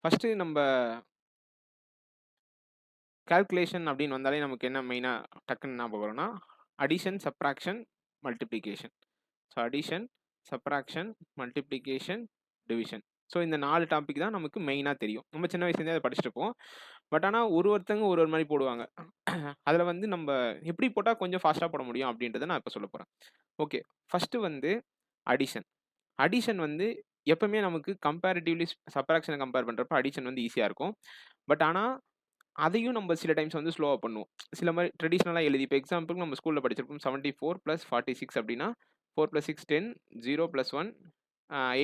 First நம்ப calculation அப்படின்னு வந்தாலே நமக்கு என்ன மெயினா டக்குன்னு ஞாபகம் வரும்னா, addition, subtraction, multiplication. So addition, subtraction, multiplication, division. So இந்த 4 டாபிக் தான் நமக்கு மெயினா தெரியும். நம்ம சின்ன வயசுலேருந்தே அத படிச்சுட்டுருப்போம். பட் ஆனா ஒருத்தங்க ஒரு மாரி போடுவாங்க. அதுல வந்து நம்ப எப்படி போட்டா கொஞ்சம் ஃபாஸ்ட்டா போட முடியும் அப்படின்றத நான் இப்ப சொல்லப் போறேன். ஓகே. ஃபர்ஸ்ட்டு வந்து அடிஷன். அடிஷன் வந்து எப்பவுமே நமக்கு கம்பேரிட்டிவ்லி சப்ட்ராக்ஷன கம்பேர் பண்றப்ப அடிஷன் வந்து ஈஸியா இருக்கும். பட் ஆனா அதையும் நம்ம சில டைம்ஸ் வந்து ஸ்லோவா பண்ணுவோம். சில மாரி ட்ரெடிஷனலா எழுதி இப்ப எக்ஸாம்பிள்க்கு நம்ம ஸ்கூல்ல படிச்சிருப்போம் 74 + 46 அப்டின்னா 4 + 6 10 0 + 1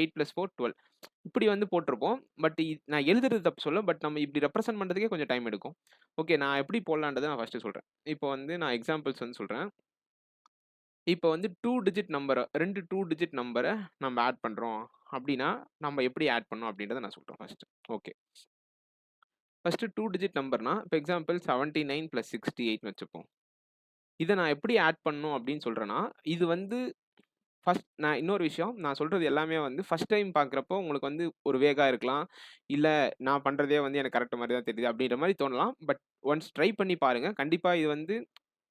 8 + 4 12 இப்படி வந்து போட்டிருப்போம். பட் நான் எழுதுறது தப்பு சொல்லல. பட் நம்ம இப்படி ரெப்ரசன்ட் பண்றதுக்கே கொஞ்சம் டைம் எடுக்கும். ஓகே நான் எப்படி போடலான்றத நான் ஃபர்ஸ்ட்டு சொல்றேன். இப்போ வந்து நான் எக்ஸாம்பிள்ஸ் வந்து சொல்றேன். இப்போ வந்து 2 டிஜிட் நம்பர 2 2 டிஜிட் நம்பர நம்ம ஆட் பண்றோம் அப்படின்னா, நம்ம எப்படி ஆட் பண்ணணும் அப்படின்றத நான் சொல்றேன் ஃபர்ஸ்ட்டு. ஓகே. ஃபர்ஸ்ட்டு 2 டிஜிட் நம்பர்னா, இப்ப எக்ஸாம்பிள் 79 + 68ன்னு வச்சுப்போம். இத நான் எப்படி ஆட் பண்ணணும் அப்படின்னு சொல்றேன்னா, இது வந்து நான் இன்னொரு விஷயம், நான் சொல்றது எல்லாமே வந்து ஃபர்ஸ்ட் டைம் பார்க்குறப்போ உங்களுக்கு வந்து ஒரு வேகா இருக்கலாம். இல்ல நான் பண்றதே வந்து எனக்கு கரெக்ட் மாரி தான் தெரியுது அப்படின்ற மாரி தோணலாம். பட் ஒன்ஸ் ட்ரை பண்ணி பாருங்க. கண்டிப்பா இது வந்து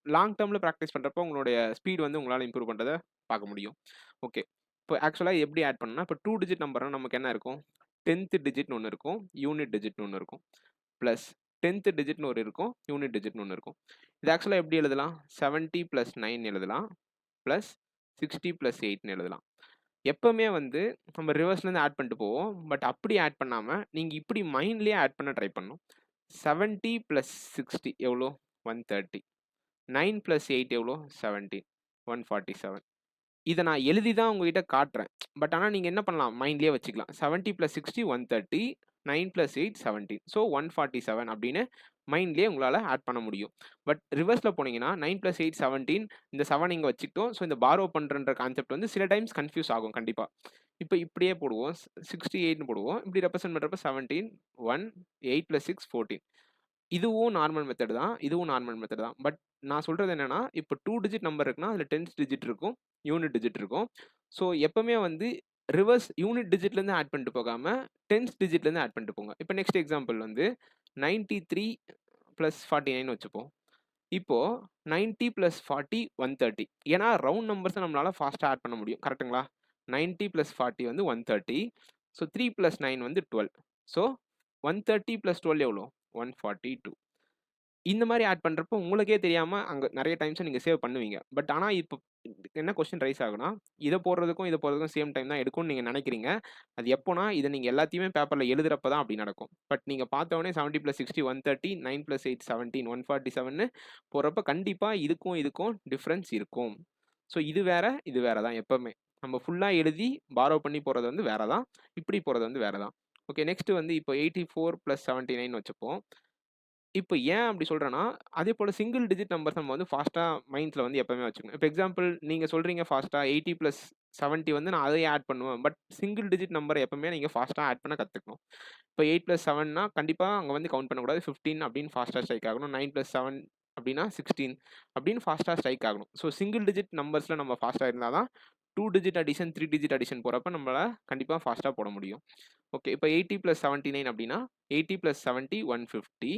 லாங் டெர்ம்ல பிராக்டிஸ் பண்றப்போ உங்களுடைய ஸ்பீட் வந்து உங்களால இம்ப்ரூவ் பண்றத பார்க்க முடியும். ஓகே. இப்போ ஆக்சுவலா எப்படி ஆட் பண்ணணும்னா, இப்போ 2 டிஜிட் நம்பர்னா நமக்கு என்ன இருக்கும்? 10த் டிஜிட்னு ஒண்ணு இருக்கும். யூனிட் டிஜிட்னு ஒண்ணு இருக்கும். பிளஸ் 10த் டிஜிட்னு ஒரு இருக்கும். யூனிட் டிஜிட்னு ஒண்ணு இருக்கும். இது ஆக்சுவலா எப்படி எழுதலாம்? 70 + 9 எழுதலாம். பிளஸ் 60 + 8ன்னு எழுதலாம். எப்பவுமே வந்து நம்ம ரிவர்ஸ்லேருந்து ஆட் பண்ணிட்டு போவோம். பட் அப்படி ஆட் பண்ணாம, நீங்க இப்படி மைண்ட்லயே ஆட் பண்ண ட்ரை பண்ணணும். 70 + 60 எவ்வளோ? 130. 9 + 8 எவ்வளோ? 17. 147. இத நான் எழுதி தான் உங்ககிட்ட காட்டுறேன். பட் ஆனா நீங்க என்ன பண்ணலாம்? மைண்ட்லயே வச்சுக்கலாம். 70 + 60 130, 9 + 8 17. ஸோ 147 அப்படின்னு மைண்ட்லயே உங்களால ஆட் பண்ண முடியும். பட் ரிவர்ஸ்ல போனீங்கன்னா 9 + 8 17 இந்த 7 இங்க வச்சுக்கிட்டோம். ஸோ இந்த பாரோ பண்றன்ற கான்செப்ட் வந்து சில டைம்ஸ் கன்ஃப்யூஸ் ஆகும் கண்டிப்பா. இப்ப இப்படியே போடுவோம். 68ன்னு போடுவோம். இப்படி ரெப்ரசன்ட் பண்றப்ப 17, 1, 8 + 6 14. இதுவும் நார்மல் மெத்தட் தான். இதுவும் நார்மல் மெத்தட் தான். பட் நான் சொல்றது என்னன்னா, இப்ப 2 டிஜிட் நம்பர் இருக்குன்னா, அதுல 10th டிஜிட் இருக்கும். யூனிட் டிஜிட் இருக்கும். ஸோ எப்பவுமே வந்து ரிவர்ஸ் யூனிட் டிஜிட்லேருந்து ஆட் பண்ணிட்டு போகாம, 10th டிஜிட்லேருந்து ஆட் பண்ணிட்டு போங்க. இப்ப நெக்ஸ்ட் எக்ஸாம்பிள் வந்து 93 + 49 வச்சுப்போம். இப்போ 90 + 40 130. ஏன்னா ரவுண்ட் நம்பர்ஸ நம்மளால ஃபாஸ்ட்டா ஆட் பண்ண முடியும். கரெக்ட்டுங்களா? 90 + 40 வந்து 130. ஸோ 3 + 9 வந்து 12. ஸோ 130 + 12 எவ்வளோ? 142. இந்த மாரி ஆட் பண்றப்போ உங்களுக்கே தெரியாம அங்க நெறைய டைம்ஸ நீங்க சேவ் பண்ணுவீங்க. பட் ஆனா இப்போ என்ன கொஸ்டின் ரைஸ் ஆகும்னா, இத போடுறதுக்கும், இத போடுறதுக்கும் சேம் டைம் தான் எடுக்கும்னு நீங்க நெனைக்கிறீங்க. அது எப்போனா, இத நீங்க எல்லாத்தையுமே பேப்பர்ல எழுதுறப்ப தான் அப்படி நடக்கும். பட் நீங்க பார்த்த உடனே 70 + 60 130, 9 + 8 17 147ன்னு போடுறப்ப கண்டிப்பா இதுக்கும், இதுக்கும் டிஃபரன்ஸ் இருக்கும். ஸோ இது வேற, இது வேற தான் எப்பவுமே. நம்ம ஃபுல்லா எழுதி பாரோ பண்ணி போடுறது வந்து வேற தான். இப்படி போடுறது வந்து வேற தான். ஓகே நெக்ஸ்ட் வந்து இப்போ 84 + 79 வச்சுப்போம். இப்ப ஏன் அப்படி சொல்றேன்னா, அதேபோல சிங்கிள் டிஜிட் நம்பர்ஸ் நம்ம வந்து ஃபாஸ்ட்டா மைண்ட்ஸ்ல வந்து எப்பவுமே வச்சுக்கணும். இப்ப எக்ஸாம்பிள் நீங்க சொல்றீங்க ஃபாஸ்ட்டா 80 + 70 வந்து நான் அதையே ஆட் பண்ணுவேன். பட் சிங்கிள் டிஜிட் நம்பர் எப்பவுமே நீங்க ஃபாஸ்ட்டா ஆட் பண்ண கத்துக்கணும். இப்ப 8 + 7னா கண்டிப்பா அங்க வந்து கவுண்ட் பண்ணக்கூடாது. 15 அப்படின்னு ஃபாஸ்ட்டா ஸ்ட்ரைக் ஆகணும். 9 + 7 அப்படின்னா 16 அப்படின்னு ஃபாஸ்ட்டா ஸ்ட்ரைக் ஆகணும். ஸோ சிங்கிள் டிஜிட் நம்பர்ஸ்ல நம்ம ஃபாஸ்ட்டா இருந்தா தான் 2 டிஜிட் அடிஷன், 3 டிஜிட் அடிஷன் போறப்ப நம்மளால கண்டிப்பா ஃபாஸ்ட்டா போட முடியும். ஓகே. இப்ப 80 + 79 அப்படின்னா 80 + 70 150.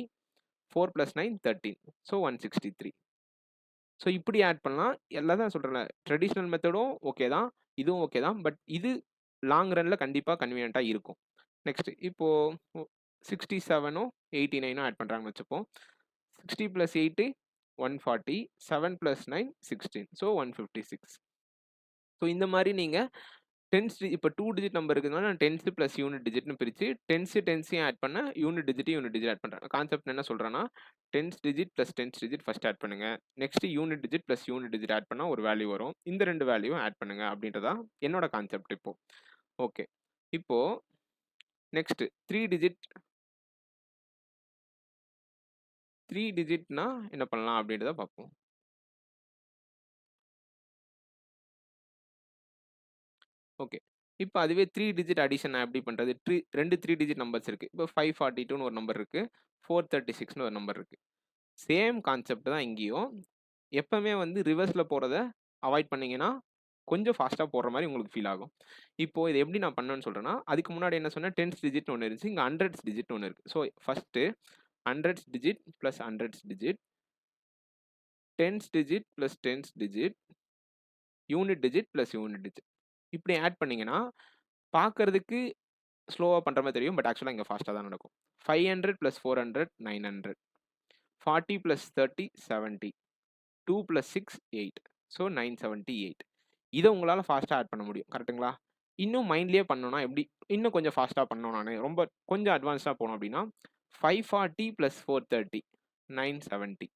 4 + 9 13. ஸோ 163. ஸோ இப்படி ஆட் பண்ணலாம். எல்லாம் தான் சொல்றேன்ல. ட்ரெடிஷனல் மெத்தடும் ஓகே தான். இதுவும் ஓகே தான். பட் இது லாங் ரன்ல கண்டிப்பா கன்வீனியன்ட்டா இருக்கும். நெக்ஸ்ட் இப்போ 67ம் 89ம் ஆட் பண்றாங்கன்னு வச்சுப்போம். 60 + 8 140. 7 + 9 16. ஸோ 156. ஸோ இந்த மாரி நீங்க இப்ப 2 டிஜிட் நம்பர் இருக்குதுன்னா, நான் 10th + யூனிட் டிஜிட்ன்னு பிரிச்சு 10த்தையும் ஆட் பண்ணேன். யூனிட் டிஜிட் ஆட் பண்றேன். கான்செப்ட் என்ன சொல்றேன்னா, 10th digit + 10th digit first add பண்ணுங்க. Next unit digit + unit digit add பண்ணா ஒரு வேல்யூ வரும். இந்த 2 வேல்யூவும் ஆட் பண்ணுங்க அப்படின்றதா என்னோட கான்செப்ட் இப்போ. ஓகே. இப்போ நெக்ஸ்ட் 3 டிஜிட்னா என்ன பண்ணலாம் அப்படின்றத பார்ப்போம். ஓகே. இப்ப அதுவே 3 டிஜிட் அடிஷன் நான் எப்படி பண்றது? 2 3 டிஜிட் நம்பர்ஸ் இருக்கு. இப்போ 542ன்னு ஒரு நம்பர் இருக்கு. 436ன்னு ஒரு நம்பர் இருக்கு. சேம் கான்செப்ட் தான் இங்கேயும். எப்பவுமே வந்து ரிவர்ஸ்ல போறத அவாய்ட் பண்ணீங்கன்னா, கொஞ்சம் ஃபாஸ்ட்டாக போடுற மாதிரி உங்களுக்கு ஃபீல் ஆகும். இப்போ இது எப்படி நான் பண்ணேன்னு சொல்கிறேன்னா, அதுக்கு முன்னாடி என்ன சொன்னேன், டென்ஸ் டிஜிட் ஒன்று இருந்துச்சு, இங்கே ஹண்ட்ரட்ஸ் டிஜிட் ஒன்று இருக்குது. So first hundreds digit plus hundreds digit, tense digit plus tense digit, unit digit plus unit digit. இப்படி ஆட் பண்ணிங்கன்னா பார்க்கறதுக்கு ஸ்லோவாக பண்ணுற மாதிரி தெரியும், பட் ஆக்சுவலாக இங்கே ஃபாஸ்ட்டாக தான் நடக்கும். 500 ப்ளஸ் 400 900, 40 ப்ளஸ் 30 70, 2 ப்ளஸ் 6 8, ஸோ 978. இதை உங்களால் ஃபாஸ்ட்டாக ஆட் பண்ண முடியும், கரெக்டுங்களா? இன்னும் மைண்ட்லேயே பண்ணோன்னா எப்படி இன்னும் கொஞ்சம் ஃபாஸ்ட்டாக பண்ணோம், நான் ரொம்ப கொஞ்சம் அட்வான்ஸ்டாக போனோம் அப்படின்னா 540 ப்ளஸ் 430 970,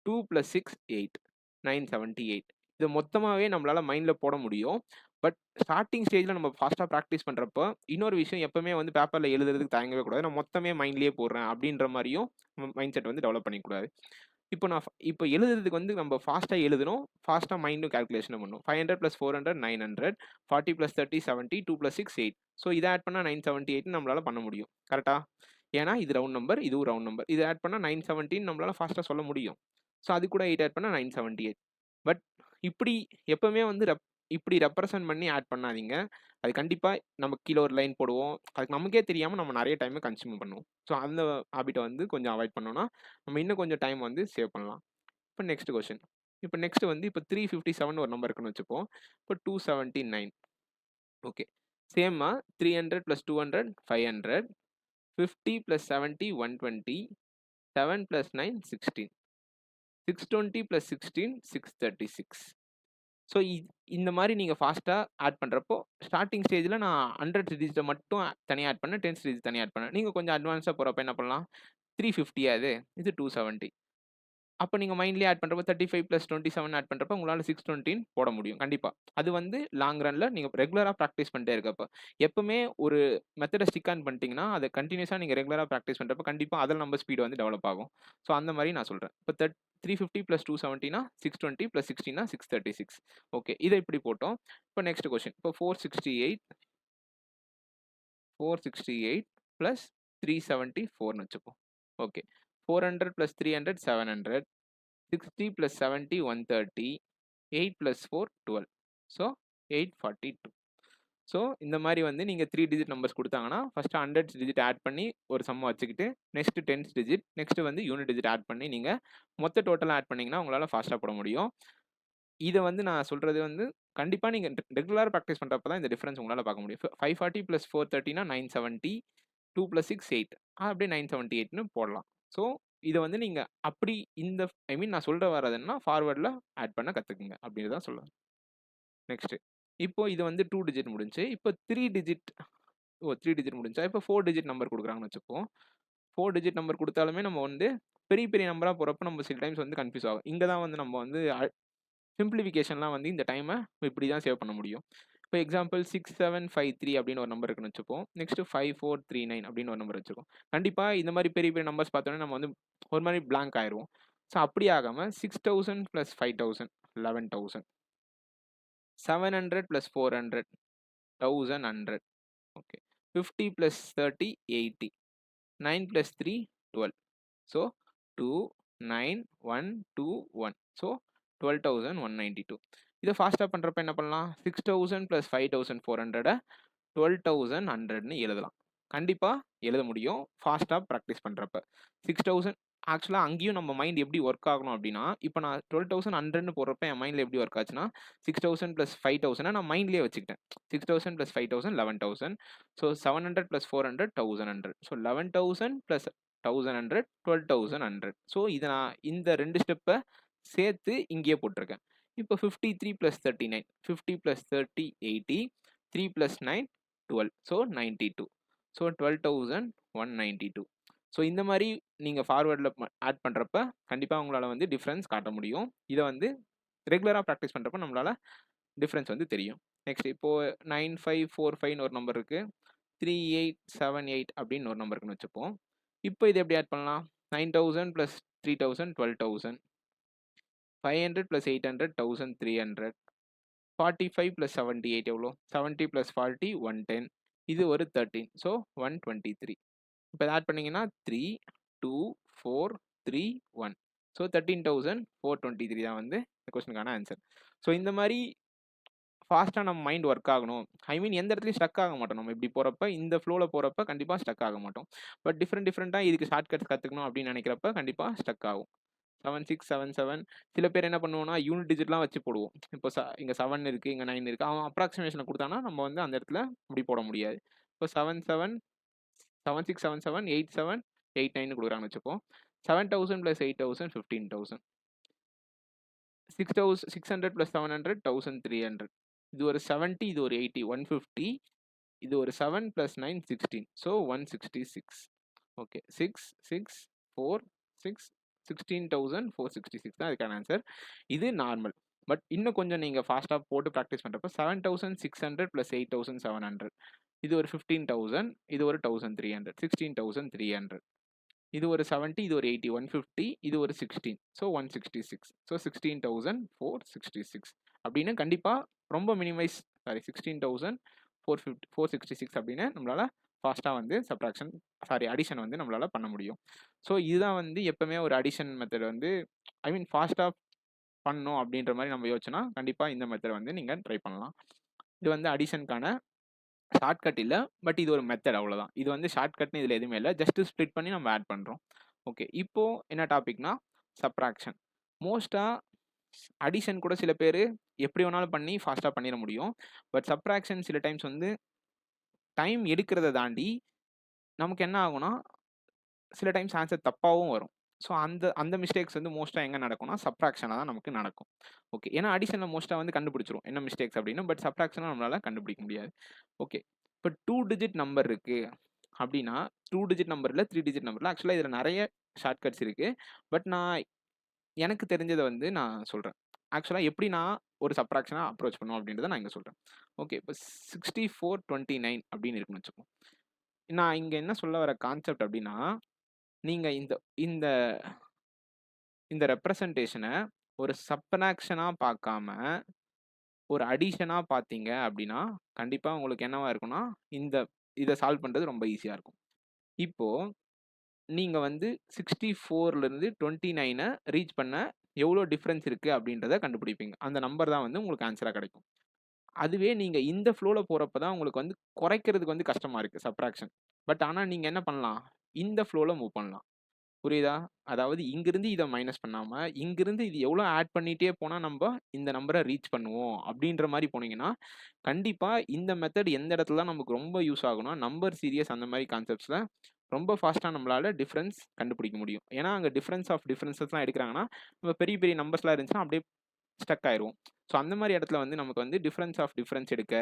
2 ப்ளஸ் 6 8 978. இது மொத்தமாகவே நம்மளால் மைண்டில் போட முடியும். பட் ஸ்டார்டிங் ஸ்டேஜில் நம்ம ஃபாஸ்ட்டாக ப்ராக்டிஸ் பண்ணுறப்போ இன்னொரு விஷயம், எப்பவுமே வந்து பேப்பரில் எழுதுறதுக்கு தயங்கவே கூடாது. நான் மொத்தமே மைண்ட்லேயே போடுறேன் அப்படின்ற மாதிரியும் மைண்ட் செட் வந்து டெவலப் பண்ணிக்கூடாது. இப்போ எழுதுறதுக்கு வந்து நம்ம ஃபாஸ்ட்டாக எழுதணும், ஃபாஸ்ட்டாக மைண்டும் கால்குலேஷனும் பண்ணணும். 500 ப்ளஸ் 400 900, 40 ப்ளஸ் 30 70, 2 ப்ளஸ் 6 8. ஸோ இதை ஆட் பண்ணால் 978 நம்மளால் பண்ண முடியும், கரெக்டாக? ஏன்னா இது ரவுண்ட் நம்பர், இதுவும் ரவுண்ட் நம்பர். இதை ஆட் பண்ணால் 917 நம்மளால் ஃபாஸ்ட்டாக சொல்ல முடியும். ஸோ அது கூட 8 ஆட் பண்ணால் 978. பட் இப்படி எப்பவுமே வந்து இப்படி ரெப்ரசன்ட் பண்ணி ஆட் பண்ணாதீங்க. அது கண்டிப்பாக நம்ம கீழே ஒரு லைன் போடுவோம், அதுக்கு நமக்கே தெரியாமல் நம்ம நிறைய டைமை கன்சியூம் பண்ணுவோம். ஸோ அந்த ஹாபிட்டை வந்து கொஞ்சம் அவாய்ட் பண்ணோன்னா நம்ம இன்னும் கொஞ்சம் டைம் வந்து சேவ் பண்ணலாம். இப்போ நெக்ஸ்ட் கொஸ்டின். இப்போ நெக்ஸ்ட் வந்து இப்போ 357 ஒரு நம்பர் இருக்குன்னு வச்சுப்போம். இப்போ 279. ஓகே, சேமா 300 plus 200 500, 50 plus 70 120, 7 plus 9 16, 620 plus 16 636. So இந்த மாதிரி நீங்கள் ஃபாஸ்ட்டாக ஆட் பண்ணுறப்போ ஸ்டார்டிங் ஸ்டேஜில் நான் 100 டிஜிட்டை மட்டும் தனியாக ஆட் பண்ணேன், 10 டிஜிட் தனியாக ஆட் பண்ணேன். நீங்கள் கொஞ்சம் அட்வான்ஸாக போகிறப்ப என்ன பண்ணலாம், 350 இது 270. அப்போ நீங்கள் மைண்ட்லேயே ஆட் பண்ணுறப்போ 35 ப்ளஸ் 27 ஆட் பண்ணுறப்போ உங்களால் 620 போட முடியும் கண்டிப்பாக. அது வந்து லாங் ரனில் நீங்கள் ரெகுலராக ப்ராக்டிஸ் பண்ணிட்டே இருக்கப்போ, எப்பவுமே ஒரு மெத்தடை ஸ்டிக் ஆன் பண்ணிட்டீங்கன்னா அதை கண்டினியூஸாக நீங்கள் ரெகுலராக ப்ராக்டிஸ் பண்ணுறப்போ கண்டிப்பாக அதில் நம்ம ஸ்பீடு வந்து டெவலப் ஆகும். ஸோ அந்த மாதிரி நான் சொல்கிறேன். இப்போ 350 ப்ளஸ் 270 620 ப்ளஸ் 16 636. ஓகே, இதை இப்படி போட்டோம். இப்போ நெக்ஸ்ட் கொஸ்டின். இப்போ 468 ப்ளஸ் 374ன்னு வச்சுப்போம். Okay, 400 plus 300 700, 60 plus 70 130, 8 plus 4 12, so 842. So இந்த மாதிரி வந்து நீங்கள் 3 டிஜிட் நம்பர்ஸ் கொடுத்தாங்கன்னா ஃபஸ்ட்டு 100 டிஜிட் ஆட் பண்ணி ஒரு சம்மை வச்சுக்கிட்டு நெக்ஸ்ட்டு 10 டிஜிட், நெக்ஸ்ட்டு வந்து யூனிட் டிஜிட் ஆட் பண்ணி நீங்கள் மொத்த டோட்டலாக ஆட் பண்ணிங்கன்னா உங்களால் ஃபாஸ்ட்டாக போட முடியும். இதை வந்து நான் சொல்கிறது வந்து கண்டிப்பாக நீங்கள் ரெகுலராக ப்ராக்டிஸ் பண்ணுறப்ப தான் இந்த டிஃப்ரென்ஸ் உங்களால் பார்க்க முடியும். 540 ப்ளஸ் 430னா 970, 2 ப்ளஸ் 6 8, அப்படியே 978ன்னு போடலாம். ஸோ இதை வந்து நீங்கள் அப்படி இந்த நான் சொல்கிற வரதுன்னா ஃபார்வர்டில் ஆட் பண்ண கற்றுக்குங்க அப்படின்னு தான் சொல்லுவேன். நெக்ஸ்ட்டு இப்போ இது வந்து 2 டிஜிட் முடிஞ்சு. இப்போ 3 டிஜிட் முடிஞ்சா இப்போ 4 டிஜிட் நம்பர் கொடுக்குறாங்கன்னு வச்சுப்போம். 4 டிஜிட் நம்பர் கொடுத்தாலுமே நம்ம வந்து பெரிய பெரிய நம்பராக போகிறப்ப நம்ம சில டைம்ஸ் வந்து கன்ஃபியூஸ் ஆகும். இங்கே தான் வந்து நம்ம வந்து சிம்பிளிஃபிகேஷன்லாம் வந்து இந்த டைமை இப்படி தான் சேவ் பண்ண முடியும். இப்போ எக்ஸாம்பிள் 6753 அப்படின்னு ஒரு நம்பர் இருக்குன்னு வச்சுப்போம். நெக்ஸ்ட் 5439 அப்படின்னு ஒரு நம்பர் வச்சுருக்கோம். கண்டிப்பாக இந்த மாதிரி பெரிய பெரிய நம்பர்ஸ் பார்த்தோன்னே நம்ம வந்து ஒரு மாதிரி பிளாங்க் ஆயிடுவோம். ஸோ அப்படி ஆகாமல் 6000 plus 5000 11,000, 700 plus 400 1100, okay, 50 plus 30 80, 9 plus 3 12, so 2 9 1 2 1, so 12,192. இதை ஃபாஸ்ட்டாக பண்ணுறப்ப என்ன பண்ணலாம், 6000 ப்ளஸ் 5400 12,100ன்னு எழுதலாம். கண்டிப்பாக எழுத முடியும் ஃபாஸ்ட்டாக ப்ராக்டிஸ் பண்ணுறப்ப. 6000 ஆக்சுவலாக அங்கேயும் நம்ம மைண்ட் எப்படி ஒர்க் ஆகணும் அப்படின்னா, இப்போ நான் 12,100ன்னு போடுறப்ப என் மைண்டில் எப்படி ஒர்க் ஆச்சுன்னா 6000 ப்ளஸ் 5000 நான் மைண்ட்லேயே வச்சுக்கிட்டேன். 6000 plus 5000 11,000, so 700 plus 400 1100, so 11,000 plus 1100 12,100. So இதை நான் இந்த 2 ஸ்டெப்பை சேர்த்து இங்கேயே போட்டிருக்கேன். இப்போ 53 plus 39, 50 plus 30 80, 3 plus 9 12, so 92, so 12,192. So இந்த மாதிரி நீங்கள் ஃபார்வர்டில் ஆட் பண்ணுறப்ப கண்டிப்பாக உங்களால் வந்து டிஃப்ரென்ஸ் காட்ட முடியும். இதை வந்து ரெகுலராக ப்ராக்டிஸ் பண்ணுறப்ப நம்மளால் டிஃப்ரென்ஸ் வந்து தெரியும். நெக்ஸ்ட் இப்போது 9545 ஒரு நம்பர் இருக்குது, 3878 அப்படின்னு ஒரு நம்பர் இருக்குன்னு வச்சுப்போம். இப்போ இது எப்படி ஆட் பண்ணலாம், 9000 ப்ளஸ் 3000 12,000, 500 ப்ளஸ் 800 1300, 45 ப்ளஸ் 78 எவ்வளோ, 70 ப்ளஸ் 40 110, இது ஒரு 13, ஸோ 123. இப்போ இதை ஆட் பண்ணிங்கன்னா 3 2 4 3 1, ஸோ 13,423 தான் வந்து இந்த கொஸ்டினுக்கான ஆன்சர். ஸோ இந்த மாதிரி ஃபாஸ்ட்டாக நம்ம மைண்ட் ஒர்க் ஆகணும். ஐ மீன் எந்த இடத்துலையும் ஸ்டக் ஆக மாட்டோம். நம்ம இப்படி போகிறப்ப இந்த ஃப்ளோவில் போகிறப்ப கண்டிப்பாக ஸ்டக் ஆக மாட்டோம். பட் டிஃப்ரெண்ட்டாக இதுக்கு ஷார்ட் கட்ஸ் கற்றுக்கணும் அப்படின்னு நினைக்கிறப்ப கண்டிப்பாக ஸ்டக் ஆகும். 7677 சில பேர் என்ன பண்ணுவோம்னா யூனிட் டிஜிட்லாம் வச்சு போடுவோம். இப்போ இங்கே 7 இருக்குது, இங்கே 9 இருக்குது. அவன் அப்ராக்சிமேஷனை கொடுத்தானா நம்ம வந்து அந்த இடத்துல இப்படி போட முடியாது. இப்போ 7677 8789 கொடுக்குறாங்கன்னு வச்சுப்போம். 7000 + 8000 15,000. 600 + 700 1300. இது ஒரு 70, இது ஒரு 80 150. இது ஒரு 7 + 9 16. ஸோ 166. ஓகே 6 6 4 6 16,466 தான் இதுக்கான ஆன்சர். இது நார்மல். பட் இன்னும் கொஞ்சம் நீங்கள் ஃபாஸ்ட்டாக போட்டு ப்ராக்டிஸ் பண்ணுறப்ப 7,600 + 8,700. இது ஒரு 15,000. இது ஒரு 1,300. 16,300. இது ஒரு 70, இது ஒரு 80 150. இது ஒரு 16. ஸோ 166. ஸோ 16,466 அப்படின்னு கண்டிப்பாக ரொம்ப மினிமைஸ் 16,466 அப்படின்னு நம்மளால ஃபாஸ்ட்டாக வந்து அடிஷன் வந்து நம்மளால பண்ண முடியும். ஸோ இதுதான் வந்து எப்பவுமே ஒரு அடிஷன் மெத்தட் வந்து ஐ மீன் ஃபாஸ்ட்டாக பண்ணணும் அப்படின்ற மாதிரி நம்ம யோசிச்சோன்னா கண்டிப்பாக இந்த மெத்தட் வந்து நீங்கள் ட்ரை பண்ணலாம். இது வந்து அடிஷனுக்கான ஷார்ட்கட் இல்லை, பட் இது ஒரு மெத்தட் அவ்வளோதான். இது வந்து ஷார்ட்கட்னு இதில் எதுவுமே இல்லை, ஜஸ்ட் ஸ்ப்ளிட் பண்ணி நம்ம ஆட் பண்ணுறோம். ஓகே, இப்போ என்ன டாபிக்னா சப்ராக்ஷன். மோஸ்ட்டாக அடிஷன் கூட சில பேர் எப்படி வேணாலும் பண்ணி ஃபாஸ்ட்டாக பண்ணிட முடியும். பட் சப்ராக்ஷன் சில டைம்ஸ் வந்து டைம் எடுக்கிறத தாண்டி நமக்கு என்ன ஆகும்னா சில டைம்ஸ் ஆன்சர் தப்பாகவும் வரும். ஸோ அந்த மிஸ்டேக்ஸ் வந்து மோஸ்ட்டாக எங்கே நடக்கும்னா சப்ராக்ஷனாக தான் நமக்கு நடக்கும். ஓகே, ஏன்னா அடிஷனில் மோஸ்ட்டாக வந்து கண்டுபிடிச்சிரும் என்ன மிஸ்டேக்ஸ் அப்படின்னு. பட் சப்ராக்ஷனாக நம்மளால் கண்டுபிடிக்க முடியாது. ஓகே, இப்போ 2 டிஜிட் நம்பர் இருக்குது அப்படின்னா 2 டிஜிட் நம்பரில் 3 டிஜிட் நம்பரில் ஆக்சுவலாக இதில் நிறைய ஷார்ட்கட்ஸ் இருக்குது. பட் நான் எனக்கு தெரிஞ்சதை வந்து நான் சொல்கிறேன். ஆக்சுவலாக எப்படி நான் ஒரு சப்ராக்ஷனாக அப்ரோச் பண்ணுவோம் அப்படின்றத நான் இங்கே சொல்கிறேன். ஓகே, இப்போ 6429 அப்படின்னு இருக்குன்னு வச்சுக்கோம். நான் இங்கே என்ன சொல்ல வர கான்செப்ட் அப்படின்னா நீங்கள் இந்த இந்த ரெப்ரசன்டேஷனை ஒரு சப்ராக்ஷனாக பார்க்காம ஒரு அடிஷனாக பார்த்தீங்க அப்படின்னா கண்டிப்பாக உங்களுக்கு என்னவா இருக்கும்னா இதை சால்வ் பண்ணுறது ரொம்ப ஈஸியாக இருக்கும். இப்போது நீங்கள் வந்து 64லேருந்து 29 ரீச் பண்ண எவ்வளோ டிஃப்ரென்ஸ் இருக்குது அப்படின்றத கண்டுபிடிப்பீங்க. அந்த நம்பர் தான் வந்து உங்களுக்கு ஆன்சராக கிடைக்கும். அதுவே நீங்கள் இந்த ஃப்ளோவில் போகிறப்ப தான் உங்களுக்கு வந்து குறைக்கிறதுக்கு வந்து கஷ்டமாக இருக்குது சப்ராக்ஷன். பட் ஆனால் நீங்கள் என்ன பண்ணலாம், இந்த ஃப்ளோவில் மூவ் பண்ணலாம். புரியுதா? அதாவது இங்கிருந்து இதை மைனஸ் பண்ணாமல் இங்கிருந்து இது எவ்வளோ ஆட் பண்ணிகிட்டே போனால் நம்ம இந்த நம்பரை ரீச் பண்ணுவோம் அப்படின்ற மாதிரி போனீங்கன்னா கண்டிப்பாக இந்த மெத்தட் எந்த இடத்துல நமக்கு ரொம்ப யூஸ் ஆகும்னா நம்பர் சீரியஸ் அந்த மாதிரி கான்செப்ட்ஸில் ரொம்ப ஃபாஸ்ட்டாக நம்மளால் டிஃப்ரென்ஸ் கண்டுபிடிக்க முடியும். ஏன்னா அங்கே டிஃப்ரென்சஸ்லாம் எடுக்கிறாங்கன்னா நம்ம பெரிய பெரிய நம்பர்ஸ்லாம் இருந்துச்சுன்னா அப்படியே ஸ்டக் ஆயிரும். ஸோ அந்த மாதிரி இடத்துல வந்து நமக்கு வந்து டிஃப்ரென்ஸ் எடுக்க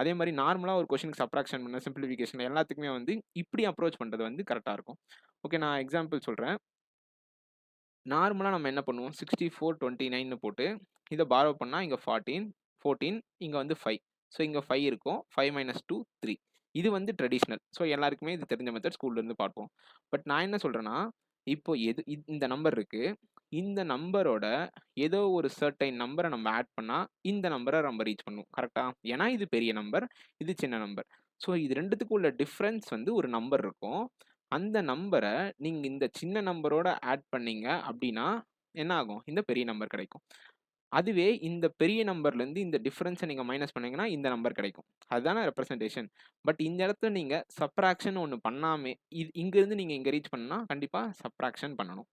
அதே மாதிரி நார்மலாக ஒரு கொஷனுக்கு சப்ராக்ஷன் பண்ண சிம்பிளிஃபிகேஷன் எல்லாத்துக்குமே வந்து இப்படி அப்ரோச் பண்ணுறது வந்து கரெக்டாக இருக்கும். ஓகே, நான் எக்ஸாம்பிள் சொல்கிறேன். நார்மலாக நம்ம என்ன பண்ணுவோம் 6429 போட்டு இதை பாரோ பண்ணால் இங்கே 14 இங்கே வந்து 5. ஸோ இங்கே 5 இருக்கும். 5 - 2 3. இது வந்து ட்ரெடிஷ்னல். ஸோ எல்லாருக்குமே இது தெரிஞ்ச மெத்தட் ஸ்கூல்லேருந்து பார்ப்போம். பட் நான் என்ன சொல்கிறேன்னா இப்போ இந்த நம்பர் இருக்குது. இந்த நம்பரோட ஏதோ ஒரு சர்டைன் நம்பரை நம்ம ஆட் பண்ணால் இந்த நம்பரை நம்ம ரீச் பண்ணுவோம். கரெக்டாக? ஏன்னா இது பெரிய நம்பர், இது சின்ன நம்பர். ஸோ இது ரெண்டுத்துக்கும் உள்ள டிஃப்ரென்ஸ் வந்து ஒரு நம்பர் இருக்கும். அந்த நம்பரை நீங்கள் இந்த சின்ன நம்பரோட ஆட் பண்ணீங்க அப்படின்னா என்ன ஆகும், இந்த பெரிய நம்பர் கிடைக்கும். அதுவே இந்த பெரிய நம்பர்லேருந்து இந்த டிஃப்ரென்ஸை நீங்கள் மைனஸ் பண்ணீங்கன்னா இந்த நம்பர் கிடைக்கும். அதுதானே ரெப்ரசன்டேஷன். பட் இந்த இடத்துல நீங்கள் சப்ராக்ஷன் ஒன்று பண்ணாமே இங்கேருந்து நீங்கள் இங்கே ரீச் பண்ணால் கண்டிப்பாக சப்ராக்ஷன் பண்ணணும்.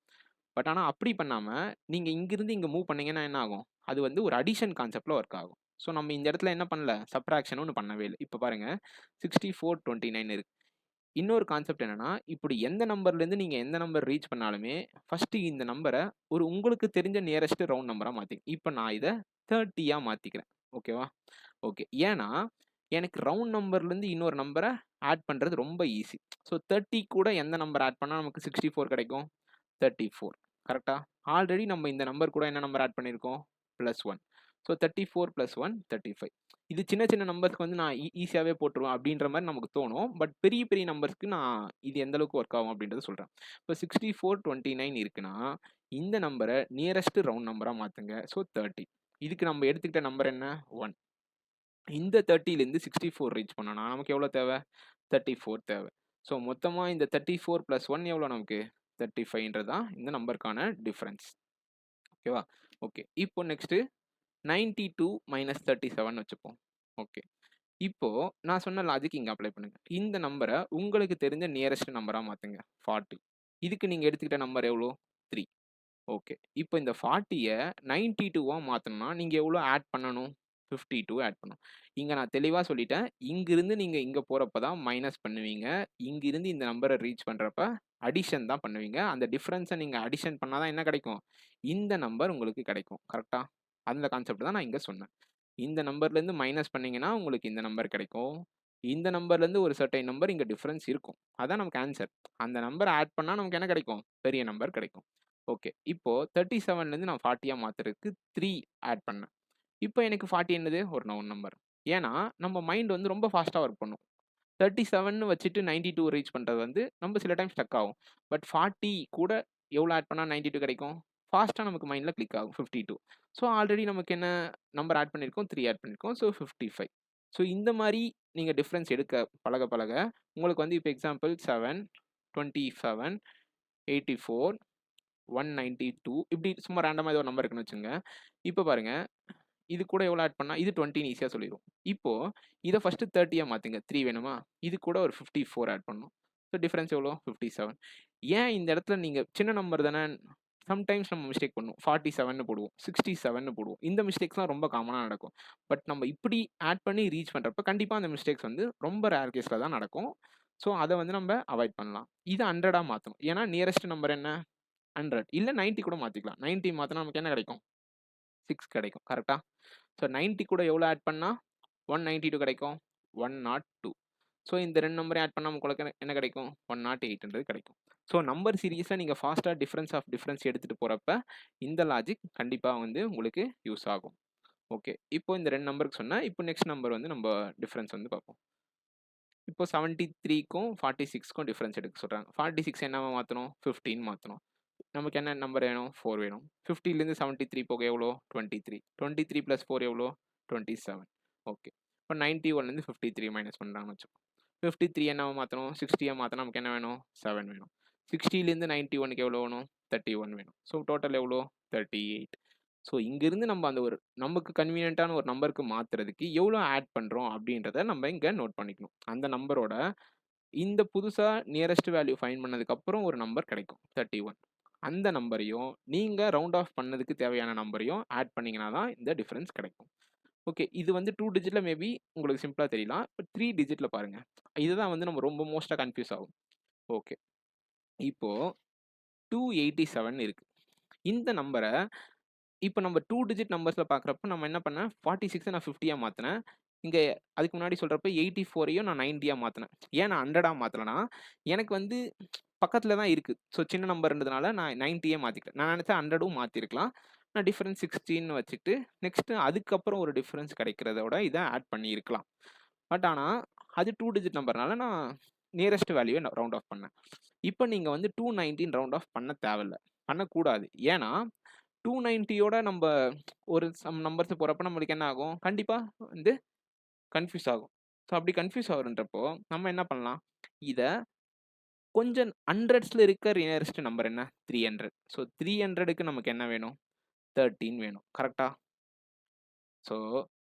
பட் ஆனால் அப்படி பண்ணாமல் நீங்கள் இங்கிருந்து இங்கே மூவ் பண்ணீங்கன்னா என்ன ஆகும், அது வந்து ஒரு அடிஷன் கான்செப்டில் ஒர்க் ஆகும். ஸோ நம்ம இந்த இடத்துல என்ன பண்ணல, சப்ராக்ஷன் ஒன்று பண்ணவே இல்லை. இப்போ பாருங்கள் 6429 இருக்குது. இன்னொரு கான்செப்ட் என்னன்னா இப்படி எந்த நம்பர்லேருந்து நீங்கள் எந்த நம்பர் ரீச் பண்ணாலுமே ஃபஸ்ட்டு இந்த நம்பரை ஒரு உங்களுக்கு தெரிஞ்ச நியரஸ்ட் ரவுண்ட் நம்பராக மாற்றிங்க. இப்போ நான் இதை 30 மாற்றிக்கிறேன். ஓகேவா? ஓகே, ஏன்னா எனக்கு ரவுண்ட் நம்பர்லேருந்து இன்னொரு நம்பரை ஆட் பண்ணுறது ரொம்ப ஈஸி. ஸோ 30 கூட எந்த நம்பர் ஆட் பண்ணால் நமக்கு 64 கிடைக்கும், 34. கரெக்டாக? ஆல்ரெடி நம்ம இந்த நம்பர் கூட என்ன நம்பர் ஆட் பண்ணியிருக்கோம், +1. ஸோ 34 + 1 35. இது சின்ன சின்ன நம்பர்ஸ்க்கு வந்து நான் ஈஸியாகவே போட்டுருவேன் அப்படின்ற மாதிரி நமக்கு தோணும். பட் பெரிய பெரிய நம்பர்ஸ்க்கு நான் இது எந்த அளவுக்கு ஒர்க் ஆகும் அப்படின்றத சொல்கிறேன். இப்போ 6429 இருக்குன்னா இந்த நம்பரை நியரஸ்ட் ரவுண்ட் நம்பராக மாற்றுங்க. ஸோ 30. இதுக்கு நம்ம எடுத்துக்கிட்ட நம்பர் என்ன, 1. இந்த 30லேருந்து 64 ரீச் பண்ணோன்னா நமக்கு எவ்வளோ தேவை, 34 தேவை. ஸோ மொத்தமாக இந்த 34 + 1 எவ்வளோ நமக்கு, 35ன்றது தான் இந்த நம்பருக்கான டிஃப்ரென்ஸ். ஓகேவா? ஓகே, இப்போ நெக்ஸ்ட்டு 92 மைனஸ் 37 வச்சுப்போம். ஓகே. இப்போ நான் சொன்ன லாஜிக் இங்க அப்ளை பண்ணுங்க. இந்த நம்பரை உங்களுக்கு தெரிஞ்ச நியரஸ்ட் நம்பரா மாத்துங்க. 40. இதுக்கு நீங்க எடுத்துக்கிட்ட நம்பர் எவ்வளோ? 3. ஓகே. இப்போ இந்த 40ய 92வா மாத்தணும்னா நீங்க எவ்வளோ ஆட் பண்ணணும்? 52 ஆட் பண்ணணும். இங்க நான் தெளிவா சொல்லிட்டேன். இங்கிருந்து நீங்க இங்க போறப்ப தான் மைனஸ் பண்ணுவீங்க. இங்கிருந்து இந்த நம்பரை ரீச் பண்றப்ப அடிஷன் தான் பண்ணுவீங்க. அந்த டிஃபரன்ஸை நீங்க அடிஷன் பண்ணா தான் என்ன கிடைக்கும்? இந்த நம்பர் உங்களுக்கு கிடைக்கும். கரெக்ட்டா? அந்த கான்செப்ட் தான் நான் இங்க சொன்னேன். இந்த நம்பர்லேருந்து மைனஸ் பண்ணீங்கன்னா உங்களுக்கு இந்த நம்பர் கிடைக்கும். இந்த நம்பர்லேருந்து ஒரு சர்டைன் நம்பர் இங்க டிஃபரன்ஸ் இருக்கும். அதான் நமக்கு ஆன்சர். அந்த நம்பர் ஆட் பண்ணா நமக்கு என்ன கிடைக்கும்? பெரிய நம்பர் கிடைக்கும். ஓகே. இப்போ 37லேருந்து நான் 40யா மாத்துறதுக்கு 3 ஆட் பண்ணேன். இப்போ எனக்கு 40 என்னது? ஒரு நவுன் நம்பர். ஏன்னா, நம்ம மைண்ட் வந்து ரொம்ப ஃபாஸ்ட்டா ஒர்க் பண்ணும். 37ன்னு வச்சுட்டு 92 ரீச் பண்றது வந்து நம்ம சில டைம் ஸ்டக் ஆகும். பட் 40 கூட எவ்வளோ ஆட் பண்ணா 92 கிடைக்கும்? ஃபாஸ்ட்டா நமக்கு மைண்ட்ல கிளிக் ஆகும். 52. ஸோ ஆல்ரெடி நமக்கு என்ன நம்பர் ஆட் பண்ணியிருக்கோம்? 3 ஆட் பண்ணியிருக்கோம். ஸோ 55. ஸோ இந்த மாரி நீங்க டிஃபரன்ஸ் எடுக்க பழக பழக உங்களுக்கு வந்து இப்போ எக்ஸாம்பிள் 7, 27, 84, 192 இப்படி சும்மா ரேண்டமா ஏதோ ஒரு நம்பர் இருக்குன்னு வச்சுக்கோங்க. இப்போ பாருங்க, இது கூட எவ்வளோ ஆட் பண்ணா இது 20ன்னு ஈஸியா சொல்லிருவோம். இப்போ இத ஃபர்ஸ்ட் 30யா மாத்துங்க. 3 வேணுமா? இது கூட ஒரு 54 ஆட் பண்ணணும். ஸோ டிஃபரன்ஸ் எவ்வளோ? 57. ஏன் இந்த இடத்துல நீங்க சின்ன நம்பர் தானே சம்டைம்ஸ் நம்ம மிஸ்டேக் பண்ணுவோம். 47ன்னு போடுவோம். 67ன்னு போடுவோம். இந்த மிஸ்டேக்ஸ்லாம் ரொம்ப காமனா நடக்கும். பட் நம்ம இப்படி ஆட் பண்ணி ரீச் பண்றப்ப கண்டிப்பா அந்த மிஸ்டேக்ஸ் வந்து ரொம்ப ரேர் கேஸ்ல தான் நடக்கும். ஸோ அத வந்து நம்ம அவாய்ட் பண்ணலாம். இத 100ஆ மாத்தணும். ஏன்னா நியரஸ்ட் நம்பர் என்ன? 100. இல்ல 90 கூட மாத்திக்கலாம். 90 மாத்துனா நமக்கு என்ன கிடைக்கும்? 6 கிடைக்கும். கரெக்ட்டா? ஸோ 90 கூட எவ்வளோ ஆட் பண்ணா 192 கிடைக்கும்? 102. ஸோ இந்த 2 நம்பரையும் ஆட் பண்ணா உங்களுக்கு என்ன கிடைக்கும்? 108ன்றது கிடைக்கும். ஸோ நம்பர் சீரிஸை நீங்க ஃபாஸ்ட்டா டிஃபரன்ஸ் ஆஃப் டிஃபரன்ஸ் எடுத்துட்டு போறப்ப இந்த லாஜிக் கண்டிப்பா வந்து உங்களுக்கு யூஸ் ஆகும். ஓகே. இப்போ இந்த 2 நம்பருக்கு சொன்னேன். இப்போ நெக்ஸ்ட் நம்பர் வந்து நம்ம டிஃபரன்ஸ் வந்து பார்ப்போம். இப்போ 73க்கும் 46க்கும் டிஃபரன்ஸ் எடுக்க சொல்றாங்க. 46 என்னவா மாத்தணும்? 15 மாத்தணும். நமக்கு என்ன நம்பர் வேணும்? 4 வேணும். 50லேருந்து 73 போக எவ்வளோ? 23. 23 + 4 எவ்வளோ? 27. ஓகே. இப்போ 91லேருந்து 53 மைனஸ் பண்றாங்கன்னு வச்சுக்கோங்க. 53 என்னவா மாத்தணும்? 60யா மாத்தனா நமக்கு என்ன வேணும்? 7 வேணும். 60லேருந்து 91க்கு எவ்வளோ வேணும்? 31 வேணும். ஸோ டோட்டல் எவ்வளோ? 38. ஸோ இங்கிருந்து நம்ம அந்த ஒரு நமக்கு கன்வீனியன்ட்டான ஒரு நம்பருக்கு மாத்துறதுக்கு எவ்வளோ ஆட் பண்றோம் அப்படின்றத நம்ம இங்க நோட் பண்ணிக்கணும். அந்த நம்பரோட இந்த புதுசா நியரஸ்ட் வேல்யூ ஃபைண்ட் பண்ணதுக்கு அப்புறம் ஒரு நம்பர் கிடைக்கும். 31. அந்த நம்பரையும் நீங்க ரவுண்ட் ஆஃப் பண்ணதுக்கு தேவையான நம்பரையும் ஆட் பண்ணீங்கன்னா தான் இந்த டிஃபரன்ஸ் கிடைக்கும். ஓகே. இது வந்து 2 டிஜிட்ல மேபி உங்களுக்கு சிம்பிளா தெரியலாம். பட் 3 டிஜிட்ல பாருங்க. இதுதான் வந்து நம்ம ரொம்ப மோஸ்ட்டா கன்ஃப்யூஸ் ஆகும். ஓகே. இப்போ 287 இருக்கு. இந்த நம்பர இப்போ நம்ம 2 டிஜிட் நம்பர்ஸ்ல பார்க்குறப்ப நம்ம என்ன பண்ணேன்? 46 நான் 50யா மாத்துனேன். இங்க அதுக்கு முன்னாடி சொல்றப்ப 84யும் நான் 90யா மாத்துனேன். ஏன் நான் 100ஆ மாத்தலன்னா, எனக்கு வந்து பக்கத்துல தான் இருக்கு. ஸோ சின்ன நம்பர்ன்றதுனால நான் 90யே மாத்திக்கிட்டேன். நான் நினைச்சா 100ம் மாத்திருக்கலாம். நான் டிஃபரன்ஸ் 16ன்னு வச்சுட்டு, நெக்ஸ்ட் அதுக்கப்புறம் ஒரு டிஃபரன்ஸ் கிடைக்கிறதோட இத ஆட் பண்ணியிருக்கலாம். பட் ஆனா, அது 2 டிஜிட் நம்பர்னால நான் நியரஸ்ட் வேல்யூவ ரவுண்ட் ஆஃப் பண்ணேன். இப்போ நீங்க வந்து 219 ரவுண்ட் ஆஃப் பண்ண தேவையில்ல. பண்ணக்கூடாது. ஏன்னா 290யோட நம்ப ஒரு சம் நம்பர்ஸ் போறப்ப நம்மளுக்கு என்ன ஆகும்? கண்டிப்பா வந்து கன்ஃப்யூஸ் ஆகும். ஸோ அப்படி கன்ஃப்யூஸ் ஆகுறன்றப்போ, நம்ம என்ன பண்ணலாம்? இத கொஞ்சம் ஹண்ட்ரட்ஸ்ல இருக்க நியரஸ்ட் நம்பர் என்ன? 300. ஸோ 300க்கு நமக்கு என்ன வேணும்? 13 வேணும். கரெக்ட்டா? ஸோ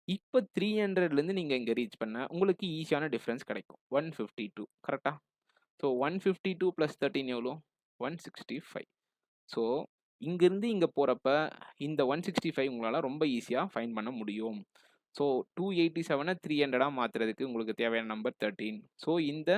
இப்ப 300லேருந்து நீங்க இங்க ரீச் பண்ண உங்களுக்கு ஈஸியான டிஃபரன்ஸ் கிடைக்கும். 152. கரெக்ட்டா? ஸோ 152 + 13 எவ்வளோ? 165. ஸோ இங்கிருந்து இங்க போறப்ப இந்த 165 உங்களால ரொம்ப ஈஸியா ஃபைண்ட் பண்ண முடியும். ஸோ 287 300ஆ மாத்துறதுக்கு உங்களுக்கு தேவையான நம்பர் 13. ஸோ இந்த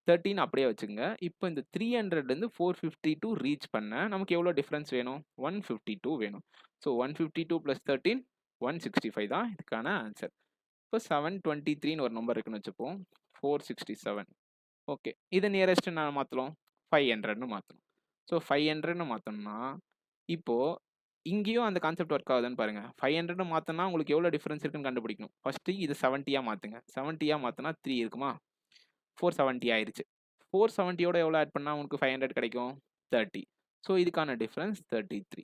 13 அப்படியே வச்சுக்கங்க. இப்போ இந்த 300லேருந்து 452 ரீச் பண்ண நமக்கு எவ்வளோ டிஃபரன்ஸ் வேணும்? 152 வேணும். ஸோ 152 + 13 165 தான் இதுக்கான ஆன்சர். இப்போ 723ன்னு ஒரு நம்பர் இருக்குன்னு வச்சுப்போம். 467. ஓகே. இத நியரஸ்ட் நான் மாத்தலாம். 500ன்னு மாத்தணும். ஸோ 500ன்னு மாத்தணும்னா, இப்போ இங்கேயும் அந்த கான்செப்ட் ஒர்க் ஆகுதான்னு பாருங்க. 500ன்னு மாத்தனா உங்களுக்கு எவ்வளோ டிஃபரன்ஸ் இருக்குன்னு கண்டுபிடிக்கணும். ஃபர்ஸ்ட் இத 70யா மாத்துங்க. 70யா மாத்துனா 3 இருக்குமா? 470 ஆயிருச்சு. 470யோட எவ்வளோ ஆட் பண்ணா உங்களுக்கு 500 கிடைக்கும்? 30. ஸோ இதுக்கான டிஃபரன்ஸ் 33.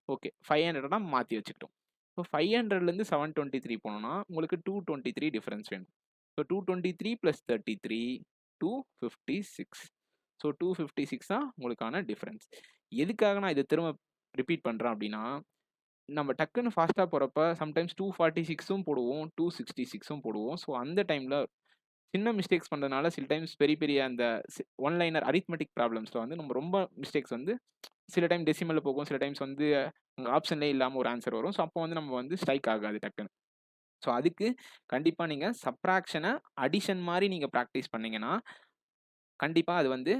ஓகே. 500 மாத்தி வச்சுக்கிட்டோம். இப்போ 500லேருந்து 723 போனோம்னா, உங்களுக்கு 223 டிஃபரன்ஸ் வேணும். ஸோ 223 + 33 256. ஸோ 256 தான் உங்களுக்கான டிஃபரன்ஸ். எதுக்காக நான் இத திரும்ப ரிப்பீட் பண்றேன் அப்படின்னா, நம்ம டக்குன்னு ஃபாஸ்ட்டா போறப்ப சம்டைம்ஸ் 246ம் போடுவோம், 266ம் போடுவோம். ஸோ அந்த டைம்ல சின்ன மிஸ்டேக்ஸ் பண்றதுனால சில டைம்ஸ் பெரிய பெரிய அந்த ஒன் லைனர் அரித்மெட்டிக் ப்ராப்ளம்ஸ்ல வந்து நம்ம ரொம்ப மிஸ்டேக்ஸ் வந்து சில டைம் டெசிமல்ல போகும், சில டைம்ஸ் வந்து அங்க ஆப்ஷன்லயே இல்லாம ஒரு ஆன்சர் வரும். ஸோ அப்போ வந்து நம்ம வந்து ஸ்ட்ரைக் ஆகாது டக்குன்னு. ஸோ அதுக்கு கண்டிப்பா நீங்க சப்ட்ராக்ஷன அடிஷன் மாரி நீங்க பிராக்டிஸ் பண்ணீங்கன்னா, கண்டிப்பா அது வந்து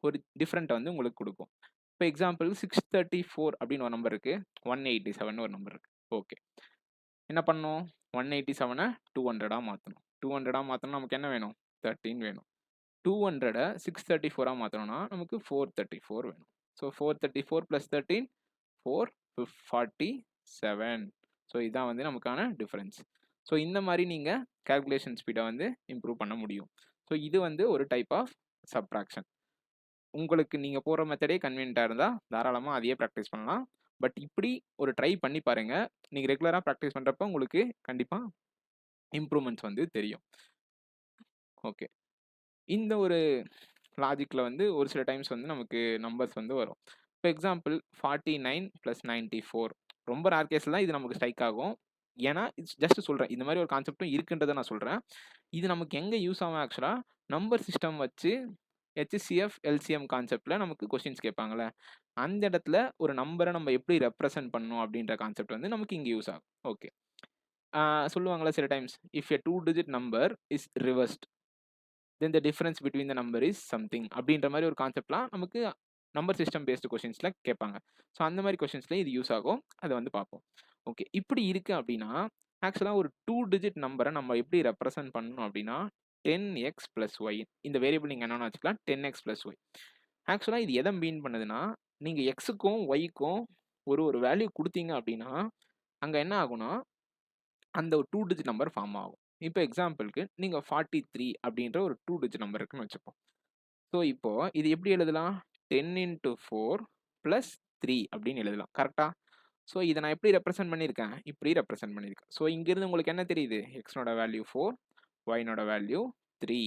ஒரு டிஃபரண்ட்ட வந்து உங்களுக்கு குடுக்கும். இப்ப எக்ஸாம்பிள் 634 அப்படின்னு ஒரு நம்பர் இருக்கு. 187ன்னு ஒரு நம்பர் இருக்கு. ஓகே. என்ன பண்ணணும்? 187 200ஆ மாத்தணும். 200ஆ மாத்தணும்னா நமக்கு என்ன வேணும்? 13 வேணும். 200 634ஆ மாத்தணும்னா நமக்கு 434 வேணும். ஸோ 434 + 13 447. ஸோ இதான் வந்து நமக்கான டிஃபரன்ஸ். ஸோ இந்த மாரி நீங்க கால்குலேஷன் ஸ்பீட வந்து இம்ப்ரூவ் பண்ண முடியும். ஸோ இது வந்து ஒரு டைப் ஆஃப் சப்ட்ராக்ஷன். உங்களுக்கு நீங்க போடுற மெத்தடே கன்வீனியன்ட்டா இருந்தா, தாராளமா அதையே பிராக்டிஸ் பண்ணலாம். பட் இப்படி ஒரு ட்ரை பண்ணி பாருங்க. நீங்க ரெகுலரா பிராக்டிஸ் பண்றப்ப உங்களுக்கு கண்டிப்பா இம்ப்ரூவ்மெண்ட்ஸ் வந்து தெரியும். ஓகே. இந்த ஒரு லாஜிக்ல வந்து ஒரு சில டைம்ஸ் வந்து நமக்கு நம்பர்ஸ் வந்து வரும். இப்ப எக்ஸாம்பிள் 49 + 94 ரொம்ப ரேர் கேஸ்ல தான் இது நமக்கு ஸ்ட்ரைக் ஆகும். ஏன்னா, ஜஸ்ட் சொல்றேன். இந்த மாரி ஒரு கான்செப்ட்டும் இருக்குன்றத நான் சொல்றேன். இது நமக்கு எங்க யூஸ் ஆகும் ஆக்சுவலா, நம்பர் சிஸ்டம் வச்சு HCF, LCM கான்செப்ட்ல நமக்கு கொஸ்டின்ஸ் கேட்பாங்கல்ல. அந்த இடத்துல ஒரு நம்பர நம்ம எப்படி ரெப்ரசன்ட் பண்ணணும் அப்படின்ற கான்செப்ட் வந்து நமக்கு இங்க யூஸ் ஆகும். ஓகே. சொல்லுவாங்கல்ல சில times, if a 2 digit number is reversed, then the difference between the number is something அப்படின்ற மாரி ஒரு கான்செப்ட்லாம் நமக்கு நம்பர் சிஸ்டம் பேஸ்டு கொஸ்டின்ஸ்ல கேட்பாங்க. ஸோ அந்த மாரி கொஸ்டின்ஸ்ல இது யூஸ் ஆகும். அத வந்து பார்ப்போம். ஓகே. இப்படி இருக்கு அப்படின்னா, ஆக்சுவலா ஒரு 2 டிஜிட் நம்பர நம்ம எப்படி ரெப்ரசன்ட் பண்ணணும் அப்படின்னா, 10x + y இந்த வேரியபிள் நீங்க என்னன்னு வச்சுக்கலாம். 10x + y. ஆக்சுவலா இது எத மீன் பண்ணுதுன்னா, நீங்க எக்ஸுக்கும் ஒய்க்கும் ஒரு வேல்யூ குடுத்தீங்க அப்படின்னா, அங்க என்ன ஆகும்னா, அந்த ஒரு 2 டிஜிட் நம்பர் ஃபார்ம் ஆகும். இப்ப எக்ஸாம்பிள்க்கு நீங்க 43 அப்படின்ற ஒரு 2 டிஜிட் நம்பர் இருக்குன்னு வச்சுப்போம். ஸோ இப்போ இது எப்படி எழுதலாம்? 10 × 4 + 3 அப்படின்னு எழுதலாம். கரெக்ட்டா? ஸோ இத நான் எப்படி ரெப்ரசன்ட் பண்ணியிருக்கேன்? இப்படி ரெப்ரசன்ட் பண்ணியிருக்கேன். ஸோ இங்கிருந்து உங்களுக்கு என்ன தெரியுது? எக்ஸ்னோட வேல்யூ 4, ஒய்னோட வேல்யூ 3.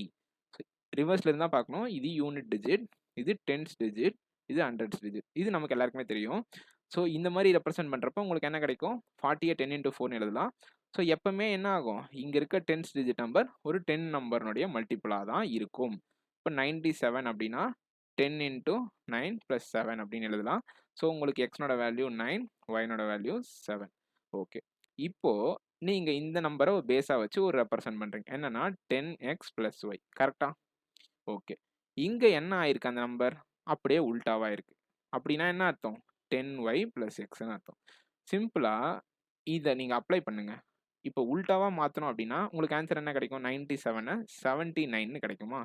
ரிவர்ஸ்ல இருந்தா பார்க்கணும். இது யூனிட் டிஜிட், இது டென்ஸ் டிஜிட், இது ஹண்ட்ரட்ஸ் டிஜிட். இது நமக்கு எல்லாருக்குமே தெரியும். ஸோ இந்த மாரி ரெப்ரசன்ட் பண்றப்போ உங்களுக்கு என்ன கிடைக்கும்? 40ய 10 × 4ன்னு எழுதலாம். ஸோ எப்பவுமே என்ன ஆகும்? இங்க இருக்க டென்ஸ் டிஜிட் நம்பர் ஒரு 10 நம்பர்னுடைய மல்டிபிளா தான் இருக்கும். இப்ப 97 அப்படின்னா 10 × 9 + 7 அப்படின்னு எழுதலாம். ஸோ உங்களுக்கு எக்ஸ்னோட வேல்யூ 9, ஒய்னோட வேல்யூ 7. ஓகே. இப்போ நீங்க இந்த நம்பர ஒரு பேஸா வச்சு ஒரு ரெப்ரசன்ட் பண்றீங்க. என்னன்னா 10x + y. கரெக்ட்டா? ஓகே. இங்க என்ன ஆயிருக்கு அந்த நம்பர்? அப்படியே உல்டாவா இருக்கு. அப்படின்னா என்ன அர்த்தம்? 10y + xன்னு அர்த்தம். சிம்பிளா இத நீங்க அப்ளை பண்ணுங்க. இப்போ உல்டாவா மாத்தணும் அப்படின்னா, உங்களுக்கு ஆன்சர் என்ன கிடைக்கும்? 97 79ன்னு கிடைக்குமா?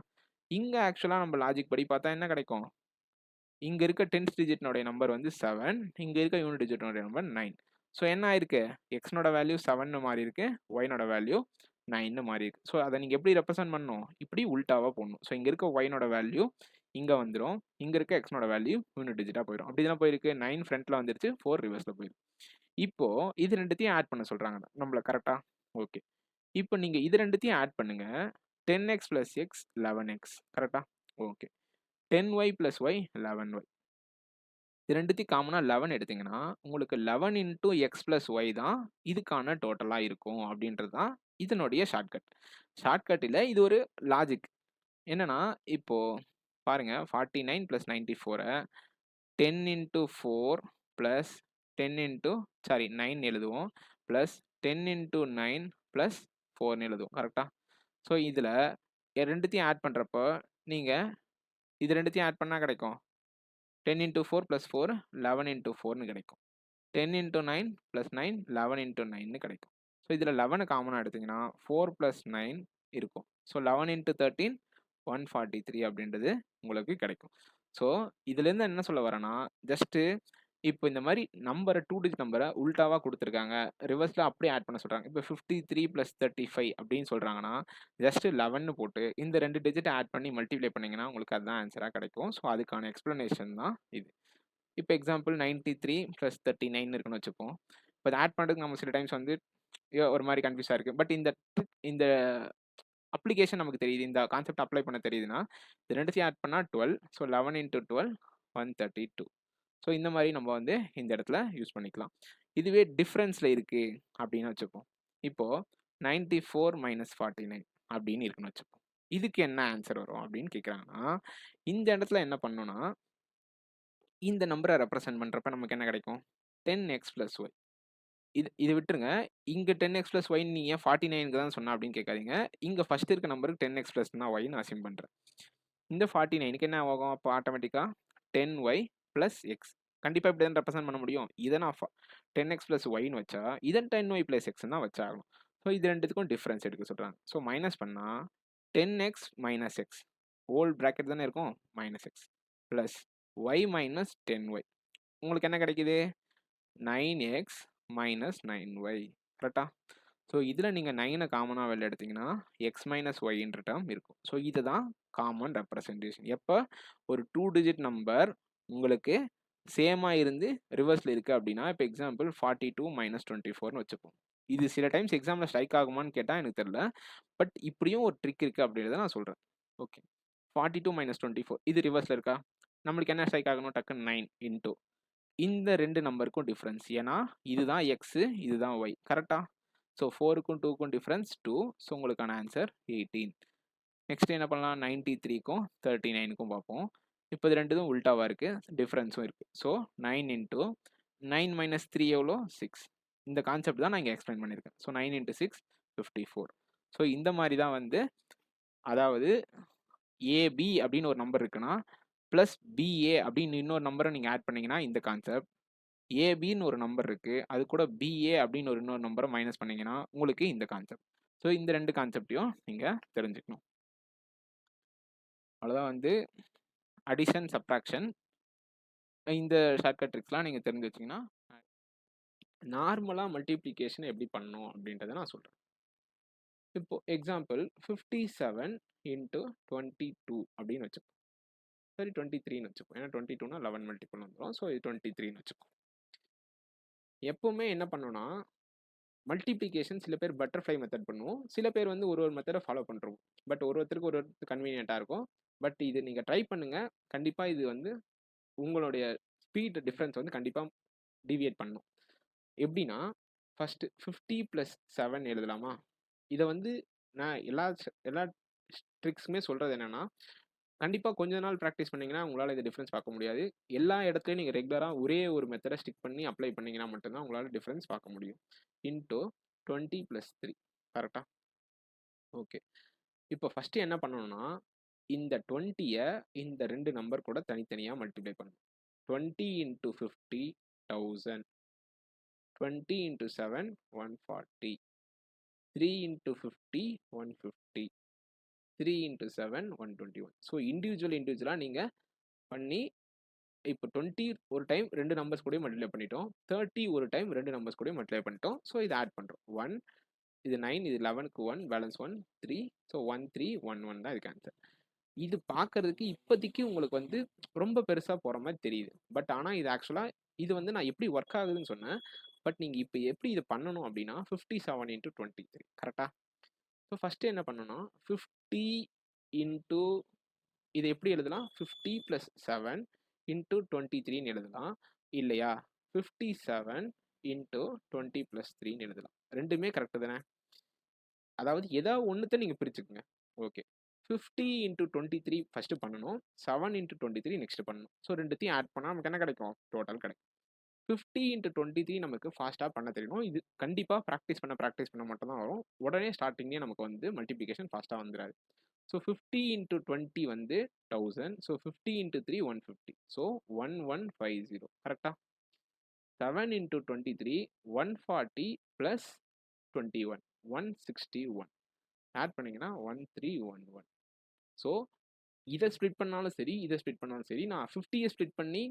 இங்க ஆக்சுவலா நம்ம லாஜிக் படி பார்த்தா என்ன கிடைக்கும்? இங்க இருக்க டென்ஸ் டிஜிட்னுடைய நம்பர் வந்து 7, இங்க இருக்க யூனிட் டிஜிட்னுடைய நம்பர் 9. ஸோ என்ன ஆயிருக்கு? எக்ஸ்னோட வேல்யூ 7ன்னு மாறி இருக்கு. ஒய்னோட வேல்யூ 9ன்னு மாறி இருக்கு. ஸோ அத நீங்க எப்படி ரெப்ரசன்ட் பண்ணணும்? இப்படி உல்டாவா போடணும். ஸோ இங்க இருக்க ஒய்னோட வேல்யூ இங்க வந்துரும். இங்க இருக்க எக்ஸ்னோட வேல்யூ யூனிட் டிஜிட்டா போயிரும். அப்படி தானே போயிருக்கு. 9 ஃப்ரண்ட்ல வந்துருச்சு. 4 ரிவர்ஸ்ல போயிருக்கு. இப்போ இது 2த்தையும் ஆட் பண்ண சொல்றாங்க நம்மள. கரெக்ட்டா? ஓகே. இப்போ நீங்க இது 2த்தையும் ஆட் பண்ணுங்க. 10x + x 11x. கரெக்ட்டா? ஓகே. 10y + y 11y. இது 2த்தையும் காமனா 11 எடுத்தீங்கன்னா, உங்களுக்கு 11 × x + y தான் இதுக்கான டோட்டலா இருக்கும் அப்படின்றது தான் இதனுடைய ஷார்ட்கட். ஷார்ட்கட் இல்ல, இது ஒரு லாஜிக். என்னன்னா, இப்போ பாருங்க 49 + 94 10 × 4 + 10 சாரி 9 எழுதுவோம். + 10 × 9 + 4ன்னு எழுதுவோம். கரெக்ட்டா? ஸோ இதுல 2த்தையும் ஆட் பண்றப்போ, நீங்க இது 2த்தையும் ஆட் பண்ணா கிடைக்கும். 10 × 4 + 4 11 × 4ன்னு கிடைக்கும். 10 × 9 + 9 11 × 9ன்னு கிடைக்கும். ஸோ இதுல 11 காமனா எடுத்தீங்கன்னா 4 + 9 இருக்கும். ஸோ 11 × 13 143 அப்படின்றது உங்களுக்கு கிடைக்கும். ஸோ இதுலேருந்து என்ன சொல்ல வரேன்னா, ஜஸ்ட்டு இப்போ இந்த மாரி நம்பர 2 டிஜிட் நம்பர உல்டாவா குடுத்துருக்காங்க. ரிவர்ஸ்ல அப்படியே ஆட் பண்ண சொல்றாங்க. இப்போ 53 + 35 அப்படின்னு சொல்றாங்கன்னா, ஜஸ்ட் 11ன்னு போட்டு இந்த 2 டிஜிட்ட ஆட் பண்ணி மல்டிப்ளை பண்ணீங்கன்னா, உங்களுக்கு அதுதான் ஆன்ஸரா கிடைக்கும். ஸோ அதுக்கான எக்ஸ்ப்ளனேஷன் தான் இது. இப்போ எக்ஸாம்பிள் 93 + 39 இருக்குன்னு வச்சுப்போம். இப்போ இத ஆட் பண்றதுக்கு நம்ம சில டைம்ஸ் வந்து ஒரு மாரி கன்ஃப்யூஸா இருக்கு. பட் இந்த அப்ளிகேஷன் நமக்கு தெரியுது. இந்த கான்செப்ட் அப்ளை பண்ண தெரியுதுன்னா, இது 2த்தையும் ஆட் பண்ணா 12. ஸோ 11 × 12 132. ஸோ இந்த மாரி நம்ம வந்து இந்த இடத்துல யூஸ் பண்ணிக்கலாம். இதுவே டிஃபரன்ஸ்ல இருக்கு அப்படின்னு வச்சுப்போம். இப்போ 94 - 49 அப்படின்னு இருக்குன்னு வச்சுப்போம். இதுக்கு என்ன ஆன்சர் வரும் அப்படின்னு கேட்குறாங்கன்னா, இந்த இடத்துல என்ன பண்ணணும்னா, இந்த நம்பரை ரெப்ரசென்ட் பண்றப்ப நமக்கு என்ன கிடைக்கும்? 10x + y. இது விட்டுருங்க. இங்க 10x + y நீ ஏன் 49க்கு தான் சொன்ன அப்படின்னு கேட்காதீங்க. இங்க ஃபர்ஸ்ட் இருக்க நம்பருக்கு 10x + y நான் அஸ்யூம் பண்றேன். இந்த 49க்கு என்ன ஆகும்? அப்போ ஆட்டோமேட்டிக்கா 10y + x. கண்டிப்பா இப்படி தான் ரெப்ரசென்ட் பண்ண முடியும். இதை நான் 10x + yன்னு வச்சா, இதை 10y + x தான் வச்சாகணும். ஸோ இது ரெண்டுத்துக்கும் டிஃபரன்ஸ் எடுக்க சொல்றாங்க. ஸோ மைனஸ் பண்ணா 10x - x ஹோல் பிராக்கெட் தானே இருக்கும், -x + y - 10y. உங்களுக்கு என்ன கிடைக்குது? 9x - 9y. கரெக்டா? ஸோ இதில் நீங்கள் 9 காமனாக வெளில எடுத்தீங்கன்னா x - yன்ற டேர்ம் இருக்கும். ஸோ இதுதான் காமன் ரெப்ரசன்டேஷன். எப்போ ஒரு 2 டிஜிட் நம்பர் உங்களுக்கு சேமாக இருந்து ரிவர்ஸில் இருக்குது அப்படின்னா, இப்போ எக்ஸாம்பிள் 42 - 24ன்னு வச்சுப்போம். இது சில டைம்ஸ் எக்ஸாமில் ஸ்ட்ரைக் ஆகுமான்னு கேட்டால் எனக்கு தெரியல. பட் இப்படியும் ஒரு ட்ரிக் இருக்குது அப்படின்றத நான் சொல்கிறேன். ஓகே, 42 - 24 இது ரிவர்ஸில் இருக்கா? நம்மளுக்கு என்ன ஸ்ட்ரைக் ஆகணும்? டக்குன்னு 9 இன்டூ இந்த ரெண்டு நம்பருக்கும் டிஃப்ரென்ஸ். ஏன்னா இதுதான் எக்ஸு, இதுதான் ஒய். கரெக்டா? ஸோ 4க்கும் 2க்கும் டிஃப்ரென்ஸ் 2. ஸோ உங்களுக்கான ஆன்சர் 18. நெக்ஸ்ட் என்ன பண்ணலாம்? 93க்கும் 39க்கும் பார்ப்போம். இப்போ இது ரெண்டுதும் உல்டாவாக இருக்குது, டிஃப்ரென்ஸும் இருக்குது. ஸோ 9 இன்டூ 9 - 3 எவ்வளோ? 6. இந்த கான்செப்ட் தான் நான் இங்கே எக்ஸ்பிளைன் பண்ணியிருக்கேன். ஸோ 9 × 6 54. ஸோ இந்த மாதிரி தான் வந்து, அதாவது ஏபி அப்படின்னு ஒரு நம்பர் இருக்குன்னா ப்ளஸ் பிஏ அப்படின்னு இன்னொரு நம்பரை நீங்கள் ஆட் பண்ணீங்கன்னா இந்த கான்செப்ட். ஏபின்னு ஒரு நம்பர் இருக்கு, அது கூட பிஏ அப்படின்னு ஒரு இன்னொரு நம்பரை மைனஸ் பண்ணீங்கன்னா உங்களுக்கு இந்த கான்செப்ட். ஸோ இந்த ரெண்டு கான்செப்டையும் நீங்கள் தெரிஞ்சுக்கணும். அவ்வளோதான் வந்து அடிஷன், சப்ராக்ஷன். இந்த ஷார்ட்கட் ட்ரிக்ஸ்லாம் நீங்கள் தெரிஞ்சு வச்சிங்கன்னா நார்மலாக மல்டிப்ளிகேஷன் எப்படி பண்ணணும் அப்படின்றத நான் சொல்கிறேன். இப்போ எக்ஸாம்பிள் 57 × 22 அப்படின்னு வச்சுப்போம். சரி 23ன்னு வச்சுப்போம். ஏன்னா 22னா 11 மல்டிபிள் வந்துடும். ஸோ இது 23ன்னு வச்சுப்போம். எப்பவுமே என்ன பண்ணணும்னா, மல்டிப்ளிகேஷன் சில பேர் பட்டர்ஃப்ளை மெத்தட் பண்ணுவோம், சில பேர் வந்து ஒரு மெத்தடை ஃபாலோ பண்ணுறோம். பட் ஒருத்தருக்கு ஒரு கன்வீனியண்ட்டாக இருக்கும். பட் இது நீங்கள் ட்ரை பண்ணுங்கள். கண்டிப்பாக இது வந்து உங்களுடைய ஸ்பீட் டிஃப்ரென்ஸ் வந்து கண்டிப்பாக டிவியேட் பண்ணும். எப்படின்னா, ஃபஸ்ட்டு 50 + 7 எழுதலாமா? இதை வந்து நான் எல்லா ட்ரிக்ஸுமே சொல்கிறது என்னென்னா, கண்டிப்பாக கொஞ்ச நாள் ப்ராக்டிஸ் பண்ணிங்கன்னா உங்களால் இந்த டிஃப்ரென்ஸ் பார்க்க முடியாது. எல்லா இடத்துலையும் நீங்கள் ரெகுலராக ஒரே ஒரு மெத்தடை ஸ்டிக் பண்ணி அப்ளை பண்ணிங்கன்னா மட்டும்தான் உங்களால் டிஃப்ரென்ஸ் பார்க்க முடியும். இன்டூ 20 + 3. கரெக்டாக? ஓகே, இப்போ ஃபஸ்ட்டு என்ன பண்ணணும்னா, இந்த 20யை இந்த ரெண்டு நம்பர் கூட தனித்தனியாக மல்டிப்ளை பண்ணணும். 20 × 50 1000, 20 × 7 140, 3 × 50 150, 3 × 7 121. ஸோ இண்டிவிஜுவலாக நீங்கள் பண்ணி, இப்போ 20 ஒரு டைம் ரெண்டு நம்பர்ஸ் கூட மல்டிப்ளை பண்ணிட்டோம், 30 ஒரு டைம் ரெண்டு நம்பர்ஸ் கூட மல்டிப்ளை பண்ணிட்டோம். ஸோ இதை ஆட் பண்ணுறோம். 1, இது 9, இது 11க்கு 1, பேலன்ஸ் 1, 3. ஸோ 1311 தான் இதுக்கு ஆன்சர். இது பார்க்கறதுக்கு இப்போதைக்கு உங்களுக்கு வந்து ரொம்ப பெருசாக போகிற மாதிரி தெரியுது. பட் ஆனால் இது ஆக்சுவலாக இது வந்து நான் எப்படி ஒர்க் ஆகுதுன்னு சொன்னேன். பட் நீங்கள் இப்போ எப்படி இது பண்ணணும் அப்படின்னா 57 × 23. கரெக்டாக? ஸோ ஃபஸ்ட்டு என்ன பண்ணணும்னா 50 இன்டூ இதை எப்படி எழுதலாம்? 50 + 7 × 23ன்னு எழுதலாம். இல்லையா 57 × 20 + 3ன்னு எழுதலாம். ரெண்டுமே கரெக்டு தானே? அதாவது ஏதாவது ஒன்றுத்தை நீங்கள் பிரிச்சுக்குங்க. ஓகே, 50 × 23 ஃபஸ்ட்டு பண்ணணும், 7 × 23 நெக்ஸ்ட் பண்ணணும். ஸோ ரெண்டுத்தையும் ஆட் பண்ணால் நமக்கு என்ன கிடைக்கும்? டோட்டல் கிடைக்கும். 50 × 23 நமக்கு ஃபாஸ்ட்டாக பண்ண தெரியணும். இது கண்டிப்பாக ப்ராக்டிஸ் பண்ண மட்டும் தான் வரும். உடனே ஸ்டார்டிங்லேயே நமக்கு வந்து மல்டிப்ளிகேஷன் ஃபாஸ்ட்டாக வந்துடாது. ஸோ 50 × 20 வந்து 1000. ஸோ 50 × 3 150. ஸோ 1150. கரெக்டாக? 7 × 23 140 + 21 161. ஆட் பண்ணிங்கன்னா 1311. ஸோ இதை ஸ்ப்ளிட் பண்ணாலும் சரி, இதை ஸ்ப்ளிட் பண்ணாலும் சரி, நான் 50யை ஸ்ப்ளிட் பண்ணி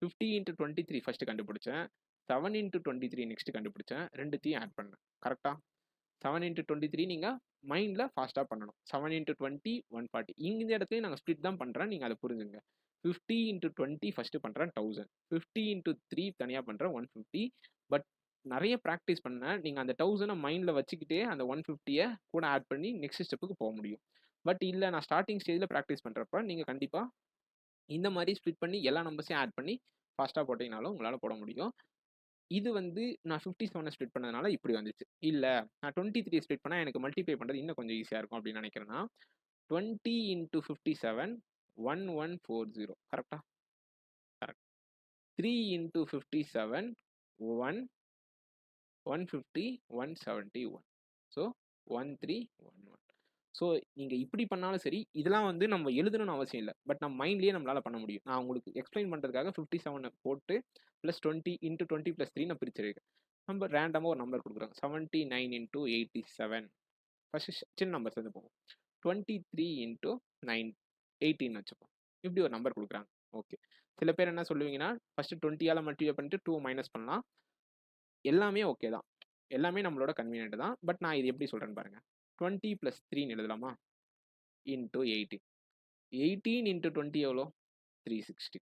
50 × 23 ஃபஸ்ட்டு கண்டுபிடிச்சேன், 7 × 23 நெக்ஸ்ட்டு கண்டுபிடிச்சேன், ரெண்டுத்தையும் ஆட் பண்ணேன். கரெக்டாக? 7 × 23 நீங்கள் மைண்டில் ஃபாஸ்ட்டாக பண்ணணும். 7 × 20 140. இந்த இடத்துலையும் நாங்கள் ஸ்ப்ளிட் தான் பண்ணுறேன், நீங்கள் அதை புரிஞ்சுங்க. 50 × 20 ஃபஸ்ட்டு பண்ணுறேன் 1000, 50 × 3 தனியாக பண்ணுறேன் 150. பட் நிறைய ப்ராக்டிஸ் பண்ண நீங்கள் அந்த 1000 மைண்டில் வச்சுக்கிட்டே அந்த 150யை கூட ஆட் பண்ணி நெக்ஸ்ட் ஸ்டெப்புக்கு போக முடியும். பட் இல்லை, நான் ஸ்டார்டிங் ஸ்டேஜில் ப்ராக்டிஸ் பண்ணுறப்ப நீங்கள் கண்டிப்பாக இந்த மாதிரி ஸ்ப்ளிட் பண்ணி எல்லா நம்பர்ஸையும் ஆட் பண்ணி ஃபாஸ்ட்டாக போட்டிங்கனாலும் உங்களால் போட முடியும். இது வந்து நான் 57 ஸ்ப்ளிட் பண்ணதுனால இப்படி வந்துச்சு. இல்ல நான் 23 ஸ்ப்ளிட் பண்ணா எனக்கு மல்டிப்ளை பண்றது இன்னும் கொஞ்சம் ஈஸியா இருக்கும் அப்படின்னு நினைக்கிறேன்னா 20 into 57 1140 கரெக்டா? கரெக்ட். 3 into 57 1 150 171 so 1311. ஸோ நீங்க இப்படி பண்ணாலும் சரி, இதெல்லாம் வந்து நம்ம எழுதணும்னு அவசியம் இல்ல. பட் நம்ம மைண்ட்லயே நம்மளால பண்ண முடியும். நான் உங்களுக்கு எக்ஸ்பிளைன் பண்றதுக்காக 57 போட்டு பிளஸ் 20 into 20 plus 3 நான் பிரிச்சிருக்கேன். நம்ம ரேண்டமா ஒரு நம்பர் கொடுக்குறோம். 79 into 87. ஃபர்ஸ்ட் சின்ன நம்பர்ஸ் வந்து போகும். 23 into 9 18 வச்சுப்போம். இப்படி ஒரு நம்பர் கொடுக்குறாங்க. ஓகே. சில பேர் என்ன சொல்லுவீங்கன்னா, ஃபர்ஸ்ட் 20ஆல மல்டிப்ளை பண்ணிட்டு 2 மைனஸ் பண்ணலாம். எல்லாமே ஓகே தான். எல்லாமே நம்மளோட கன்வீனியன்ட் தான். பட் நான் இது எப்படி சொல்றேன்னு பாருங்க. 20 plus 3 எழுதலாமா? into 18. 18 into 20 எவ்வளோ? 360.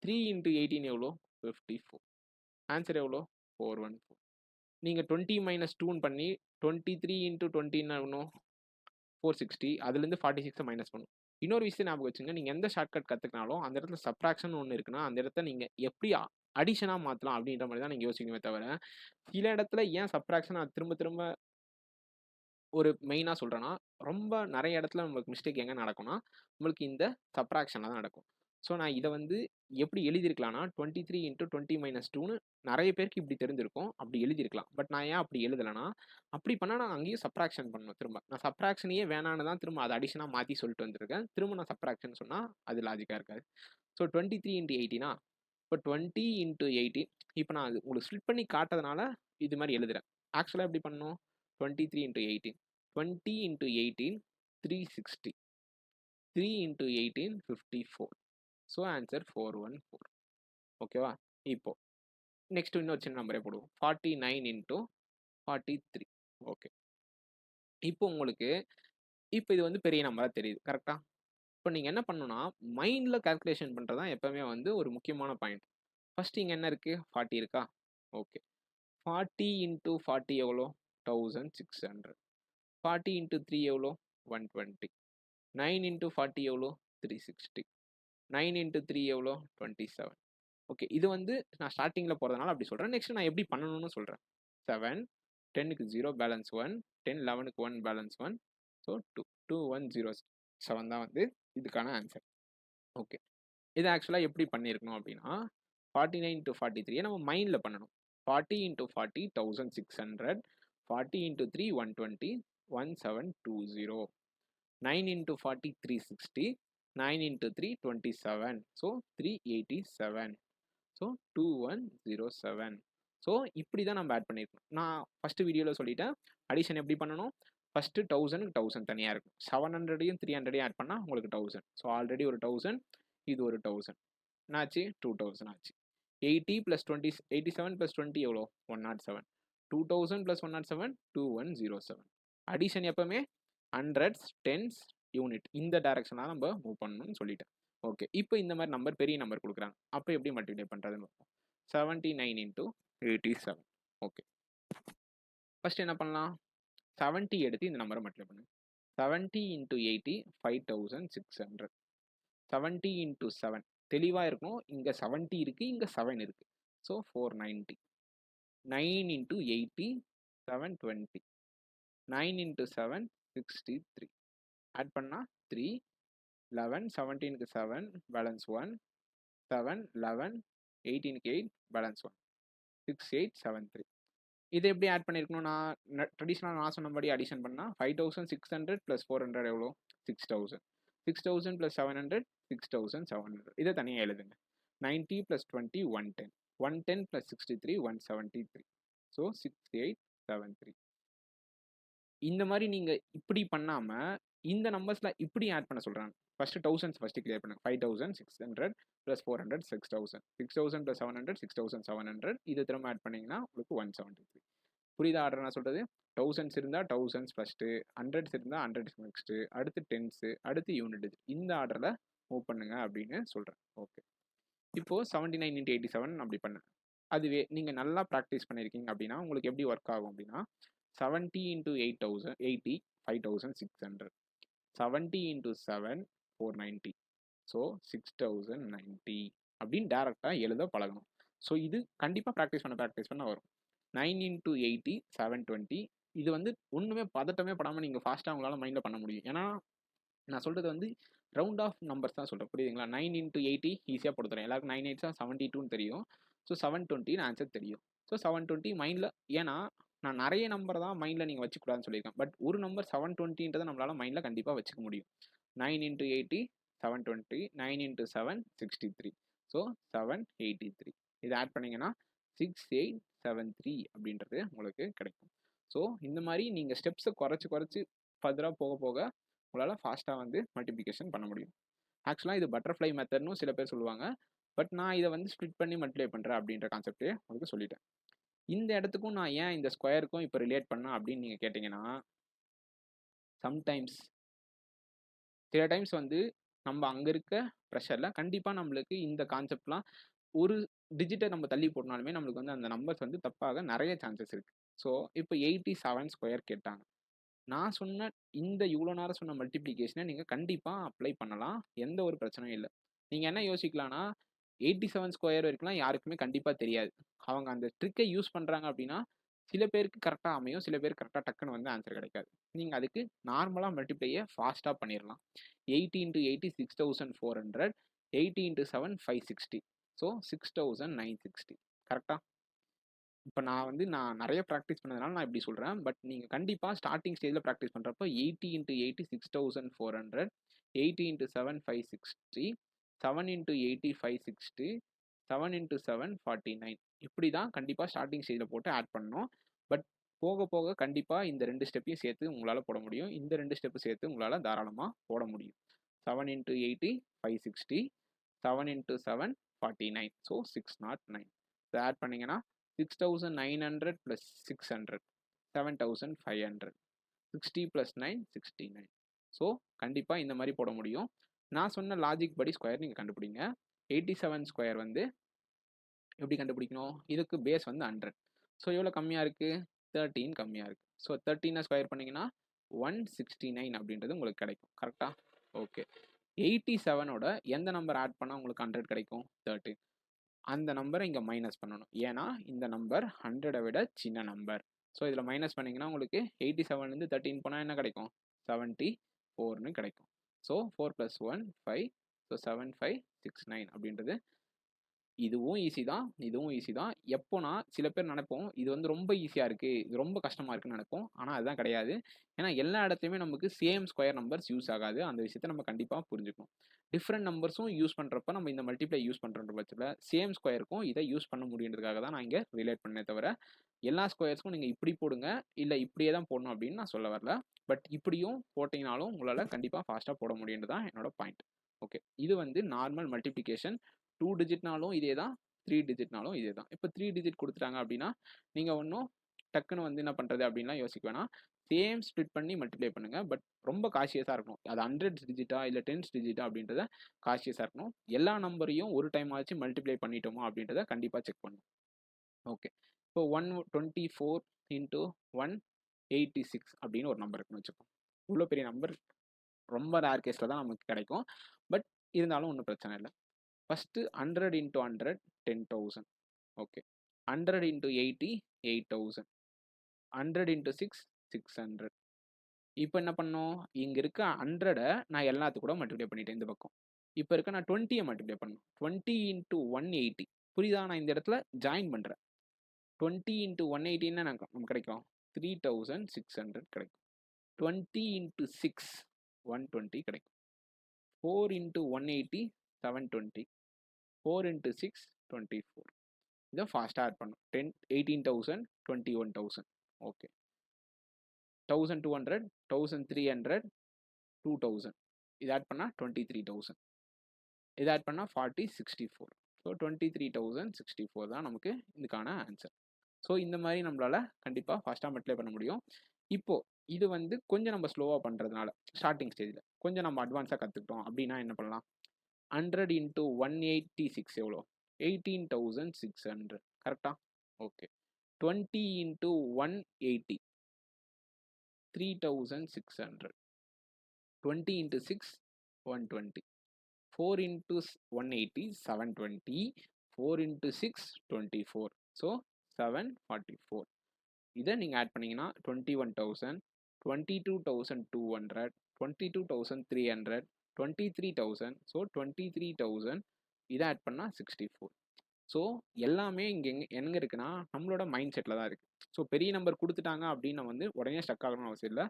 3 into 18 எவ்வளோ? 54. ஆன்சர் எவ்வளோ? 414. நீங்க 20 minus 2 பண்ணி 23 into 20 என்ன 460. அதுலேருந்து 46 மைனஸ் பண்ணும். இன்னொரு விஷயம் ஞாபகம் வச்சுங்க. நீங்க எந்த ஷார்ட்கட் கத்துக்கினாலும் அந்த இடத்துல சப்ட்ராக்ஷன் ஒன்று இருக்குன்னா அந்த இடத்த நீங்க எப்படி அடிஷனா மாத்தலாம் அப்படின்ற மாதிரி தான் நீங்க யோசிக்கணுமே தவிர சில இடத்துல ஏன் சப்ட்ராக்ஷன் திரும்ப திரும்ப ஒரு மெயினா சொல்றேன்னா ரொம்ப நிறைய இடத்துல உங்களுக்கு மிஸ்டேக் எங்க நடக்கும்னா உங்களுக்கு இந்த சப்ட்ராக்ஷன்ல தான் நடக்கும். ஸோ நான் இதை வந்து எப்படி எழுதியிருக்கலாம்னா 23 into 20 minus 2ன்னு நிறைய பேருக்கு இப்படி தெரிஞ்சிருக்கும். அப்படி எழுதியிருக்கலாம். பட் நான் ஏன் அப்படி எழுதலைன்னா அப்படி பண்ணால் நான் அங்கேயும் சப்ட்ராக்ஷன் பண்ணணும். திரும்ப நான் சப்ட்ராக்ஷனையே வேணான்னு தான் திரும்ப அதை அடிஷனாக மாற்றி சொல்லிட்டு வந்திருக்கேன். திரும்ப நான் சப்ட்ராக்ஷன் சொன்னால் அது லாஜிக்காக இருக்காது. ஸோ 23 into 18 இப்போ 20 into 18 இப்போ நான் அது உங்களுக்கு ஸ்ப்ளிட் பண்ணி காட்டுறதுனால இது மாதிரி எழுதுறேன். ஆக்சுவலாக எப்படி பண்ணணும்? 23 into 18 20 into 18 360. 3 into 18 54. So answer 414. ஓகேவா? இப்போ நெக்ஸ்ட் இன்னொரு சின்ன நம்பரே போடுவோம். 49 into 43. ஓகே. இப்போ உங்களுக்கு இப்போ இது வந்து பெரிய நம்பரா தெரியுது. கரெக்டா? இப்போ நீங்க என்ன பண்ணணும்னா மைண்ட்ல கால்குலேஷன் பண்றது தான் எப்பவுமே வந்து ஒரு முக்கியமான பாயிண்ட். ஃபர்ஸ்ட் இங்க என்ன இருக்கு? 40 இருக்கா? ஓகே. 40 into 40 எவ்வளோ? 1600. 40 into 3 எவ்வளோ? 120. 9 into 40 எவ்வளோ? 360. 9 into 3 எவ்வளோ? 27. ஓகே. இது வந்து நான் ஸ்டார்டிங்ல போறதுனால அப்படி சொல்றேன். நெக்ஸ்ட் நான் எப்படி பண்ணணும்னு சொல்றேன். 7 10க்கு 0 பேலன்ஸ் 1 10 11க்கு 1 பேலன்ஸ் 1 ஸோ 2 2107 தான் வந்து இதுக்கான ஆன்சர். ஓகே. இது ஆக்சுவலாக எப்படி பண்ணியிருக்கணும் அப்படின்னா 49 into 43 நம்ம மைண்டில் பண்ணணும். 40 into 40 1600. 40 into 3 120 1720. 9 into 40 360. 9 into 3 27. So 387. So 2107. So இப்படி தான் நம்ம ஆட் பண்ணியிருக்கோம். நான் ஃபஸ்ட்டு வீடியோவில் சொல்லிட்டேன் அடிஷன் எப்படி பண்ணணும். ஃபஸ்ட்டு 1000 தனியாக இருக்கும். 700யும் 300யும் ஆட் பண்ணால் உங்களுக்கு 1000. ஸோ ஆல்ரெடி ஒரு 1000 இது ஒரு 1000 என்னாச்சு 2000 ஆச்சு. 80 + 20 87 + 20 எவ்வளோ 107. 2000 + 107 2107. அடிஷன் எப்பவுமே ஹண்ட்ரட்ஸ் டென்ஸ் யூனிட் இந்த டைரக்ஷனாக நம்ம மூவ் பண்ணணும்னு சொல்லிட்டேன். ஓகே. இப்போ இந்த மாதிரி நம்பர் பெரிய நம்பர் கொடுக்குறாங்க. அப்போ எப்படி மல்டிப்ளை பண்ணுறதுன்னு பார்ப்போம். 79 into 87. ஓகே. ஃபர்ஸ்ட் என்ன பண்ணலாம்? 70 எடுத்து இந்த நம்பரை மல்டிப்ளை பண்ணுங்க. 70 into 80 5600. 70 into 7 தெளிவாக இருக்கணும். இங்கே 70 இருக்கு, இங்கே 7 இருக்கு. ஸோ 490. 9 into 80 720. 9 into 7 63. ஆட் பண்ணால் 3 11 17க்கு 7 பேலன்ஸ் 1 7 11 18க்கு 8 பேலன்ஸ் 1 6873. இது எப்படி ஆட் பண்ணியிருக்கணும்? நான் ட்ரெடிஷ்னலாக நான் சொன்னபடி அடிஷன் பண்ணால் 5600 + 400 எவ்வளோ 6000. 6000 + 700 6700. இதை தனியாக எழுதுங்க. 90 + 20 110. 110 + 63 173. ஸோ 6873. இந்த மாதிரி நீங்கள் இப்படி பண்ணாமல் இந்த நம்பர்ஸில் இப்படி ஆட் பண்ண சொல்கிறாங்க. ஃபஸ்ட்டு தௌசண்ட்ஸ் ஃபஸ்ட்டு கிளியர் பண்ணுங்க. 5600 + 400 6000. 6000 + 700 6700. இது திரும்ப ஆட் பண்ணிங்கன்னா உங்களுக்கு 173. புரியுதா ஆர்டர் நான் சொல்கிறது? தௌசண்ட்ஸ் இருந்தால் தௌசண்ட்ஸ் ஃபஸ்ட்டு, ஹண்ட்ரட்ஸ் இருந்தால் ஹண்ட்ரட்ஸ் நெக்ஸ்ட்டு, அடுத்து டென்ஸு, அடுத்து யூனிட். இந்த ஆர்டரில் மூவ் பண்ணுங்க அப்படின்னு சொல்கிறேன். ஓகே. இப்போது 79 into 87 அப்படி பண்ணேன். அதுவே நீங்கள் நல்லா ப்ராக்டிஸ் பண்ணியிருக்கீங்க அப்படின்னா உங்களுக்கு எப்படி ஒர்க் ஆகும் அப்படின்னா 70 into 8000 80 5600. 70 into 7 490. ஸோ 6090 அப்படின்னு டேரெக்டாக எழுத பழகணும். ஸோ இது கண்டிப்பாக ப்ராக்டிஸ் பண்ண வரும். 9 இன்ட்டு 80 720. இது வந்து ஒன்றுமே பதட்டமே படாமல் நீங்கள் ஃபாஸ்ட்டாக உங்களால் மைண்டில் பண்ண முடியும். ஏன்னா நான் சொல்கிறது வந்து ரவுண்ட் ஆஃப் நம்பர்ஸ் தான் சொல்கிறேன், புரியுதுங்களா? 9 இன்ட்டு 80 ஈஸியாக போட்டு தரேன். எல்லாருக்கும் 9 8 72ன்னு தெரியும். ஸோ 720 ஆன்சர் தெரியும். ஸோ 720 மைண்டில், ஏன்னா நான் நிறைய நம்பர் தான் மைண்டில் நீங்கள் வச்சுக்கூடாதுன்னு சொல்லியிருக்கேன். பட் ஒரு நம்பர் 720ன்றதை நம்மளால் மைண்டில் கண்டிப்பாக வச்சுக்க முடியும். 9 இன்ட்டு 80 720, 9 இன்ட்டு 7 63. ஸோ 783. இதை ஆட் பண்ணிங்கன்னா 6873 அப்படின்றது உங்களுக்கு கிடைக்கும். ஸோ இந்த மாதிரி நீங்கள் ஸ்டெப்ஸை குறைச்சி ஃபர்தராக போக போக உங்களால் ஃபாஸ்ட்டாக வந்து மல்டிப்ளிகேஷன் பண்ண முடியும். ஆக்சுவலாக இது பட்டர்ஃப்ளை மெத்தட்னு சில பேர் சொல்லுவாங்க. பட் நான் இதை வந்து ஸ்ப்ளிட் பண்ணி மல்டிப்ளை பண்ணுறேன் அப்படின்ற கான்செப்டே உங்களுக்கு சொல்லிட்டேன். இந்த இடத்துக்கும் நான் ஏன் இந்த ஸ்கொயருக்கும் இப்போ ரிலேட் பண்ணேன் அப்படின்னு நீங்கள் கேட்டிங்கன்னா, சம்டைம்ஸ் சில டைம்ஸ் வந்து நம்ம அங்கே இருக்க ப்ரெஷரில் கண்டிப்பாக நம்மளுக்கு இந்த கான்செப்ட்லாம் ஒரு டிஜிட்டை நம்ம தள்ளி போட்டனாலுமே நம்மளுக்கு வந்து அந்த நம்பர்ஸ் வந்து தப்பாக நிறைய சான்சஸ் இருக்குது. ஸோ இப்போ 87 ஸ்கொயர் கேட்டாங்க. நான் சொன்ன இந்த இவ்வளோ நேரம் சொன்ன மல்டிப்ளிகேஷனை நீங்கள் கண்டிப்பாக அப்ளை பண்ணலாம். எந்த ஒரு பிரச்சனையும் இல்லை. நீங்கள் என்ன யோசிக்கலாம்னா, 87 ஸ்கொயர் வரைக்கும்லாம் யாருக்குமே கண்டிப்பாக தெரியாது. அவங்க அந்த ட்ரிக்கை யூஸ் பண்ணுறாங்க அப்படின்னா, சில பேருக்கு கரெக்டாக அமையும், சில பேருக்கு கரெக்டாக டக்குன்னு வந்து ஆன்சர் கிடைக்காது. நீங்கள் அதுக்கு நார்மலாக மல்டிப்ளையை ஃபாஸ்ட்டாக பண்ணிடலாம். 80 இன்ட்டு 80 6400, 80 இன்ட்டு 7 560. ஸோ 6960. கரெக்டாக? இப்போ நான் நிறைய ப்ராக்டிஸ் பண்ணதுனால நான் இப்படி சொல்கிறேன். பட் நீங்கள் கண்டிப்பாக ஸ்டார்டிங் ஸ்டேஜில் ப்ராக்டிஸ் பண்ணுறப்போ 80 இன்ட்டு 80 6400, 80 இன்ட்டு 7 560, 7 இன்ட்டு 80 560, 7 இன்ட்டு 7 49. இப்படி தான் கண்டிப்பாக ஸ்டார்டிங் ஸ்டேஜில் போட்டு ஆட் பண்ணணும். பட் போக போக கண்டிப்பாக இந்த 2 ஸ்டெப்பையும் சேர்த்து உங்களால் போட முடியும். இந்த 2 ஸ்டெப்பு சேர்த்து உங்களால் தாராளமாக போட முடியும். 7 இன்ட்டு 80 560, 7 இன்ட்டு 7 49. ஸோ 609. இதை ஆட் பண்ணிங்கன்னா 6900 plus 600 7500. 60 plus 9 69. ஸோ கண்டிப்பாக இந்த மாதிரி போட முடியும். நான் சொன்ன லாஜிக் படி ஸ்கொயர் நீங்கள் கண்டுபிடிங்க. 87 ஸ்கொயர் வந்து எப்படி கண்டுபிடிக்கணும்? இதுக்கு பேஸ் வந்து 100. ஸோ எவ்வளோ கம்மியாக இருக்குது? 13 கம்மியாக இருக்குது. ஸோ 13 ஸ்கொயர் பண்ணிங்கன்னா 169 அப்படின்றது உங்களுக்கு கிடைக்கும். கரெக்டாக? ஓகே. 87ஓட எந்த நம்பர் ஆட் பண்ணால் உங்களுக்கு 100 கிடைக்கும்? 13. அந்த நம்பரை இங்கே மைனஸ் பண்ணணும். ஏன்னா இந்த நம்பர் 100 விட சின்ன நம்பர். ஸோ இதில் மைனஸ் பண்ணிங்கன்னா உங்களுக்கு 87லேருந்து 13 போனால் என்ன கிடைக்கும்? 74ன்னு கிடைக்கும். ஸோ 4 + 1 5. ஸோ 7569 அப்படின்றது. இதுவும் ஈஸி தான், இதுவும் ஈஸி தான். எப்போனா சில பேர் நினைப்போம் இது வந்து ரொம்ப ஈஸியாக இருக்குது, இது ரொம்ப கஷ்டமாக இருக்குன்னு நினைப்போம். ஆனால் அதுதான் கிடையாது. ஏன்னா எல்லா இடத்துலையுமே நமக்கு சேம் ஸ்கொயர் நம்பர்ஸ் யூஸ் ஆகாது. அந்த விஷயத்தை நம்ம கண்டிப்பாக புரிஞ்சுக்கணும். டிஃப்ரெண்ட் நம்பர்ஸும் யூஸ் பண்ணுறப்ப நம்ம இந்த மல்டிப்ளை யூஸ் பண்ணுற பட்சத்தில் சேம் ஸ்கொயருக்கும் இதை யூஸ் பண்ண முடியுன்றதுக்காக தான் நான் இங்கே ரிலேட் பண்ணே தவிர, எல்லா ஸ்கொயர்ஸ்க்கும் நீங்கள் இப்படி போடுங்க, இல்லை இப்படியே தான் போடணும் அப்படின்னு நான் சொல்ல வரல. பட் இப்படியும் போட்டிங்கனாலும் உங்களால் கண்டிப்பாக ஃபாஸ்ட்டாக போட முடியுன்றது தான் என்னோட பாயிண்ட். ஓகே, இது வந்து நார்மல் மல்டிப்ளிகேஷன். 2 டிஜிட்னாலும் இதே தான், 3 டிஜிட்னாலும் இதே தான். இப்போ 3 டிஜிட் கொடுத்துட்டாங்க அப்படின்னா நீங்கள் ஒன்றும் டக்குன்னு வந்து என்ன பண்ணுறது அப்படின்லாம் யோசிக்க வேணாம். சேம் ஸ்ப்ளிட் பண்ணி மல்டிப்ளை பண்ணுங்கள். பட் ரொம்ப காஷியஸாக இருக்கணும். அது 100 டிஜிட்டா இல்லை 10 டிஜிட்டா அப்படின்றத காஷியஸாக இருக்கணும். எல்லா நம்பரையும் ஒரு டைம் ஆச்சு மல்டிப்ளை பண்ணிட்டோமா அப்படின்றத கண்டிப்பாக செக் பண்ணணும். ஓகே, இப்போ 124 இன்ட்டு 186 அப்படின்னு ஒரு நம்பர் இருக்குன்னு வச்சுக்கோம். இவ்வளோ பெரிய நம்பர் ரொம்ப ரேர் கேஸில் தான் நமக்கு கிடைக்கும். பட் இருந்தாலும் ஒன்றும் பிரச்சனை இல்லை. First 100 into 100 10,000. Okay, 100 into 80 8,000. 100 into 6 600. இப்போ என்ன பண்ணோம்? இங்கே இருக்க 100 நான் எல்லாத்துக்கு கூட மல்டிப்ளை பண்ணிட்டேன் இந்த பக்கம். இப்போ இருக்க நான் 20 மல்டிப்ளை பண்ணணும். 20 இன்ட்டு 180. புரியுதா? நான் இந்த இடத்துல ஜாயின் பண்ணுறேன். 20 இன்ட்டு 180ன்னா நமக்கு கிடைக்கும் 3600 கிடைக்கும். 20 இன்ட்டு 6 120 கிடைக்கும். 4 இன்ட்டு 180 720. 4 into 6 24. இதை ஃபாஸ்ட்டாக ஆட் பண்ணும். 18,000 21,000. ஓகே, 1200 1300 2000. இது ஆட் பண்ணால் 23,000. இது ஆட் பண்ணால் 40 64. ஸோ 23,064 தான் நமக்கு இதுக்கான ஆன்சர். ஸோ இந்த மாதிரி நம்மளால் கண்டிப்பாக ஃபாஸ்ட்டாக மல்டிப்ளை பண்ண முடியும். இப்போது இது வந்து கொஞ்சம் நம்ம ஸ்லோவாக பண்ணுறதுனால ஸ்டார்டிங் ஸ்டேஜில் கொஞ்சம் நம்ம அட்வான்ஸாக கற்றுக்கிட்டோம் அப்படின்னா என்ன பண்ணலாம்? 100 இன்ட்டு 186 எவ்வளோ? 18,600. கரெக்டா? Okay. 20 into 180 3,600. 20 into 6 120. 4 into 180 720. 4 into 6 24. So 744. இதை நீங்கள் ஆட் பண்ணீங்கன்னா 21,000, 22,200, 22,300, 23,000. ஸோ 23,000 இதை ஆட் பண்ணால் 64. ஸோ எல்லாமே இங்கே எங்கே இருக்குன்னா நம்மளோட மைண்ட் செட்டில் தான் இருக்குது. ஸோ பெரிய நம்பர் கொடுத்துட்டாங்க அப்படின்னு வந்து உடனே ஸ்டக் ஆகணும்னு அவசியம் இல்லை.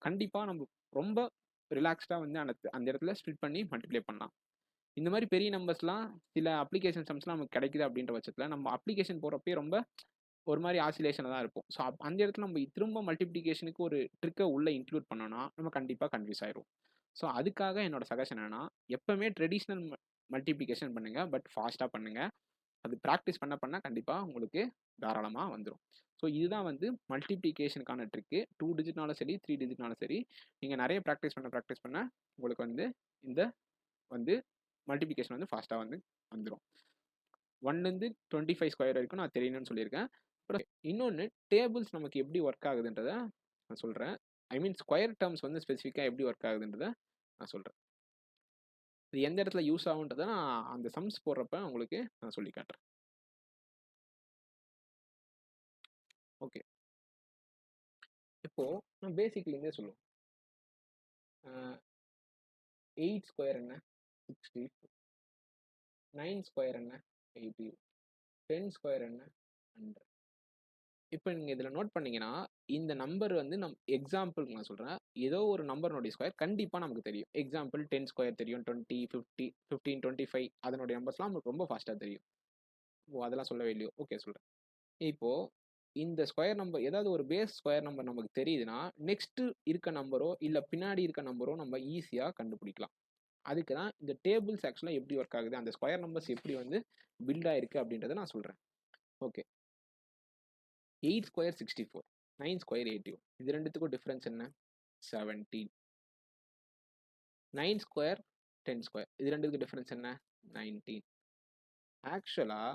கண்டிப்பாக நம்ம ரொம்ப ரிலாக்ஸ்டாக வந்து அந்த இடத்துல ஸ்ப்ளிட் பண்ணி மல்டிப்ளை பண்ணலாம். இந்த மாதிரி பெரிய நம்பர்ஸ்லாம் சில அப்ளிகேஷன் சம்ஸ்லாம் நமக்கு கிடைக்குது அப்படின்ற பட்சத்தில் நம்ம அப்ளிகேஷன் போகிறப்பே ரொம்ப ஒரு மாதிரி ஆசிலேஷனில் தான் இருக்கும். ஸோ அந்த இடத்துல நம்ம திரும்ப மல்டிப்ளிகேஷனுக்கு ஒரு ட்ரிக்கை உள்ளே இன்க்ளூட் பண்ணோன்னா நம்ம கண்டிப்பாக கன்ஃபியூஸ் ஆயிரும். ஸோ அதுக்காக என்னோட சஜஷன் என்னன்னா, எப்பவுமே ட்ரெடிஷ்னல் மல்டிப்ளிகேஷன் பண்ணுங்கள், பட் ஃபாஸ்ட்டாக பண்ணுங்கள். அது ப்ராக்டிஸ் பண்ண கண்டிப்பாக உங்களுக்கு தாராளமாக வந்துடும். ஸோ இதுதான் வந்து மல்டிப்ளிகேஷனுக்கான ட்ரிக்கு. 2 டிஜிட்னாலும் சரி, 3 டிஜிட்னாலும் சரி, நீங்கள் நிறைய ப்ராக்டிஸ் பண்ண உங்களுக்கு வந்து இந்த வந்து மல்டிப்ளிகேஷன் வந்து ஃபாஸ்ட்டாக வந்து வந்துடும். 1லேருந்து 25 ஸ்கொயர் வரைக்கும் நான் தெரியணும்னு சொல்லியிருக்கேன். அப்புறம் இன்னொன்று, டேபிள்ஸ் நமக்கு எப்படி ஒர்க் ஆகுதுன்றதை நான் சொல்கிறேன். ஐ மீன் ஸ்கொயர் டேர்ம்ஸ் வந்து ஸ்பெசிஃபிக்காக எப்படி ஒர்க் ஆகுதுன்றதை நான் சொல்கிறேன். இது எந்த இடத்துல யூஸ் ஆகுன்றதை நான் அந்த சம்ஸ் போடுறப்ப உங்களுக்கு நான் சொல்லி காட்டுறேன். ஓகே, இப்போ நான் பேசிக்லேருந்தே சொல்லுவோம். 8 ஸ்கொயர் என்ன 60, 9 ஸ்கொயர் என்ன 80, 10 ஸ்கொயர் என்ன 100. இப்போ நீங்கள் இதில் நோட் பண்ணீங்கன்னா, இந்த நம்பர் வந்து எக்ஸாம்பிளுக்கு நான் சொல்கிறேன், ஏதோ ஒரு நம்பர்னுடைய ஸ்கொயர் கண்டிப்பாக நமக்கு தெரியும். எக்ஸாம்பிள் 10 ஸ்கொயர் தெரியும், 20, 50, 15, 25 அதனுடைய நம்பர்ஸ்லாம் நமக்கு ரொம்ப ஃபாஸ்ட்டாக தெரியும். அதெல்லாம் சொல்லவே இல்லையோ? ஓகே, சொல்கிறேன். இப்போது இந்த ஸ்கொயர் நம்பர் ஏதாவது ஒரு பேஸ் ஸ்கொயர் நம்பர் நமக்கு தெரியுதுன்னா, நெக்ஸ்ட்டு இருக்க நம்பரோ இல்லை பின்னாடி இருக்க நம்பரோ நம்ம ஈஸியாக கண்டுபிடிக்கலாம். அதுக்கு தான் இந்த டேபிள்ஸ் ஆக்சுவலாக எப்படி ஒர்க் ஆகுது, அந்த ஸ்கொயர் நம்பர்ஸ் எப்படி வந்து பில்ட் ஆயிருக்கு அப்படின்றத நான் சொல்கிறேன். Okay, 8 square 64, 9 square 81. இது ரெண்டுத்துக்கும் டிஃப்ரென்ஸ் என்ன? 17. 9 ஸ்கொயர் 10 ஸ்கொயர், இது ரெண்டுத்துக்கு டிஃப்ரென்ஸ் என்ன? 19. ஆக்சுவலாக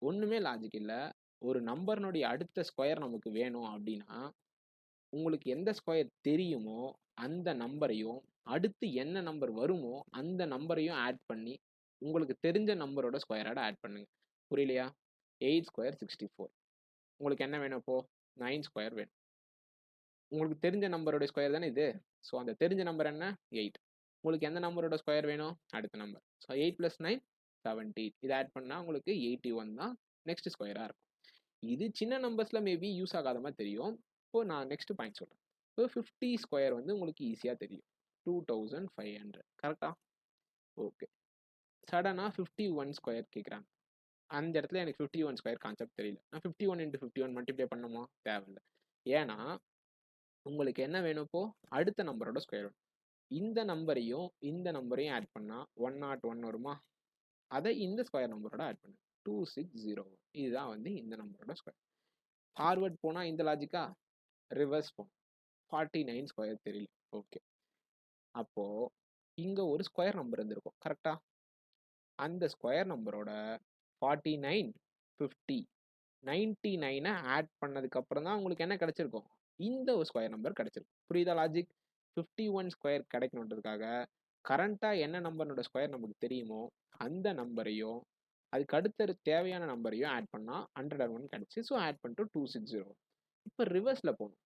ஒன்றுமே லாஜிக் இல்லை. ஒரு நம்பர்னுடைய அடுத்த ஸ்கொயர் நமக்கு வேணும் அப்படின்னா, உங்களுக்கு எந்த ஸ்கொயர் தெரியுமோ அந்த நம்பரையும் அடுத்து என்ன நம்பர் வருமோ அந்த நம்பரையும் ஆட் பண்ணி உங்களுக்கு தெரிஞ்ச நம்பரோட ஸ்கொயரோட ஆட் பண்ணுங்க. புரியலையா? 8 ஸ்கொயர் 64. உங்களுக்கு என்ன வேணும்? இப்போ 9 ஸ்கொயர் வேணும். உங்களுக்கு தெரிஞ்ச நம்பரோட ஸ்கொயர் தானே இது. ஸோ அந்த தெரிஞ்ச நம்பர் என்ன? 8. உங்களுக்கு எந்த நம்பரோட ஸ்கொயர் வேணும்? அடுத்த நம்பர். ஸோ 8 + 9 17. இதை ஆட் பண்ணால் உங்களுக்கு 81 தான் நெக்ஸ்ட் ஸ்கொயராக இருக்கும். இது சின்ன நம்பர்ஸில் மேபி யூஸ் ஆகாத மாதிரி தெரியும். இப்போ நான் நெக்ஸ்ட் பாயிண்ட் சொல்கிறேன். இப்போ 50 ஸ்கொயர் வந்து உங்களுக்கு ஈஸியாக தெரியும். 2500. கரெக்டாக? ஓகே. சடனாக 51 ஸ்கொயர் கேட்குறாங்க. அந்த இடத்துல எனக்கு 51 ஸ்கொயர் கான்செப்ட் தெரியல. நான் 51 × 51 மல்டிப்ளை பண்ணணுமா? தேவையில்லை. ஏன்னா உங்களுக்கு என்ன வேணும்? இப்போ அடுத்த நம்பரோட ஸ்கொயர் வேணும். இந்த நம்பரையும் ஆட் பண்ணால் 101 வருமா? அதை இந்த ஸ்கொயர் நம்பரோட ஆட் பண்ணு 2601. இதுதான் வந்து இந்த நம்பரோட ஸ்கொயர். ஃபார்வர்ட் போனால் இந்த லாஜிக்கா, ரிவர்ஸ் போகும் 49 ஸ்கொயர் தெரியல. ஓகே, அப்போது இங்கே ஒரு ஸ்கொயர் நம்பர் இருந்திருக்கும். கரெக்டாக? அந்த ஸ்கொயர் நம்பரோட 49, 50, 99 ஆட் பண்ணதுக்கப்புறம் தான் உங்களுக்கு என்ன கிடச்சிருக்கும்? இந்த ஒரு ஸ்கொயர் நம்பர் கிடச்சிருக்கும். புரியுதா லாஜிக்? 51 ஸ்கொயர் கிடைக்கணுன்றதுக்காக கரண்ட்டாக என்ன நம்பரோட ஸ்கொயர் நமக்கு தெரியுமோ அந்த நம்பரையும் அதுக்கு அடுத்த தேவையான நம்பரையும் ஆட் பண்ணால் 101 கிடச்சி. ஸோ ஆட் பண்ணிட்டு 2601. இப்போ ரிவர்ஸில் போகணும்.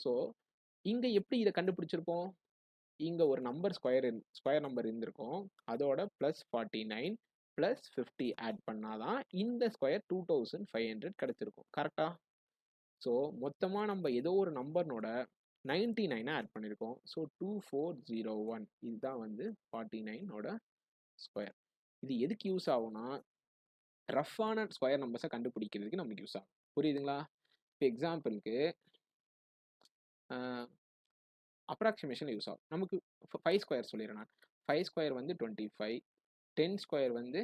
ஸோ இங்கே எப்படி இதை கண்டுபிடிச்சிருப்போம்? இங்கே ஒரு நம்பர் ஸ்கொயர் நம்பர் இருந்திருக்கும். அதோட +49 +50 ஆட் பண்ணாதான் இந்த ஸ்கொயர் 2500 கிடச்சிருக்கும். கரெக்டா? ஸோ மொத்தமாக நம்ம ஏதோ ஒரு நம்பர்னோட 99 ஆட் பண்ணியிருக்கோம். ஸோ 2401 இதுதான் வந்து 49ஓட ஸ்கொயர். இது எதுக்கு யூஸ் ஆகும்னா, ரஃப்பான ஸ்கொயர் நம்பர்ஸை கண்டுபிடிக்கிறதுக்கு நமக்கு யூஸ் ஆகும். புரியுதுங்களா? இப்போ எக்ஸாம்பிளுக்கு அப்ராக்சிமேஷன் யூஸ் ஆகும். நமக்கு 5 ஸ்கொயர் சொல்லிடுறேன் நான். 5 ஸ்கொயர் வந்து 25, 10 ஸ்கொயர் வந்து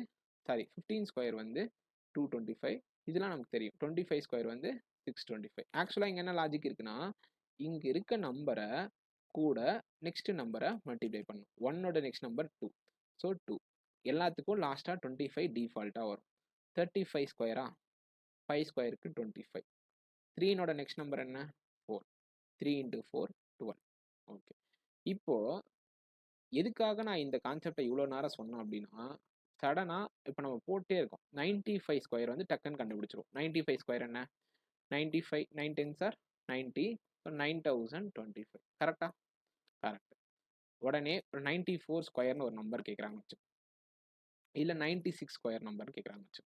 15 ஸ்கொயர் வந்து 225. இதெல்லாம் நமக்கு தெரியும். 25 ஸ்கொயர் வந்து 625. ஆக்சுவலாக இங்கே என்ன லாஜிக் இருக்குன்னா, இங்கே இருக்க நம்பரை கூட நெக்ஸ்ட் நம்பரை மல்டிப்ளை பண்ணணும். 1ஓட நெக்ஸ்ட் நம்பர் 2. ஸோ 2 எல்லாத்துக்கும் லாஸ்ட்டாக 25 டிஃபால்ட்டாக வரும். 35 ஸ்கொயரா? 5 ஸ்கொயருக்கு 25. 3ஓட நெக்ஸ்ட் நம்பர் என்ன? 4. 3 × 4 12. ஓகே, இப்போது எதுக்காக நான் இந்த கான்செப்டை இவ்வளோ நேரம் சொன்னேன் அப்படின்னா, சடனா இப்போ நம்ம போட்டே இருக்கோம். 95 ஸ்கொயர் வந்து டக்குன்னு கண்டுபிடிச்சிரும். 95 ஸ்கொயர் என்ன? 95 9 10s ஆர் 90. ஸோ 9025 கரெக்டா? கரெக்ட். உடனே ஒரு 94 ஸ்கொயர்னு ஒரு நம்பர் கேட்குறாங்க வச்சு, இல்லை 96 ஸ்கொயர் நம்பர் கேட்குறாங்க வச்சு,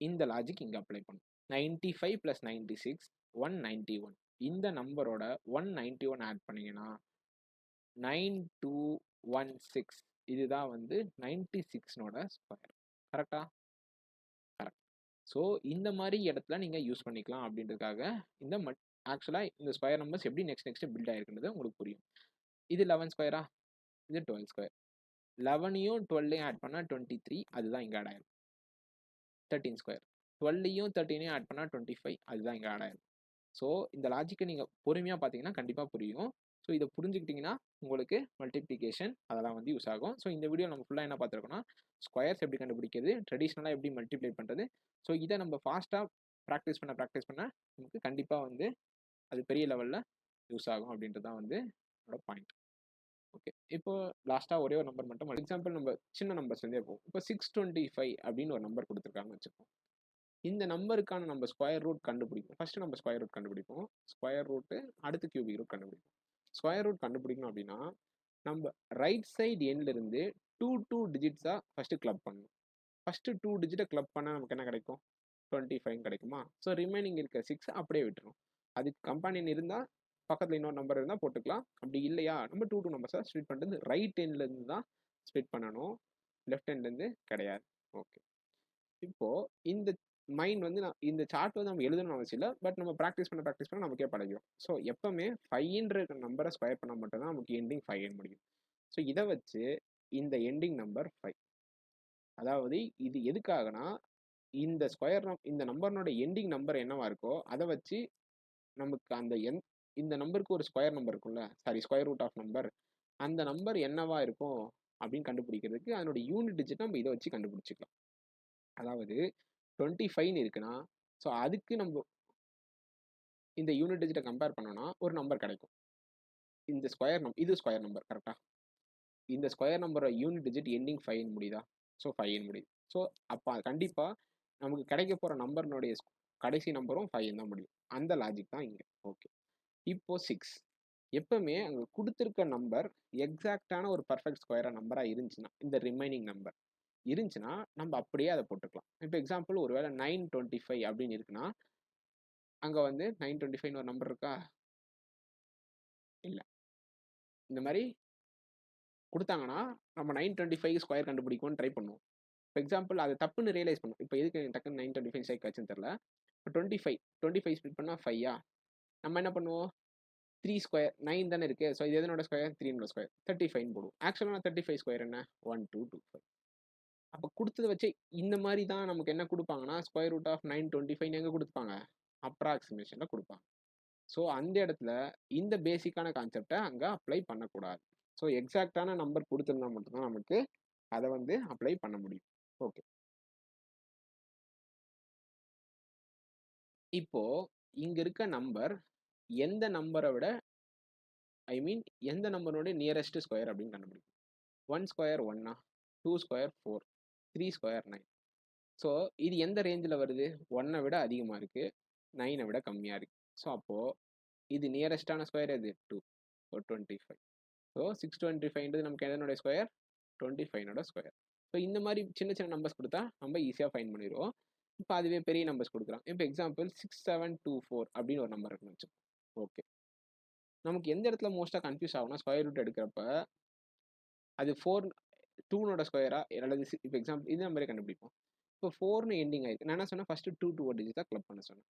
இந்த லாஜிக் இங்கே அப்ளை பண்ணும். 95 + 96 191. இந்த நம்பரோட 191 ஆட் பண்ணீங்கன்னா 9216. இதுதான் வந்து 96நோட ஸ்கொயர். கரெக்டா? கரெக்ட். ஸோ இந்த மாதிரி இடத்துல நீங்கள் யூஸ் பண்ணிக்கலாம் அப்படின்றதுக்காக இந்த ஆக்சுவலாக இந்த ஸ்கொயர் நம்பர்ஸ் எப்படி நெக்ஸ்ட் பில்ட் ஆயிருக்குன்றது உங்களுக்கு புரியும். இது 11 ஸ்கொயரா, இது 12 ஸ்கொயர். 11யும் 12யும் ஆட் பண்ணால் 23, அதுதான் இங்கே ஆட் ஆயிரும். 13 ஸ்கொயர். 12யும் 13யும் ஆட் பண்ணால் 25, அதுதான் இங்கே ஆட் ஆயிரும். ஸோ இந்த லாஜிக்கை நீங்கள் பொறுமையாக பார்த்தீங்கன்னா கண்டிப்பாக புரியும். ஸோ இதை புரிஞ்சுக்கிட்டிங்கன்னா உங்களுக்கு மல்டிப்ளிகேஷன் அதெல்லாம் வந்து யூஸ் ஆகும். ஸோ இந்த வீடியோ நம்ம ஃபுல்லாக என்ன பார்த்துருக்கோம்னா, ஸ்கொயர்ஸ் எப்படி கண்டுபிடிக்கிறது, ட்ரெடிஷ்னலாக எப்படி மல்டிப்ளை பண்ணுறது. ஸோ இதை நம்ம ஃபாஸ்ட்டாக ப்ராக்டிஸ் பண்ண நமக்கு கண்டிப்பாக வந்து அது பெரிய லெவலில் யூஸ் ஆகும் அப்படின்றது தான் வந்து என்னோட பாயிண்ட். ஓகே, இப்போ லாஸ்ட்டாக ஒரே ஒரு நம்பர் மட்டும் எக்ஸாம்பிள் நம்ம சின்ன நம்பர்ஸ்லேருந்தே போகும். இப்போ 625 அப்படின்னு ஒரு நம்பர் கொடுத்துருக்காங்கன்னு வச்சுப்போம். இந்த நம்பருக்கான நம்ம ஸ்கொயர் ரூட் கண்டுபிடிப்போம். ஃபர்ஸ்ட் நம்ம ஸ்கொயர் ரூட் கண்டுபிடிப்போம். ஸ்கொயர் ரூட்டு அடுத்து கியூபிக் ரூட் கண்டுபிடிப்போம். ஸ்கொயர் ரூட் கண்டுபிடிக்கணும் அப்படின்னா நம்ம ரைட் சைடு எண்ட்ல இருந்து 2 டிஜிட்ஸாக ஃபர்ஸ்ட் கிளப் பண்ணணும். ஃபர்ஸ்ட் 2 டிஜிட்டை கிளப் பண்ணால் நமக்கு என்ன கிடைக்கும்? 25 கிடைக்குமா? ஸோ ரிமைனிங் இருக்க 6 அப்படியே விட்டுரும். அதுக்கு கம்பெனியன் இருந்தால் பக்கத்தில் இன்னொரு நம்பர் இருந்தால் போட்டுக்கலாம். அப்படி இல்லையா நம்ம 2 நம்பர்ஸாக ஸ்ப்ளிட் பண்ணுறது ரைட் எண்ட்லேருந்து தான் ஸ்ப்ளிட் பண்ணணும், லெஃப்ட் ஹேண்ட்லேருந்து கிடையாது. ஓகே, இப்போது இந்த மைண்ட் வந்து இந்த சார்ட் வந்து நம்ம எழுதணும்னு அவசியம் இல்லை. பட் நம்ம ப்ராக்டிஸ் பண்ண நமக்கே பழகிடும். ஸோ எப்பவுமே 5ன்ற நம்பரை ஸ்கொயர் பண்ணால் மட்டும்தான் நமக்கு எண்டிங் 5 முடியும். ஸோ இதை வச்சு இந்த எண்டிங் நம்பர் 5, அதாவது இது எதுக்காகனா இந்த இந்த நம்பர்னோட எண்டிங் நம்பர் என்னவா இருக்கோ அதை வச்சு நமக்கு அந்த இந்த நம்பருக்கு ஒரு ஸ்கொயர் நம்பர் இருக்கும்ல, sorry square root of number, அந்த நம்பர் என்னவா இருக்கும் அப்படின்னு கண்டுபிடிக்கிறதுக்கு அதனோட யூனிட் டிஜிட் நம்ம இதை வச்சு கண்டுபிடிச்சிக்கலாம். அதாவது 25 இருக்குன்னா ஸோ அதுக்கு நம்ம இந்த யூனிட் டிஜிட்டை கம்பேர் பண்ணோம்னா ஒரு நம்பர் கிடைக்கும். இந்த இது ஸ்கொயர் நம்பர் கரெக்டா? இந்த ஸ்கொயர் நம்பரோட யூனிட் டிஜிட் எண்டிங் 5 முடியுதா? ஸோ 5 முடியுது. ஸோ அப்போ கண்டிப்பாக நமக்கு கிடைக்க போகிற நம்பர்னுடைய கடைசி நம்பரும் 5 தான் முடியும். அந்த லாஜிக் தான் இங்கே. ஓகே, இப்போ 6 எப்பவுமே அங்கே கொடுத்துருக்க நம்பர் எக்ஸாக்டான ஒரு பர்ஃபெக்ட் ஸ்கொயராக நம்பராக இருந்துச்சுன்னா, இந்த ரிமைனிங் நம்பர் இருந்துச்சுன்னா நம்ம அப்படியே அதை போட்டுக்கலாம். இப்போ எக்ஸாம்பிள் ஒருவேளை 925 அப்படின்னு இருக்குன்னா அங்கே வந்து 925 ஒரு நம்பர் இருக்கா? இல்லை. இந்த மாதிரி கொடுத்தாங்கன்னா நம்ம 925 ஸ்கொயர் கண்டுபிடிக்கும்னு ட்ரை பண்ணுவோம். இப்போ எக்ஸாம்பிள் அது தப்புன்னு ரியலைஸ் பண்ணும். இப்போ எதுக்கு டக்குன்னு 925 ஸ்ட்ரைக் ஆச்சுன்னு தெரியல. இப்போ 25 ஸ்பிளிட் பண்ணால் 5யா? நம்ம என்ன பண்ணுவோம்? 3 ஸ்கொயர் 9 தானே இருக்குது. ஸோ இது எதனோட ஸ்கொயர்? 3 ஸ்கொயர் 35 போடுவோம். ஆக்சுவலாக 35 ஸ்கொயர் என்ன? 1 2 2 5. அப்போ கொடுத்ததை வச்சு இந்த மாதிரி தான் நமக்கு என்ன கொடுப்பாங்கன்னா ஸ்கொயர் ரூட் ஆஃப் 925 எங்கே கொடுப்பாங்க? அப்ராக்சிமேஷனில் கொடுப்பாங்க. ஸோ அந்த இடத்துல இந்த பேசிக்கான கான்செப்டை அங்கே அப்ளை பண்ணக்கூடாது. ஸோ எக்ஸாக்டான நம்பர் கொடுத்துருந்தா மட்டும்தான் நமக்கு அதை வந்து அப்ளை பண்ண முடியும். ஓகே, இப்போ இங்க இருக்க நம்பர் எந்த நம்பரை விட எந்த நம்பரோட நியரஸ்ட் ஸ்கொயர் அப்படின்னு கண்டுபிடிக்கும். 1 ஸ்கொயர் 1, 2 ஸ்கொயர் 4, 3 ஸ்கொயர் 9. ஸோ இது எந்த ரேஞ்சில் வருது? 1 விட அதிகமாக இருக்குது, 9 விட கம்மியாக இருக்குது. ஸோ அப்போது இது நியரஸ்டான ஸ்கொயர் எது? 2. ஸோ 25. ஸோ 625 நமக்கு எதனோட ஸ்கொயர்? 25 ஸ்கொயர். ஸோ இந்த மாதிரி சின்ன சின்ன நம்பர்ஸ் கொடுத்தா நம்ம ஈஸியாக ஃபைண்ட் பண்ணிடுவோம். இப்போ அதுவே பெரிய நம்பர்ஸ் கொடுக்குறோம். இப்போ எக்ஸாம்பிள் 6724 அப்படின்னு ஒரு நம்பர் இருக்குன்னு வச்சோம். ஓகே, நமக்கு எந்த இடத்துல மோஸ்ட்டாக கன்ஃபியூஸ் ஆகும்னா ஸ்கொயர் ரூட் எடுக்கிறப்ப அது 2னோட ஸ்கொயரா அல்லது இப்போ எக்ஸாம்பிள் இந்த நம்பரே கண்டுபிடிப்போம். இப்போ 4னு எண்டிங் ஆயிருக்கு. நான் என்ன சொன்னேன்? ஃபர்ஸ்ட் 2 ஒரு டிஜிட் தான் கிளப் பண்ண சொன்னேன்.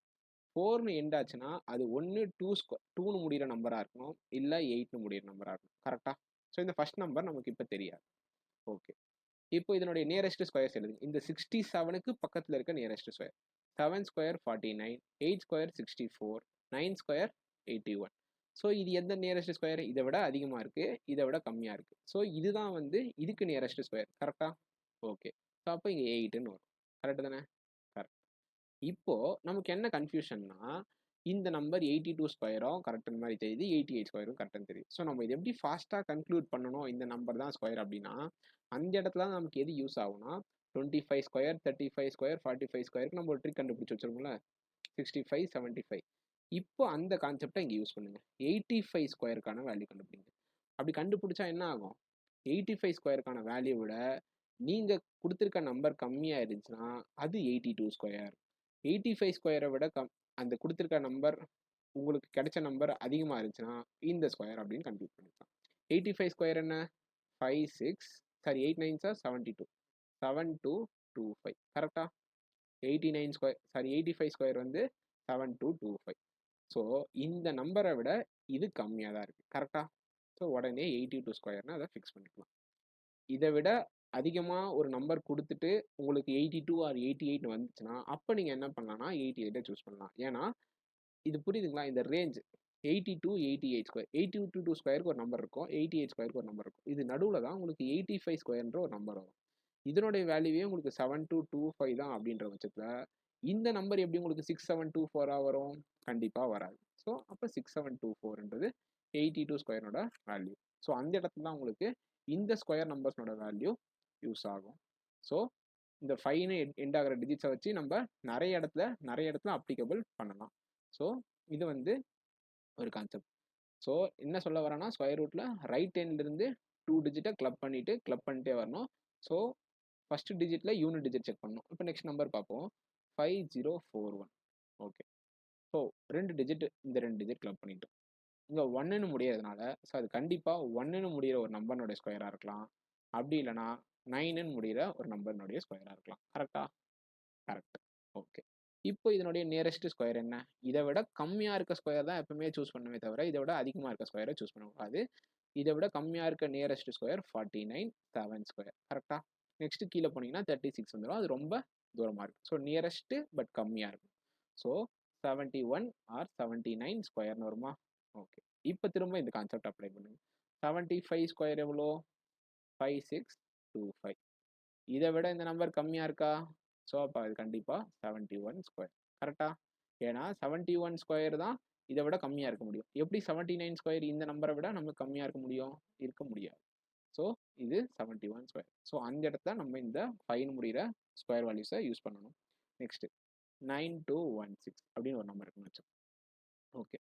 4னு எண்ட் ஆச்சுன்னா அது ஒன்று 2னு முடிகிற நம்பராக இருக்கணும், இல்லை 8னு முடிகிற நம்பராக இருக்கணும். கரெக்டாக? ஸோ இந்த ஃபர்ஸ்ட் நம்பர் நமக்கு இப்போ தெரியாது. ஓகே, இப்போ இதனுடைய நியரஸ்ட் ஸ்கொயர்ஸ் எழுதுங்க. இந்த 67க்கு பக்கத்தில் இருக்க nearest square 7 square 49, 8 square 64, 9 square 81. So இது எந்த நியரஸ்ட் ஸ்கொயர்? இதை விட அதிகமாக இருக்குது, இதை விட கம்மியாக இருக்குது. ஸோ இதுதான் வந்து இதுக்கு நியரஸ்ட் ஸ்கொயர். கரெக்டாக? ஓகே, ஸோ அப்போ இங்கே 8ன்னு வரும். கரெக்டு தானே? கரெக்ட். இப்போது நமக்கு என்ன கன்ஃபியூஷன்னா இந்த நம்பர் 82 ஸ்கொயரும் கரெக்ட்னு மாதிரி தெரியுது, 88 ஸ்கொயரும் கரெக்ட்னு தெரியுது. ஸோ நம்ம இது எப்படி ஃபாஸ்ட்டாக கன்க்ளூட் பண்ணணும் இந்த நம்பர் தான் ஸ்கொயர் அப்படின்னா, அந்த இடத்துல தான் நமக்கு எது யூஸ் ஆகும்னா 25 ஸ்கொயர், 35 ஸ்கொயர், 45 ஸ்கொயருக்கு நம்ம ஒரு ட்ரிக் கண்டுபிடிச்சி வச்சிருக்கோம்ல, 65, 75. இப்போ அந்த கான்செப்டை இங்கே யூஸ் பண்ணுங்க. 85 ஸ்கொயருக்கான வேல்யூ கண்டுபிடிங்க. அப்படி கண்டுபிடிச்சா என்ன ஆகும்? 85 ஸ்கொயருக்கான வேல்யூ விட நீங்க கொடுத்துருக்க நம்பர் கம்மியாக இருந்துச்சுன்னா அது 82 ஸ்கொயர். 85 ஸ்கொயரை விட அந்த கொடுத்துருக்க நம்பர் உங்களுக்கு கிடைச்ச நம்பர் அதிகமாக இருந்துச்சுன்னா இந்த ஸ்கொயர் அப்படின்னு கம்ப்ளீட் பண்ணிக்கலாம். 85 ஸ்கொயர் என்ன? 8 9 72, 7225 கரெக்டா? 89 ஸ்கொயர் 85 ஸ்கொயர் வந்து 7225. ஸோ இந்த நம்பரை விட இது கம்மியாக தான் இருக்குது கரெக்டா? ஸோ உடனே 82 ஸ்கொயர்னு அதை ஃபிக்ஸ் பண்ணிக்கலாம். இதை விட அதிகமாக ஒரு நம்பர் கொடுத்துட்டு உங்களுக்கு 82 ஆர் 88 வந்துச்சுன்னா அப்போ நீங்கள் என்ன பண்ணலாம்னா 88 சூஸ் பண்ணலாம். ஏன்னா இது புரியுதுங்களா? இந்த ரேஞ்ச் 82, 88 ஸ்கொயர், 82 ஸ்கொயருக்கு ஒரு நம்பர் இருக்கும், 88 ஸ்கொயருக்கு ஒரு நம்பர் இருக்கும். இது நடுவில் தான் உங்களுக்கு 85 ஸ்கொயர்ன்ற ஒரு நம்பர் வரும். இதனுடைய வேல்யூவே உங்களுக்கு 7225 தான் அப்படின்ற பட்சத்தில் இந்த நம்பர் எப்படி உங்களுக்கு 6724 வரும்? கண்டிப்பாக வராது. ஸோ அப்போ 6724ன்றது 82 ஸ்கொயரோட வேல்யூ. ஸோ அந்த இடத்துல தான் உங்களுக்கு இந்த ஸ்கொயர் நம்பர்ஸ்னோட வேல்யூ யூஸ் ஆகும். ஸோ இந்த 5ன்னு எண்ட் ஆகிற டிஜிட்ஸை வச்சு நம்ம நிறைய இடத்துல அப்ளிகபிள் பண்ணலாம். ஸோ இது வந்து ஒரு கான்செப்ட். ஸோ என்ன சொல்ல வரேன்னா ஸ்கொயர் ரூட்டில் ரைட் ஹேண்ட்லேருந்து 2 டிஜிட்டை கிளப் பண்ணிட்டே வரணும். ஸோ ஃபஸ்ட்டு டிஜிட்டில் யூனிட் டிஜிட் செக் பண்ணணும். இப்போ நெக்ஸ்ட் நம்பர் பார்ப்போம். 5041. ஓகே. ஸோ 2 டிஜிட், இந்த 2 டிஜிட் கிளப் பண்ணிட்டோம். இங்கே 1ன்னு முடியறதுனால ஸோ அது கண்டிப்பாக 1ன்னு முடிகிற ஒரு நம்பர்னுடைய ஸ்கொயராக இருக்கலாம். அப்படி இல்லைனா 9ன்னு முடிகிற ஒரு நம்பர்னுடைய ஸ்கொயராக இருக்கலாம். கரெக்டா? கரெக்ட். ஓகே. இப்போ இதனுடைய நியரஸ்ட் ஸ்கொயர் என்ன? இதை விட கம்மியாக இருக்க ஸ்கொயர் தான் எப்பவுமே சூஸ் பண்ணுமே தவிர இதை விட அதிகமாக இருக்க ஸ்கொயரை சூஸ் பண்ணக்கூடாது. இதை விட கம்மியாக இருக்க நியரஸ்ட் ஸ்கொயர் 49, 7 ஸ்கொயர். கரெக்டா? நெக்ஸ்ட் கீழே போனீங்கன்னா 36 வந்துடும். அது ரொம்ப தூரமாக இருக்குது. ஸோ நியரஸ்ட்டு பட் கம்மியாக இருக்கும். ஸோ 71 ஆர் 79 ஸ்கொயர்னு வருமா? ஓகே. இப்போ திரும்ப இந்த கான்செப்ட் அப்ளை பண்ணுங்க. 75 ஸ்கொயர் எவ்வளோ? 5625. இதை விட இந்த நம்பர் கம்மியாக இருக்கா? ஸோ அப்போ அது கண்டிப்பாக 71 ஸ்கொயர். கரெக்டா? ஏன்னா 71 ஸ்கொயர் தான் இதை விட கம்மியாக இருக்க முடியும். எப்படி 79 ஸ்கொயர் இந்த நம்பரை விட நமக்கு கம்மியாக இருக்க முடியாது. ஸோ இது 71 ஸ்கொயர். ஸோ அந்த இடத்துல நம்ம இந்த 5 முடிகிற ஸ்கொயர் வேல்யூஸை யூஸ் பண்ணணும். நெக்ஸ்ட் 9216 அப்படின்னு ஒரு நம்பர் இருக்குன்னு வச்சோம். ஓகே.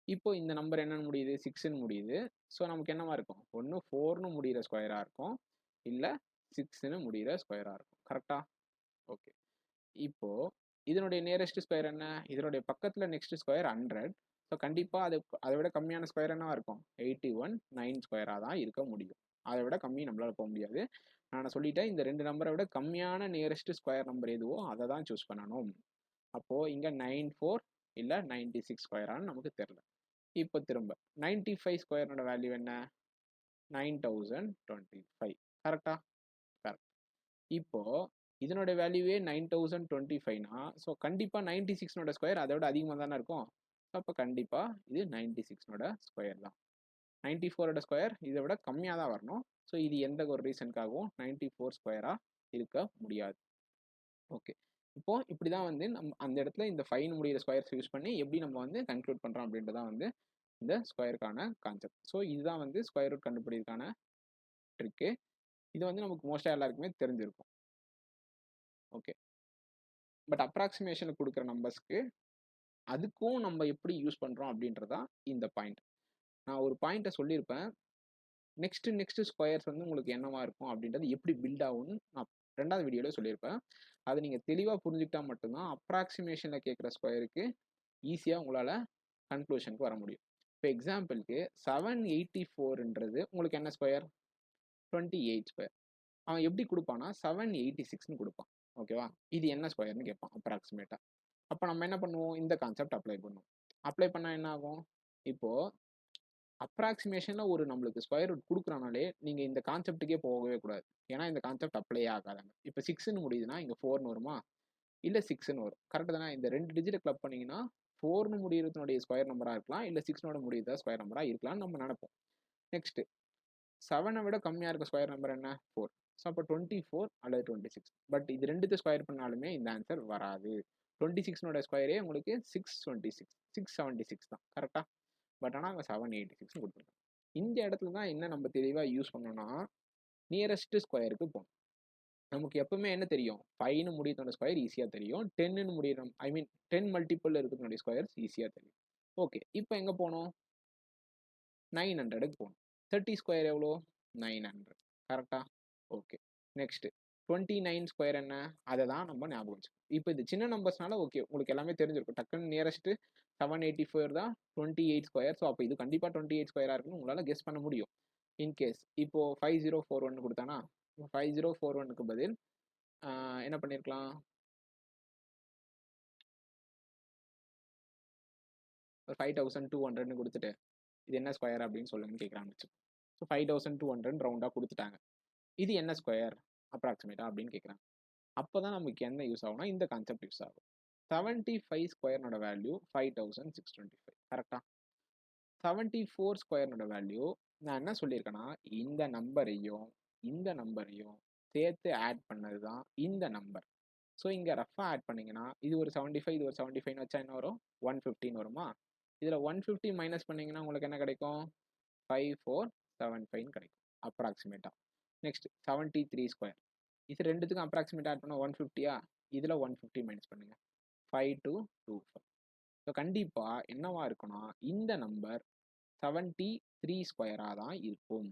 இப்போ இந்த நம்பர் என்னன்னு முடியுது? 6ன்னு முடியுது. ஸோ நமக்கு என்னவா இருக்கும்? ஒன்று 4ன்னு முடிகிற ஸ்கொயராக இருக்கும், இல்லை 6ன்னு முடிகிற ஸ்கொயராக இருக்கும். கரெக்டா? ஓகே. இப்போ இதனுடைய நியரஸ்ட் ஸ்கொயர் என்ன? இதனுடைய பக்கத்தில் நெக்ஸ்ட் ஸ்கொயர் 100. ஸோ கண்டிப்பாக அதை விட கம்மியான ஸ்கொயர் என்னவா இருக்கும்? 81, 9 ஸ்கொயராக தான் இருக்க முடியும். அதை விட கம்மி நம்மளால் போக முடியாது. நான் சொல்லிட்டேன், இந்த 2 நம்பரை விட கம்மியான நியரஸ்ட் ஸ்கொயர் நம்பர் எதுவோ அதை தான் சூஸ் பண்ணணும். அப்போது இங்கே 94 இல்லை 96 ஸ்கொயரானு நமக்கு தெரியல. இப்போ திரும்ப 95 ஸ்கொயரோட வேல்யூ என்ன? 9025. கரெக்டா? கரெக்ட். இப்போ இதனோட வேல்யூவே 9025னா ஸோ கண்டிப்பாக 96னோட ஸ்கொயர் அதை விட அதிகமாக தானே இருக்கும். அப்போ கண்டிப்பாக இது 96னோட ஸ்கொயர் தான். 94ஓட ஸ்கொயர் இதை விட கம்மியாக தான் வரணும். ஸோ இது எந்த ஒரு ரீசனுக்காகவும் 94 ஸ்கொயராக இருக்க முடியாது. ஓகே. இப்போ இப்படி தான் வந்து நம்ம அந்த இடத்துல இந்த 5 முடிகிற ஸ்கொயர்ஸ் யூஸ் பண்ணி எப்படி நம்ம வந்து கன்க்ளூட் பண்ணுறோம் அப்படின்றதான் வந்து இந்த ஸ்கொயருக்கான கான்செப்ட். ஸோ இதுதான் வந்து ஸ்கொயர் ரூட் கண்டுபிடிக்கிறதுக்கான ட்ரிக்கு. இது வந்து நமக்கு மோஸ்ட்டாக எல்லாருக்குமே தெரிஞ்சிருக்கும். ஓகே. பட் அப்ராக்சிமேஷனுக்கு கொடுக்குற நம்பர்ஸ்க்கு அதுக்கும் நம்ம எப்படி யூஸ் பண்ணுறோம் அப்படின்றதான் இந்த பாயிண்ட். நான் ஒரு பாயிண்ட்டை சொல்லியிருப்பேன். நெக்ஸ்ட் ஸ்கொயர்ஸ் வந்து உங்களுக்கு என்னவா இருக்கும் அப்படின்றது எப்படி பில்ட் ஆகும்னு நான் 2வது வீடியோவில் சொல்லியிருப்பேன். அதை நீங்கள் தெளிவாக புரிஞ்சுக்கிட்டா மட்டும்தான் அப்ராக்சிமேஷனில் கேட்குற ஸ்கொயருக்கு ஈஸியாக உங்களால் கன்க்ளூஷனுக்கு வர முடியும். இப்போ எக்ஸாம்பிளுக்கு 784ன்றது உங்களுக்கு என்ன ஸ்கொயர்? 28 ஸ்கொயர். அவன் எப்படி கொடுப்பான்னா 786ன்னு கொடுப்பான். ஓகேவா? இது என்ன ஸ்கொயர்னு கேட்பான் அப்ராக்சிமேட்டாக. அப்போ நம்ம என்ன பண்ணுவோம்? இந்த கான்செப்ட் அப்ளை பண்ணுவோம். அப்ளை பண்ணால் என்ன ஆகும்? இப்போது அப்ராக்சிமேஷனில் ஒரு நம்மளுக்கு ஸ்கொயர் ரூட் கொடுக்குறானாலே நீங்கள் இந்த கான்செப்ட்டுக்கே போகவே கூடாது. ஏன்னா இந்த கான்செப்ட் அப்ளை ஆகாதாங்க. இப்போ 6ன்னு முடியுதுன்னா இங்கே 4ன்னு வருமா? இல்லை 6ன்னு வரும். கரெக்டு தானே? இந்த 2 டிஜிட்டை கிளப் பண்ணிங்கன்னா 4ன்னு முடிகிறதுனுடைய ஸ்கொயர் நம்பராக இருக்கலாம், இல்லை 6னோட முடியுற ஸ்கொயர் நம்பராக இருக்கலாம்னு நம்ம நினைப்போம். நெக்ஸ்ட்டு 7 விட கம்மியாக இருக்க ஸ்கொயர் நம்பர் என்ன? 4. ஸோ அப்போ 24 அல்லது 26. பட் இது 2த்தையும் ஸ்கொயர் பண்ணாலுமே இந்த ஆன்சர் வராது. 26 ஸ்கொயரே உங்களுக்கு 676 தான் கரெக்டா. பட் ஆனால் அங்கே 786 கொடுத்துருக்காங்க. இந்த இடத்துல தான் என்ன நம்ம தெளிவாக யூஸ் பண்ணோம்னா நியரஸ்ட் ஸ்கொயருக்கு போகணும். நமக்கு எப்பவுமே என்ன தெரியும், 5ன்னு முடியத்தோட ஸ்கொயர் ஈஸியாக தெரியும், 10ன்னு முடியும், ஐ மீன் 10 மல்டிபிள் இருக்கிற ஸ்கொயர்ஸ் ஈஸியாக தெரியும். ஓகே, இப்போ எங்கே போகணும், 900க்கு போகணும். 30 ஸ்கொயர் எவ்வளோ, 900 கரெக்டா. ஓகே, நெக்ஸ்ட் 29 ஸ்கொயர் என்ன, அதை தான் நம்ம ஞாபகம் வச்சுக்கணும். இப்போ இது சின்ன நம்பர்ஸ்னால ஓகே உங்களுக்கு எல்லாமே தெரிஞ்சிருக்கும். டக்குன்னு நியரஸ்ட் 784 தான் 28 ஸ்கொயர். ஸோ அப்போ இது கண்டிப்பாக 28 ஸ்கொயராக இருக்குன்னு உங்களால் கெஸ் பண்ண முடியும். இன்கேஸ் இப்போ 5041 கொடுத்தானா, 5041க்கு பதில் என்ன பண்ணியிருக்கலாம், ஒரு 5200ன்னு கொடுத்துட்டு இது என்ன ஸ்கொயர் அப்படின்னு சொல்லுங்கன்னு கேட்குறாங்க. ஸோ 5200 ரவுண்டாக கொடுத்துட்டாங்க. இது என்ன ஸ்கொயர் அப்ராக்சிமேட்டா அப்படின்னு கேட்குறாங்க. அப்போ தான் நமக்கு என்ன யூஸ் ஆகும்னா இந்த கான்செப்ட் யூஸ் ஆகும். 75 ஸ்கொயர்னோட வேல்யூ 5625 கரெக்டா. 74 ஸ்கொயர்னோட வேல்யூ நான் என்ன சொல்லியிருக்கேன்னா இந்த நம்பரையும் சேர்த்து ஆட் பண்ணது தான் இந்த நம்பர். ஸோ இங்கே ரஃபாக ஆட் பண்ணிங்கன்னா இது ஒரு 75 இது ஒரு 75 வச்சா என்ன வரும், 115 வருமா. இதில் 150 மைனஸ் பண்ணிங்கன்னா உங்களுக்கு என்ன கிடைக்கும், 5475 கிடைக்கும் அப்ராக்சிமேட்டாக. நெக்ஸ்ட் 73 ஸ்கொயர், இது ரெண்டுத்துக்கும் அப்ராக்சிமேட் ஆட் பண்ண 150யா, இதில் 150 மைனஸ் பண்ணுங்க 5225. ஸோ கண்டிப்பாக என்னவா இருக்குன்னா இந்த நம்பர் 73 ஸ்கொயராக தான் இருக்கும்.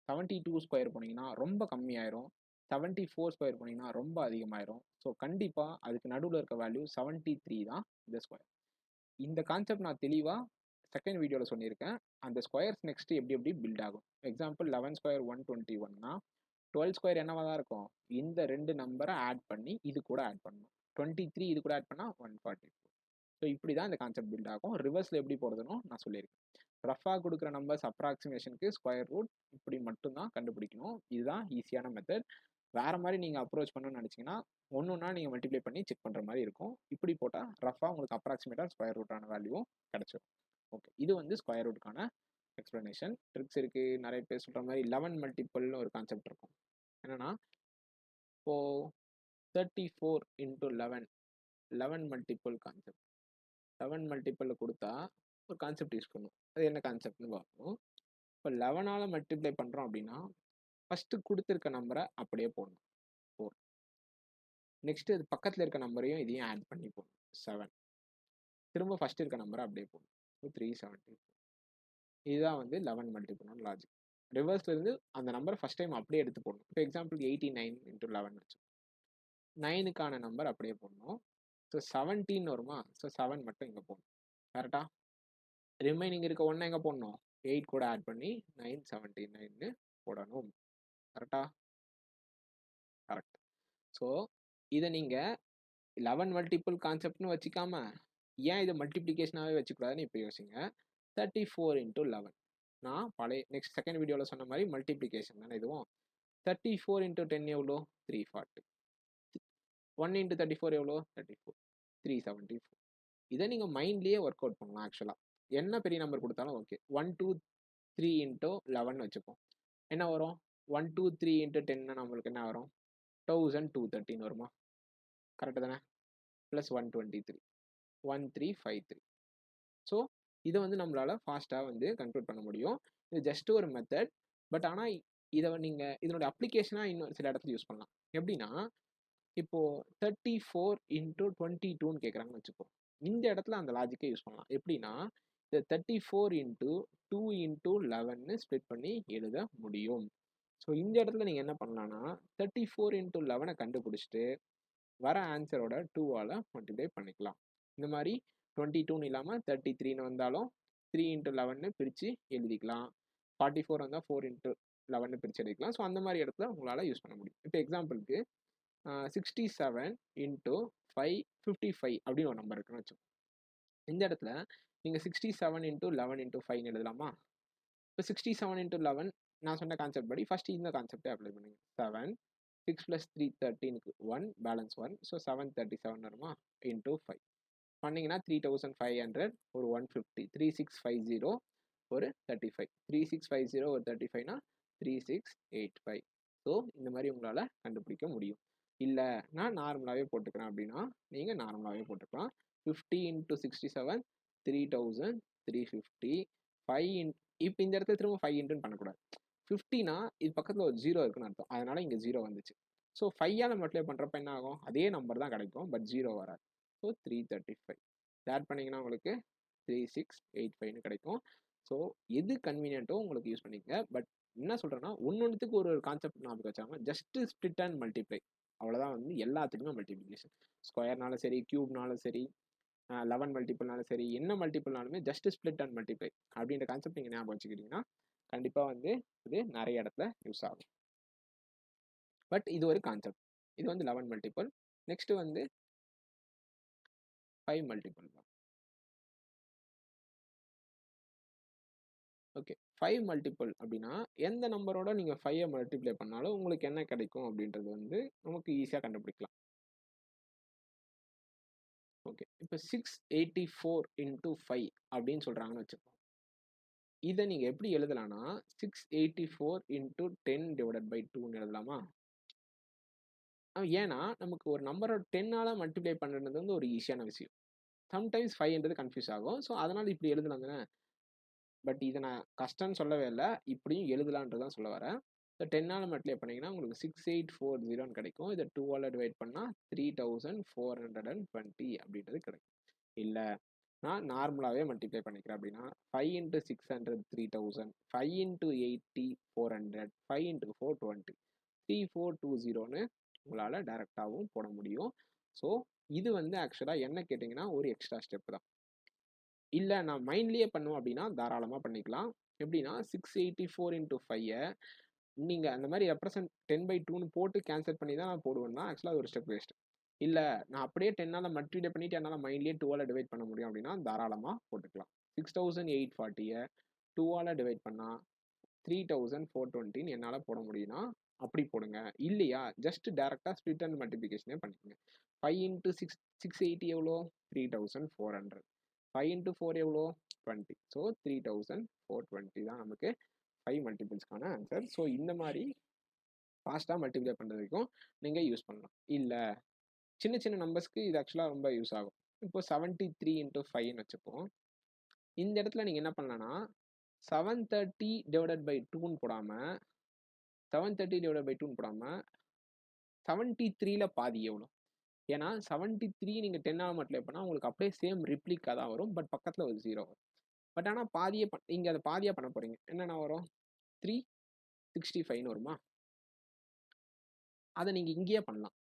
72 ஸ்கொயர் போனீங்கன்னா ரொம்ப கம்மியாயிரும், 74 ஸ்கொயர் போனீங்கன்னா ரொம்ப அதிகமாயிரும். ஸோ கண்டிப்பாக அதுக்கு நடுவில் இருக்க வேல்யூ 73 தான் இந்த ஸ்கொயர். இந்த கான்செப்ட் நான் தெளிவாக செகண்ட் வீடியோவில் சொல்லியிருக்கேன். அந்த ஸ்கொயர்ஸ் நெக்ஸ்ட் எப்படி பில்ட் ஆகும். எக்ஸாம்பிள் 11 ஸ்கொயர் 121னா 12 ஸ்கொயர் என்னவா தான் இருக்கும், இந்த ரெண்டு நம்பரை ஆட் பண்ணி இது கூட ஆட் பண்ணணும். 23 இது கூட ஆட் பண்ணால் 144. ஸோ இப்படி தான் இந்த கான்செப்ட் பில்ட் ஆகும். ரிவர்ஸில் எப்படி போகிறதுனோ நான் சொல்லியிருக்கேன். ரஃபாக கொடுக்குற நம்பர்ஸ் அப்ராக்சிமேஷனுக்கு ஸ்கொயர் ரூட் இப்படி மட்டும்தான் கண்டுபிடிக்கணும். இதுதான் ஈஸியான மெத்தட். வேறு மாதிரி நீங்கள் அப்ரோச் பண்ணணும்னு நினச்சிங்கன்னா ஒன்றுனா நீங்கள் மல்டிப்ளை பண்ணி செக் பண்ணுற மாதிரி இருக்கும். இப்படி போட்டால் ரஃபாக உங்களுக்கு அப்ராக்சிமேட்டாக ஸ்கொயர் ரூட்டான வேல்யூவும் கிடச்சிடும். ஓகே, இது வந்து ஸ்கொயர் ரூட்டுக்கான எக்ஸ்ப்ளனேஷன். ட்ரிக்ஸ் இருக்குது. நிறைய பேர் சொல்கிற மாதிரி 11 மல்டிபிள்னு ஒரு கான்செப்ட் இருக்கும். என்னன்னா இப்போது 34 × 11 மல்டிபிள் கான்செப்ட். 11 மல்டிபிள் கொடுத்தா ஒரு கான்செப்ட் யூஸ் பண்ணும். அது என்ன கான்செப்ட்னு பார்ப்போம். இப்போ 11ஆல் மல்டிப்ளை பண்ணுறோம் அப்படின்னா ஃபஸ்ட்டு கொடுத்துருக்க நம்பரை அப்படியே போடணும் 4. நெக்ஸ்ட்டு அது பக்கத்தில் இருக்க நம்பரையும் இதையும் ஆட் பண்ணி போடணும் 7. திரும்ப ஃபஸ்ட்டு இருக்க நம்பரை அப்படியே போடணும் 374. இதுதான் வந்து 11 மல்டிபிள்னு லாஜிக். ரிவர்ஸில் இருந்து அந்த நம்பரை ஃபஸ்ட் டைம் அப்படியே எடுத்து போடணும். இப்போ எக்ஸாம்பிள் 89 × 11 வச்சு 9க்கான நம்பர் அப்படியே போடணும். ஸோ 17 வருமா, ஸோ 7 மட்டும் இங்கே போடணும் கரெக்டாக. ரிமைனிங் இருக்க 1 எங்கே போடணும், 8 கூட ஆட் பண்ணி 979ன்னு போடணும் கரெக்டா. கரெக்ட். ஸோ இதை நீங்கள் 11 மல்டிபிள் கான்செப்ட்னு வச்சுக்காம ஏன் இதை மல்டிப்ளிகேஷனாகவே வச்சுக்கூடாதுன்னு இப்போ யோசிங்க. 34 × 11 நான் பழைய நெக்ஸ்ட் செகண்ட் வீடியோவில் சொன்ன மாதிரி மல்டிப்ளிகேஷன் தானே இதுவும். 34 × 10 எவ்வளோ, 340. 1 × 34 எவ்வளோ, 34, 374. இதை நீங்கள் மைண்ட்லேயே ஒர்க் அவுட் பண்ணலாம். ஆக்சுவலாக என்ன பெரிய நம்பர் கொடுத்தாலும் ஓகே. 1 2 3 × 11 வச்சுப்போம். என்ன வரும், 1 2 3 × 10 நம்மளுக்கு என்ன வரும், 1213 வருமா, கரெக்டு தானே. ப்ளஸ் 123, 1353. ஸோ இதை வந்து நம்மளால் ஃபாஸ்ட்டாக வந்து கன்க்ளூட் பண்ண முடியும். இது ஜஸ்ட் ஒரு மெத்தட். பட் ஆனால் இதை நீங்கள் இதனோட அப்ளிகேஷனாக இன்னும் சில இடத்துல யூஸ் பண்ணலாம். எப்படின்னா இப்போது 34 × 22ன்னு கேட்குறாங்கன்னு வச்சுப்போம். இந்த இடத்துல அந்த லாஜிக்கை யூஸ் பண்ணலாம். எப்படின்னா இந்த 34 × 2 × 11ன்னு ஸ்ப்ளிட் பண்ணி எழுத முடியும். ஸோ இந்த இடத்துல நீங்கள் என்ன பண்ணலான்னா 34 × 11 கண்டுபிடிச்சிட்டு வர ஆன்சரோட 2ஆல் மல்டிப்ளை பண்ணிக்கலாம். இந்த மாதிரி 22ன்னு இல்லாமல் 33ன்னு வந்தாலும் 3 × 11ன்னு பிரித்து எழுதிக்கலாம். 44 வந்தால் 4 × 11ன்னு பிரித்து எழுதிக்கலாம். ஸோ அந்த மாதிரி இடத்துல உங்களால் யூஸ் பண்ண முடியும். இப்போ எக்ஸாம்பிளுக்கு 67 × 5 55 அப்படின்னு ஒரு நம்பர் இருக்குன்னு வச்சோம். இந்த இடத்துல நீங்கள் 67 × 11 × 5 எழுதலாமா. இப்போ 67 × 11 நான் சொன்ன கான்செப்ட் படி ஃபஸ்ட்டு இந்த கான்செப்டை அப்ளை பண்ணுங்க. 7 6 + 3 13க்கு 1 பேலன்ஸ் 1. ஸோ 737 வருமா, × 5 பண்ணிங்கன்னா 3500 ஒரு 150, 3650 ஒரு 35, 3650 ஒரு 35னா 3685. ஸோ இந்த மாதிரி உங்களால் கண்டுபிடிக்க முடியும். இல்ல நான் நார்மலாவே போட்டுக்கிறேன் அப்படின்னா, நீங்க நார்மலாவே போட்டுக்கலாம். 50 இன்டூ 67 3350 5 இப்ப இந்த இடத்துல திரும்ப 5 இன்டுன்னு பண்ணக்கூடாது. 50னா இது பக்கத்துல ஒரு 0 இருக்குன்னு அர்த்தம். அதனால இங்க 0 வந்துச்சு. ஸோ 5ஆல மல்டிப்ளை பண்றப்ப என்ன ஆகும்? அதே நம்பர் தான் கிடைக்கும். பட் 0 வராது. ஸோ 335. ஆட் பண்ணீங்கன்னா உங்களுக்கு 3685ன்னு கிடைக்கும். ஸோ எது கன்வீனியன்ட்டோ உங்களுக்கு யூஸ் பண்ணிக்கங்க. பட் என்ன சொல்றேன்னா, ஒன்னொன்னுத்துக்கு ஒரு கான்செப்ட் ஞாபகம் வச்சாங்க. Just split and multiply. அவ்வளோதான் வந்து எல்லாத்துக்குமே மல்டிப்ளிகேஷன். ஸ்கொயர்னாலும் சரி, கியூப்னாலும் சரி, 11 மல்டிபிள்னாலும் சரி, என்ன மல்டிபிள்னாலுமே ஜஸ்ட் ஸ்ப்ளிட் அண்ட் மல்டிப்ளை அப்படின்ற கான்செப்ட் நீங்கள் ஞாபகம் வச்சுக்கிட்டீங்கன்னா கண்டிப்பாக வந்து இது நிறைய இடத்துல யூஸ் ஆகும். பட் இது ஒரு கான்செப்ட். இது வந்து 11 மல்டிபிள். நெக்ஸ்ட் வந்து 5 மல்டிபிள் தான். ஓகே, 5 மல்டிபிள் அப்படின்னா எந்த நம்பரோட நீங்கள் 5ஐ மல்டிப்ளை பண்ணாலும் உங்களுக்கு என்ன கிடைக்கும் அப்படின்றது வந்து நமக்கு ஈஸியாக கண்டுபிடிக்கலாம். ஓகே, இப்போ 684 இன்டூ 5 அப்படின்னு சொல்கிறாங்கன்னு வச்சுக்கோங்க. இதை நீங்கள் எப்படி எழுதலாம்னா 684 இன்டூ 10 டிவைடட் பை 2ன்னு எழுதலாமா? ஏன்னா நமக்கு ஒரு நம்பரை 10ஆல மல்டிப்ளை பண்ணுறது வந்து ஒரு ஈஸியான விஷயம். சம்டைம்ஸ் 5ன்றது கன்ஃபியூஸ் ஆகும். ஸோ அதனால் இப்படி எழுதலாம் தானே. பட் இதை நான் கஷ்டம்னு சொல்லவே இல்லை, இப்படியும் எழுதலான்றது தான் சொல்ல வரேன். ஸோ 10ஆல மல்டிப்ளை பண்ணிங்கன்னா உங்களுக்கு 6840ன்னு கிடைக்கும். இதை 2ஆல் டிவைட் பண்ணால் 3420 அப்படின்றது கிடைக்கும். இல்லை நான் நார்மலாகவே மல்டிப்ளை பண்ணிக்கிறேன் அப்படின்னா 5 இன்ட்டு 600 3000, 5 இன்ட்டு 80 400, 5 இன்ட்டு 4 20, 3420ன்னு உங்களால் டைரெக்டாகவும் போட முடியும். ஸோ இது வந்து ஆக்சுவலாக என்ன கேட்டிங்கன்னா ஒரு எக்ஸ்ட்ரா ஸ்டெப் தான். இல்லை நான் மைண்ட்லேயே பண்ணுவோம் அப்படின்னா தாராளமாக பண்ணிக்கலாம். எப்படின்னா 684 இன்ட்டு 5ஐ நீங்கள் அந்த மாதிரி ரெப்ரசன்ட் 10/2ன்னு போட்டு கேன்சல் பண்ணி தான் நான் போடுவேன்னா ஆக்சுவலாக ஒரு ஸ்டெப் வேஸ்ட். இல்லை நான் அப்படியே 10ஆல் மல்டிப்ளை பண்ணிவிட்டு என்னால் மைண்ட்லேயே 2ஆல் டிவைட் பண்ண முடியும் அப்படின்னா தாராளமாக போட்டுக்கலாம். 6840ஐ 2ஆல் டிவைட் பண்ணால் 3420ன்னு என்னால் போட முடியும்னா அப்படி போடுங்க. இல்லையா ஜஸ்ட் டேரெக்டாக ஸ்ப்ளிட் அண்ட் மல்டிப்ளிகேஷனே பண்ணிக்கோங்க. 5 இன்ட்டு 680 எவ்வளோ? 3400. 5 இன்ட்டு 4 எவ்வளோ? 20. ஸோ 3420 தான் நமக்கு 5 மல்டிபிள்ஸ்க்கான ஆன்சர். ஸோ இந்த மாதிரி ஃபாஸ்ட்டாக மல்டிப்ளை பண்ணுறதுக்கும் நீங்கள் யூஸ் பண்ணலாம். இல்லை சின்ன சின்ன நம்பர்ஸ்க்கு இது ஆக்சுவலாக ரொம்ப யூஸ் ஆகும். இப்போ 73 இன்ட்டு 5ன்னு வச்சுப்போம். இந்த இடத்துல நீங்கள் என்ன பண்ணலான்னா 730 டிவைடட் பை 2ன்னு போடாமல் 730 டிவைடட் பை 2ன்னு போடாமல் 73ல பாதி எவ்வளோ? ஏன்னா 73 நீங்கள் 10ஆல் மல்டிப்ளை பண்ணால் உங்களுக்கு அப்படியே சேம் ரிப்ளிக்கா தான் வரும். பட் பக்கத்தில் ஒரு 0 வரும். பட் ஆனால் பாதியே இங்கே அதை பாதியாக பண்ண போகிறீங்க. என்னென்ன வரும்? 365ன்னு வருமா? அதை நீங்கள் இங்கேயே பண்ணலாம்.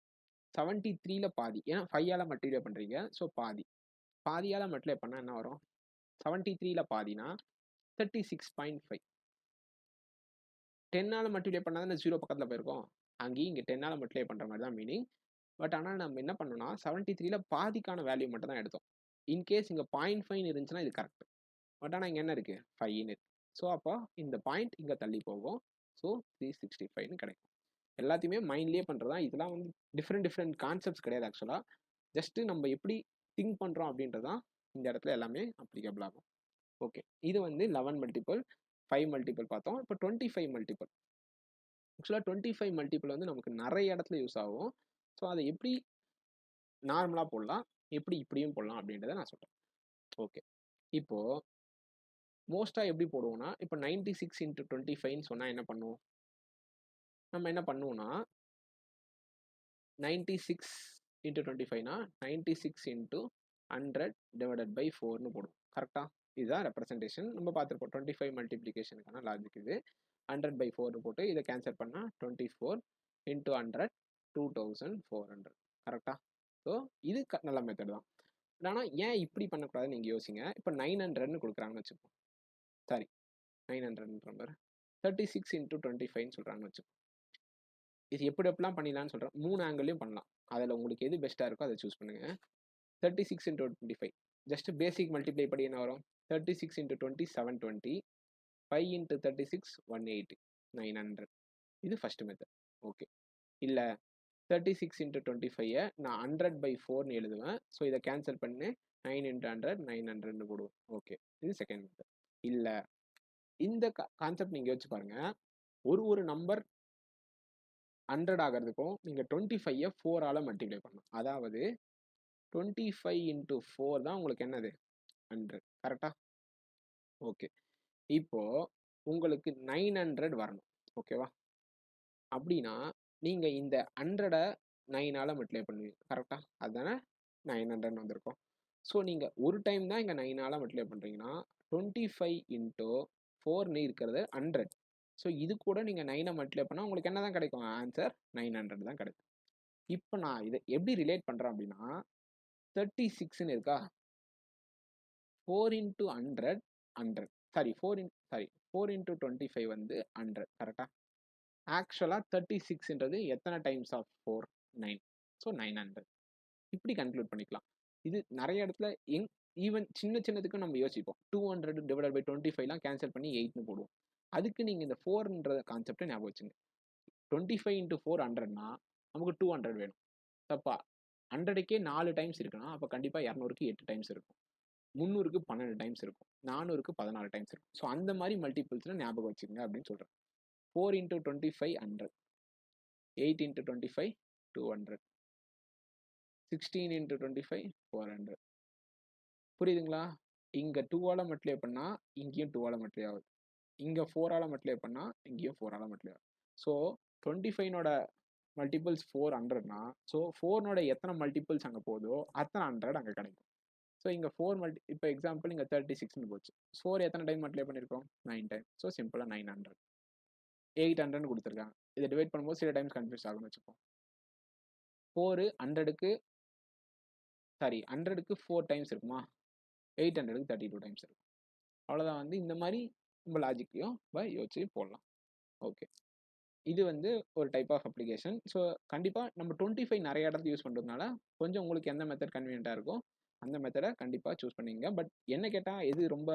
73ல பாதி, ஏன்னா 5ஆல் மல்டிப்ளை பண்ணுறீங்க. ஸோ பாதியால் மல்டிப்ளை பண்ணால் என்ன வரும்? 73ல பாதினா 36.5. 10ஆல் மல்டிப்ளை பண்ணால் தானே 0 பக்கத்தில் போயிருக்கோம். அங்கேயும் இங்கே 10ஆல் மல்டிப்ளை பண்ணுற மாதிரி தான் மீனிங். பட் ஆனால் நம்ம என்ன பண்ணோம்னா 73ல பாதிக்கான வேல்யூ மட்டும் தான் எடுத்தோம். இன்கேஸ் இங்கே 0.5 இருந்துச்சுன்னா இது கரெக்ட். பட் ஆனால் இங்கே என்ன இருக்குது? 5ன்னு இருக்கு. ஸோ அப்போ இந்த பாயிண்ட் இங்கே தள்ளி போகும். ஸோ 365ன்னு கிடைக்கும். எல்லாத்தையுமே மைண்ட்லேயே பண்ணுறது தான். இதெல்லாம் வந்து டிஃப்ரெண்ட் கான்செப்ட்ஸ் கிடையாது ஆக்சுவலாக. ஜஸ்ட்டு நம்ம எப்படி திங்க் பண்ணுறோம் அப்படின்றது தான் இந்த இடத்துல எல்லாமே அப்ளிகபிள் ஆகும். ஓகே, இது வந்து 11 மல்டிபிள், 5 மல்டிபிள் பார்த்தோம். இப்போ 25 மல்டிபிள். ஆக்சுவலாக 25 மல்டிபிள் வந்து நமக்கு நிறைய இடத்துல யூஸ் ஆகும். ஸோ அதை எப்படி நார்மலாக போடலாம், எப்படி இப்படியும் போடலாம் அப்படின்றத நான் சொல்கிறேன். ஓகே, இப்போது மோஸ்ட்டாக எப்படி போடுவோம்னா இப்போ 96 இன்ட்டு 25ன்னு சொன்னால் என்ன பண்ணுவோம்? நம்ம என்ன பண்ணுவோம்னா 96 இன்ட்டு 25னா 96 இன்ட்டு 100 டிவைடட் பை 4ன்னு போடுவோம். கரெக்டாக? இதுதான் ரெப்ரசன்டேஷன். நம்ம பார்த்துருப்போம் 25 மல்டிப்ளிகேஷனுக்கான லாஜிக் இது. 100/4ன்னு போட்டு இதை கேன்சல் பண்ணால் 24 இன்ட்டு 100 2400. கரெக்டாக? ஸோ இது நல்ல மெத்தட் தான். ஆனால் ஏன் இப்படி பண்ணக்கூடாதுன்னு நீங்கள் யோசிங்க. இப்போ 900ன்னு கொடுக்குறாங்கன்னு வச்சுப்போம். சாரி 900ன்ற நம்பர் 36 இன்ட்டு 25ன்னு சொல்கிறாங்கன்னு வச்சுப்போம். இது எப்படிலாம் பண்ணிடலான்னு சொல்கிறேன். 3 ஆங்கிள்லையும் பண்ணலாம். அதில் உங்களுக்கு எது பெஸ்ட்டாக இருக்கோ அதை சூஸ் பண்ணுங்கள். 36 இன்ட்டு 25 ஜஸ்ட் பேசிக் மல்டிப்ளை படி என்ன வரும்? 36 இன்ட்டு 20 720, 5 இன்ட்டு 36 180, 900. இது ஃபஸ்ட்டு மெத்தட். ஓகே, இல்லை 36 இன்ட்டு 25ஐ நான் 100/4ன்னு எழுதுவேன். ஸோ இதை கேன்சல் பண்ணி 9 இன்ட்டு 100 900ன்னு போடுவோம். ஓகே, இது செகண்ட் மெத்தட். இல்லை இந்த கான்செப்ட் நீங்கள் யோசிச்சு பாருங்கள். ஒரு நம்பர் 100 ஆகிறதுக்கும் நீங்கள் 25 4ஆல் மல்டிப்ளை பண்ணணும். அதாவது 25 இன்ட்டு 4 தான் உங்களுக்கு என்னது 100. கரெக்டா? ஓகே. இப்போ உங்களுக்கு 900 வரணும். ஓகேவா? அப்படின்னா நீங்க இந்த 100 9ஆல் மல்டிப்ளை பண்ணுவீங்க. கரெக்டா? அதுதானே 900 வந்திருக்கும். ஸோ நீங்க ஒரு டைம் தான் இங்க 9ஆல் மல்டிப்ளை பண்றீங்கன்னா 25 இன்ட்டு 4ன்னு இருக்கிறது 100. ஸோ இது கூட நீங்க 9 மல்டிப்ளை பண்ணா உங்களுக்கு என்ன தான் கிடைக்கும்? ஆன்சர் 900 தான் கிடைக்கும். இப்போ நான் இதை எப்படி ரிலேட் பண்றேன் அப்படின்னா 36ன்னு இருக்கா, 4 இன்ட்டு 100 100 சாரி 4 இன்ட்டு 25 வந்து 100. கரெக்டா? ஆக்சுவலா 36ன்றது எத்தனை டைம்ஸ் ஆஃப் 4? 9. ஸோ 900. இப்படி கன்க்ளூட் பண்ணிக்கலாம். இது நிறைய இடத்துல ஈவன் சின்ன சின்னதுக்கு நம்ம யோசிப்போம். 200 டிவைடட் பை 25லாம் கேன்சல் பண்ணி 8ன்னு போடுவோம். அதுக்கு நீங்க இந்த 4ன்ற கான்செப்டை ஞாபகம் வச்சுங்க. 25 இன்ட்டு 4 100னா நமக்கு 200 வேணும். தப்பா? 100க்கே 4 டைம்ஸ் இருக்குன்னா அப்போ கண்டிப்பா 200க்கு 8 டைம்ஸ் இருக்கும். 300க்கு 12 டைம்ஸ் இருக்கும். 400க்கு 14 டைம்ஸ் இருக்கும். ஸோ அந்த மாதிரி மல்டிபிள்ஸ்ல ஞாபகம் வச்சுங்க அப்படின்னு சொல்றேன். 4 இன்ட்டு 25 100, 8 இன்ட்டு 25 200, 16 இன்ட்டு 25 400. புரியுதுங்களா? இங்க 2ஆல மல்டிப்ளை பண்ணா இங்கேயும் 2ஆல மல்டிப்ளை ஆகுது. இங்க 4ஆல மல்டிப்ளை பண்ணா இங்கேயும் 4ஆல மல்டிப்ளை ஆகுது. ஸோ 25னோட மல்டிபிள்ஸ் 400னா ஸோ 4னோட எத்தனை மல்டிபிள்ஸ் அங்கே போதோ அத்தனை 100 அங்கே கிடைக்கும். ஸோ இங்கே 4 இப்போ எக்ஸாம்பிள் இங்கே 36ன்னு போச்சு. 4 எத்தனை டைம் மல்டிப்ளை பண்ணியிருக்கோம்? 9 டைம். ஸோ சிம்பிளாக 900. 800 கொடுத்துருக்காங்க. இதை டிவைட் பண்ணும்போது சில டைம்ஸ் கன்ஃபியூஸ் ஆகும்னு வச்சுப்போம். 4 100க்கு 4 டைம்ஸ் இருக்குமா? 800க்கு 32 டைம்ஸ் இருக்கும். அவ்வளோதான். வந்து இந்த மாதிரி நம்ம லாஜிக்கையும் யோசிச்சு போடலாம். ஓகே, இது வந்து ஒரு டைப் ஆஃப் அப்ளிகேஷன். ஸோ கண்டிப்பாக நம்ம 25 நிறைய இடத்துல யூஸ் பண்ணுறதுனால கொஞ்சம் உங்களுக்கு எந்த மெத்தட் கன்வீனியண்ட்டாக இருக்கோ அந்த மெத்தடை கண்டிப்பாக சூஸ் பண்ணிங்க. பட் என்ன கேட்டால் எது ரொம்ப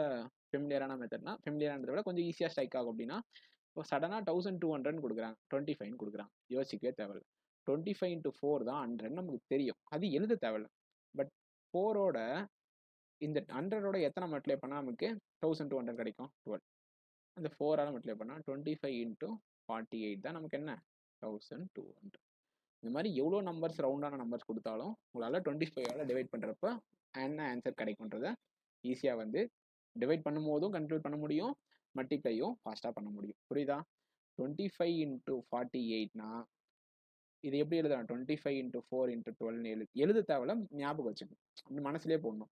ஃபெமிலியரான மெத்தட்னா, ஃபெமிலியரானதை விட கொஞ்சம் ஈஸியாக ஸ்ட்ரைக் ஆகும் அப்படின்னா, இப்போ சடனாக 1200 கொடுக்குறாங்க, 25 கொடுக்குறாங்க, யோசிக்கவே தேவையில்லை. 25 இன்ட்டு 4 தான் 100 நமக்கு தெரியும், அது எழுத தேவையில்லை. பட் 4ஓட இந்த 100ஓட எத்தனை மல்டிப்ளை பண்ணால் நமக்கு 1200 கிடைக்கும்? 12. அந்த 4ஆல் மல்டிப்ளை பண்ணால் 25 இன்ட்டு 48 தான் நமக்கு என்ன? 1200. இந்த மாதிரி எவ்வளோ நம்பர்ஸ் ரவுண்டான நம்பர்ஸ் கொடுத்தாலும் உங்களால் 25ஆல் டிவைட் பண்ணுறப்ப என்ன ஆன்சர் கிடைக்குன்றத ஈஸியாக வந்து டிவைட் பண்ணும் போதும் கன்க்ளூட் பண்ண முடியும், மல்டிப்ளையும் ஃபாஸ்ட்டாக பண்ண முடியும். புரியுதா? 25 இன்ட்டு 48னா இது எப்படி எழுதலாம்? 25 இன்ட்டு 4 இன்ட்டு 12 எழுத தேவையில்ல, ஞாபகம் வச்சுக்கணும், அப்படி மனசுலேயே போடணும்.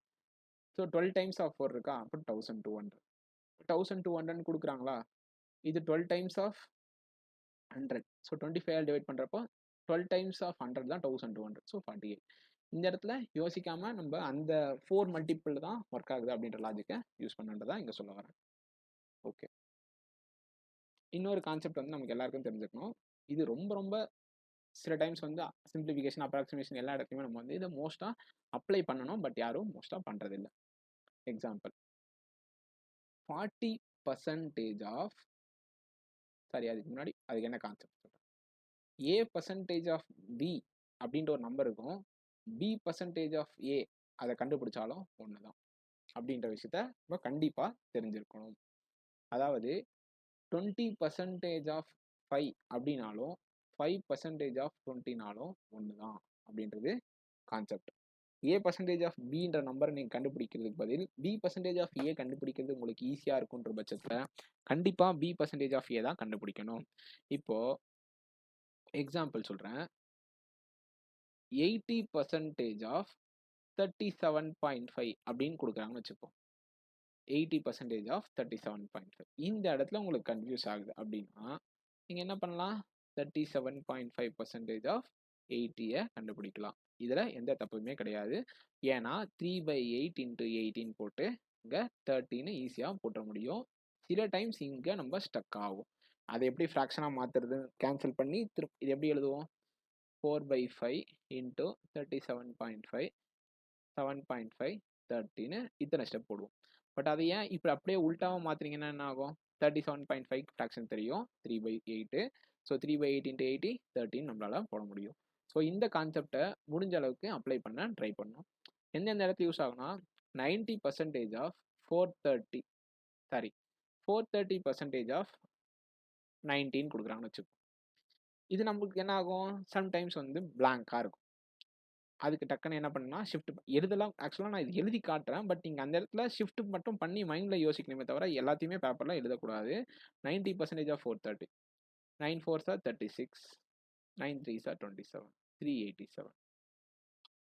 ஸோ 12 டைம்ஸ் ஆஃப் 4 இருக்கா, அப்போ 1200. 1200 கொடுக்குறாங்களா, இது 12 டைம்ஸ் ஆஃப் 100. ஸோ 25ஆல் டிவைட் பண்ணுறப்போ 12 டைம்ஸ் ஆஃப் 100 தான் 1200. ஸோ 48. இந்த இடத்துல யோசிக்காம நம்ம அந்த 4 மல்டிபிள் தான் ஒர்க் ஆகுது அப்படின்ற லாஜிக்கை யூஸ் பண்ணுன்றதான் இங்கே சொல்ல வரேன். ஓகே, இன்னொரு கான்செப்ட் வந்து நமக்கு எல்லாருக்கும் தெரிஞ்சுக்கணும். இது ரொம்ப ரொம்ப சில டைம்ஸ் வந்து சிம்பிளிஃபிகேஷன், அப்ராக்சிமேஷன் எல்லா இடத்துலையுமே நம்ம வந்து இதை மோஸ்ட்டாக அப்ளை பண்ணணும், பட் யாரும் மோஸ்ட்டாக பண்ணுறதில்லை. எக்ஸாம்பிள் 40% ஆஃப் அதுக்கு முன்னாடி அதுக்கு என்ன கான்செப்ட் சொல்கிறேன். A percentage ஆஃப் B அப்படின்ற ஒரு நம்பர் இருக்கும், B percentage ஆஃப் A அதை கண்டுபிடிச்சாலும் ஒன்று தான் அப்படின்ற விஷயத்த நம்ம கண்டிப்பாக தெரிஞ்சிருக்கணும். அதாவது 20% ஆஃப் 5 அப்படின்னாலும் 5% ஆஃப் 20னாலும் ஒன்று தான் அப்படின்றது கான்செப்ட். A percentage ஆஃப் Bன்ற நம்பரை நீங்கள் கண்டுபிடிக்கிறதுக்கு பதில் B percentage ஆஃப் A கண்டுபிடிக்கிறது உங்களுக்கு ஈஸியாக இருக்குன்ற பட்சத்தில் கண்டிப்பாக B percentage ஆஃப் A தான் கண்டுபிடிக்கணும். இப்போது எக்ஸாம்பிள் சொல்கிறேன். 80% ஆஃப் 37.5 அப்படின்னு கொடுக்குறாங்கன்னு வச்சுப்போம். 80% ஆஃப் 37.5 இந்த இடத்துல உங்களுக்கு கன்ஃபியூஸ் ஆகுது அப்படின்னா நீங்கள் என்ன பண்ணலாம்? 37.5% ஆஃப் 80யை கண்டுபிடிக்கலாம். இதில் எந்த தப்புமே கிடையாது. ஏன்னா 3/8 இன்ட்டு 18 போட்டு இங்கே 30ன்னு ஈஸியாக போட்ட முடியும். சில டைம்ஸ் இங்கே நம்ம ஸ்டக் ஆகும். அதை எப்படி ஃப்ராக்ஷனாக மாற்றுறது, கேன்சல் பண்ணி இது எப்படி எழுதுவோம்? 4/5 இன்ட்டு 37.5 7.5 30ன்னு இத்தனை ஸ்டெப் போடுவோம். பட் அதை ஏன் இப்போ அப்படியே உல்ட்டாவாக மாற்றுறீங்கன்னா என்ன ஆகும்? 37.5 ஃப்ராக்ஷன் தெரியும், 3/8. ஸோ 3/8 இன்ட்டு 80 13 நம்மளால் போட முடியும். ஸோ இந்த கான்செப்டை முடிஞ்ச அளவுக்கு அப்ளை பண்ண ட்ரை பண்ணணும். எந்தெந்த இடத்துல யூஸ் ஆகுனா 90% ஆஃப் 430% ஆஃப் 19 கொடுக்குறாங்கன்னு வச்சுக்கோங்க. இது நமக்கு என்ன ஆகும்? சம்டைம்ஸ் வந்து பிளாங்க்கா இருக்கும். அதுக்கு டக்குன்னு என்ன பண்ணணும்னா, ஷிஃப்ட் எழுதலாம். ஆக்சுவலா நான் இது எழுதி காட்டுறேன். பட் நீங்க அந்த இடத்துல ஷிஃப்ட் மட்டும் பண்ணி மைண்ட்ல யோசிக்கணுமே தவிர, எல்லாத்தையுமே பேப்பர்ல எழுதக்கூடாது. 90% of 430. 9 4s R 36. 9 3s R 27. 387.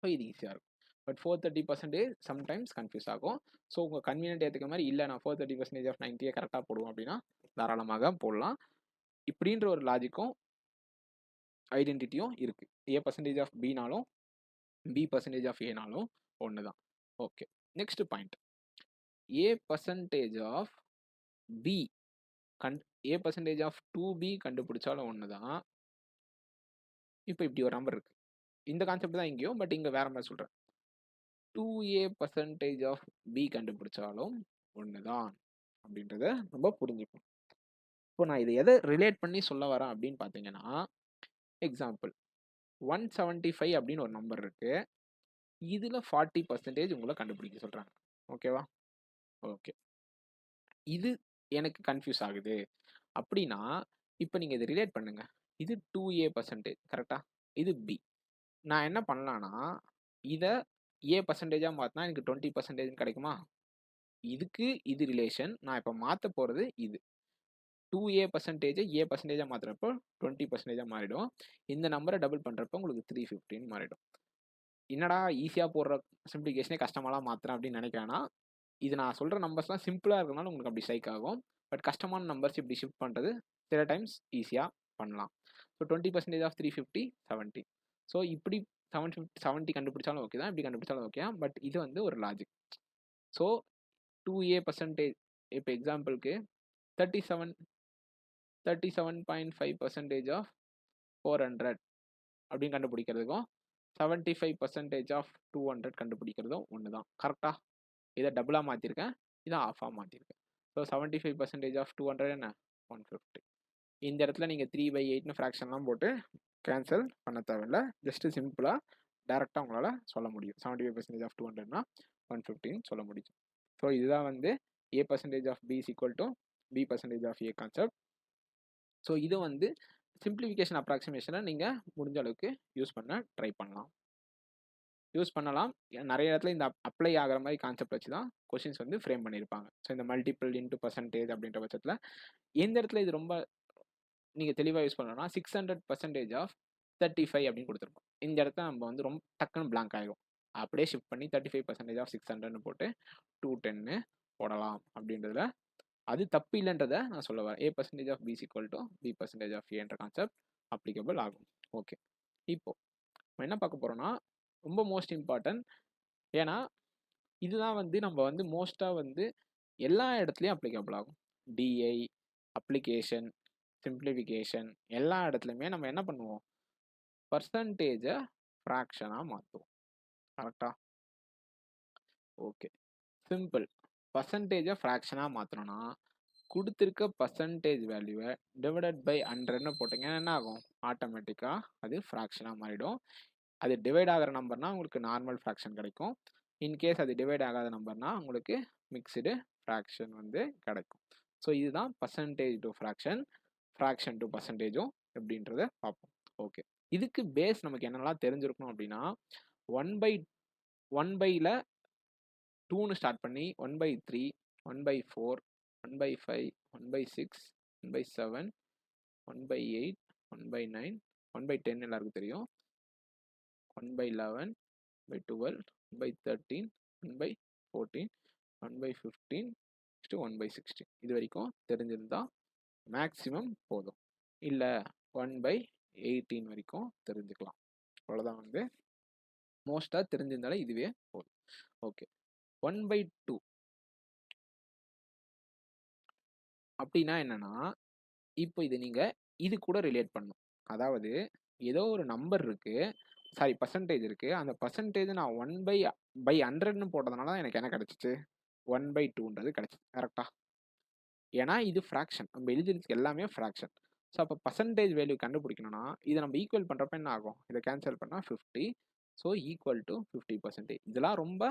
So இது ஈஸியா இருக்கும். பட் 430% சம்டைம்ஸ் கன்ஃப்யூஸ் ஆகும். ஸோ உங்க கன்வீனியன்ட் ஏத்துக்க மாரி, இல்ல நான் 430% ஆஃப் 90ய கரெக்ட்டா போடுவோம் அப்படின்னா, தாராளமாக போடலாம். இப்படின்ற ஒரு லாஜிக்கும், ஐடென்டிட்டியும் இருக்கு. A% ஆஃப் Bனாலும், B% ஆஃப் Aனாலும் ஒண்ணு தான். Okay. Next point. A% of B A% of 2B கண்டுபிடிச்சாலும் ஒண்ணு தான். இப்போ இப்படி ஒரு நம்பர் இருக்கு. இந்த கான்செப்ட் தான் இங்கேயும், பட் இங்க வேற மாதிரி சொல்றேன். 2A% ஆஃப் B கண்டுபிடிச்சாலும் ஒண்ணு தான் அப்படின்றத நம்ம புரிஞ்சுக்கணும். இப்போ நான் இதை எதை ரிலேட் பண்ணி சொல்ல வரேன் அப்படின்னு பார்த்தீங்கன்னா, எக்ஸாம்பிள் 175 அப்படின்னு ஒரு நம்பர் இருக்கு. இதுல 40% உங்களை கண்டுபிடிக்க சொல்றாங்க. ஓகேவா? ஓகே. இது எனக்கு கன்ஃபியூஸ் ஆகுது அப்படின்னா, இப்போ நீங்க இதை ரிலேட் பண்ணுங்க. இது 2A% கரெக்டா? இது B. நான் என்ன பண்ணலான்னா, இதை A%ஆ மாத்தினா எனக்கு 20% கிடைக்குமா? இதுக்கு இது ரிலேஷன். நான் இப்போ மாத்த போறது இது. 2A% A%ஆ மாத்துறப்போ 20%ஆ மாறிடும். இந்த நம்பரை டபுள் பண்றப்போ உங்களுக்கு 350 மாறிடும். என்னடா ஈஸியா போடுற சிம்பிளிஃபிகேஷனே கஷ்டமாலாம் மாத்துறேன் அப்படின்னு நினைக்க வேணாம். இது நான் சொல்ற நம்பர்ஸ்லாம் சிம்பிளா இருக்கனால உங்களுக்கு அப்படி ஸ்ட்ரைக் ஆகும். பட் கஷ்டமான நம்பர்ஸ் இப்படி ஷிஃப்ட் பண்றது சில டைம்ஸ் ஈஸியா பண்ணலாம். So 20% of 350 70. ஸோ இப்படி 70 கண்டுபிடிச்சாலும் ஓகே தான், இப்படி கண்டுபிடிச்சாலும் ஓகே தான். பட் இது வந்து ஒரு லாஜிக். ஸோ 2A% இப்போ எக்ஸாம்பிளுக்கு 37.5% ஆஃப் 400 அப்படின்னு கண்டுபிடிக்கிறதுக்கும் 75% ஆஃப் 200 கண்டுபிடிக்கிறதும் ஒன்று தான். கரெக்டா? இதை டபுளா மாத்திருக்கேன், இதை ஆஃபா மாத்திருக்கேன். ஸோ 75% ஆஃப் 200 என்ன? 150. இந்த இடத்துல நீங்க 3/8ன்னு ஃப்ராக்ஷன்லாம் போட்டு கேன்சல் பண்ண தேவையில்ல. ஜஸ்ட் சிம்பிளா டைரக்டா உங்களால சொல்ல முடியும். 75% ஆஃப் 200னா 150ன்னு சொல்ல முடியும். ஸோ இதுதான் வந்து A% of B is equal to B% of A concept. So இது வந்து சிம்பிளிஃபிகேஷன் அப்ராக்சிமேஷனை நீங்க முடிஞ்ச அளவுக்கு யூஸ் பண்ண ட்ரை பண்ணலாம். நிறைய இடத்துல இந்த அப்ளை ஆகிற மாதிரி கான்செப்ட் வச்சு தான் கொஷின்ஸ் வந்து ஃப்ரேம் பண்ணியிருப்பாங்க. ஸோ இந்த மல்டிபிள் இன்ட்டு பர்சன்டேஜ் அப்படின்ற பட்சத்தில் எந்த இடத்துல இது ரொம்ப நீங்கள் தெளிவாக யூஸ் பண்ணணும்னா 600% ஆஃப் 35 அப்படின்னு கொடுத்துருப்போம். இந்த இடத்துல நம்ம வந்து ரொம்ப டக்குன்னு பிளாங்க் ஆகிடும். அப்படியே ஷிஃப்ட் பண்ணி 35% ஆஃப் 600ன்னு போட்டு 210 போடலாம் அப்படின்றதுல அது தப்பு இல்லைன்றதை நான் சொல்ல வரேன். A% of B is equal to B% of A என்ற கான்செப்ட் அப்ளிகபிள் ஆகும். ஓகே. இப்போ நம்ம என்ன பார்க்க போறோம்னா, ரொம்ப மோஸ்ட் இம்பார்ட்டன்ட். ஏன்னா இதுதான் வந்து நம்ம வந்து மோஸ்ட்டாக வந்து எல்லா இடத்துலையும் அப்ளிகபிள் ஆகும். டிஐ, அப்ளிகேஷன், சிம்பிளிஃபிகேஷன் எல்லா இடத்துலையுமே நம்ம என்ன பண்ணுவோம்? பர்சன்டேஜை ஃப்ராக்ஷனாக மாற்றுவோம். கரெக்டா? ஓகே. சிம்பிள். பர்சன்டேஜை ஃப்ராக்ஷனாக மாற்றணும்னா கொடுத்துருக்க பர்சன்டேஜ் வேல்யூவை டிவைடட் பை 100ன்னு போட்டிங்கன்னா என்ன ஆகும்? ஆட்டோமேட்டிக்காக அது ஃப்ராக்ஷனாக மாறிடும். அது டிவைட் ஆகிற நம்பர்னா உங்களுக்கு நார்மல் ஃப்ராக்ஷன் கிடைக்கும். இன்கேஸ் அது டிவைட் ஆகாத நம்பர்னா உங்களுக்கு மிக்ஸ்டு ஃப்ராக்ஷன் வந்து கிடைக்கும். ஸோ இதுதான் percentage to fraction, fraction to பர்சன்டேஜும் எப்படின்றத பார்ப்போம். ஓகே. இதுக்கு பேஸ் நமக்கு என்னெல்லாம் தெரிஞ்சிருக்கணும் அப்படின்னா 1/1/ல 2ன்னு ஸ்டார்ட் பண்ணி 1/3, 1/4, 1/5, 1/6, 1/7, 1/8, 1/9, 1/10 எல்லாருக்கும் தெரியும். 1/11, 1/12, 1/13, 1/14, 1/15, 1/16 இது வரைக்கும் தெரிஞ்சிருந்தா மேக்ஸிமம் போதும். இல்லை 1/18 வரைக்கும் தெரிஞ்சுக்கலாம். அவ்வளோதான் வந்து மோஸ்ட்டாக தெரிஞ்சிருந்தாலே இதுவே போதும். ஓகே. 1/2 அப்படின்னா என்னன்னா, இப்போ இது நீங்கள் இது கூட ரிலேட் பண்ணணும். அதாவது ஏதோ ஒரு நம்பர் இருக்கு, சாரி பர்சன்டேஜ் இருக்கு. அந்த பர்சன்டேஜ் நான் 1/100ன்னு போட்டதுனால தான் எனக்கு என்ன கிடைச்சிச்சு? 1/2ன்றது கிடைச்சிச்சு. கரெக்டா? ஏன்னா இது ஃப்ராக்ஷன். நம்ம எழுதிருக்கு எல்லாமே ஃப்ராக்ஷன். ஸோ அப்போ பர்சன்டேஜ் வேல்யூ கண்டுபிடிக்கணும்னா இதை நம்ம ஈக்குவல் பண்ணுறப்ப என்ன ஆகும்? இதை கேன்சல் பண்ணால் 50. So equal to 50%. இதெல்லாம் ரொம்ப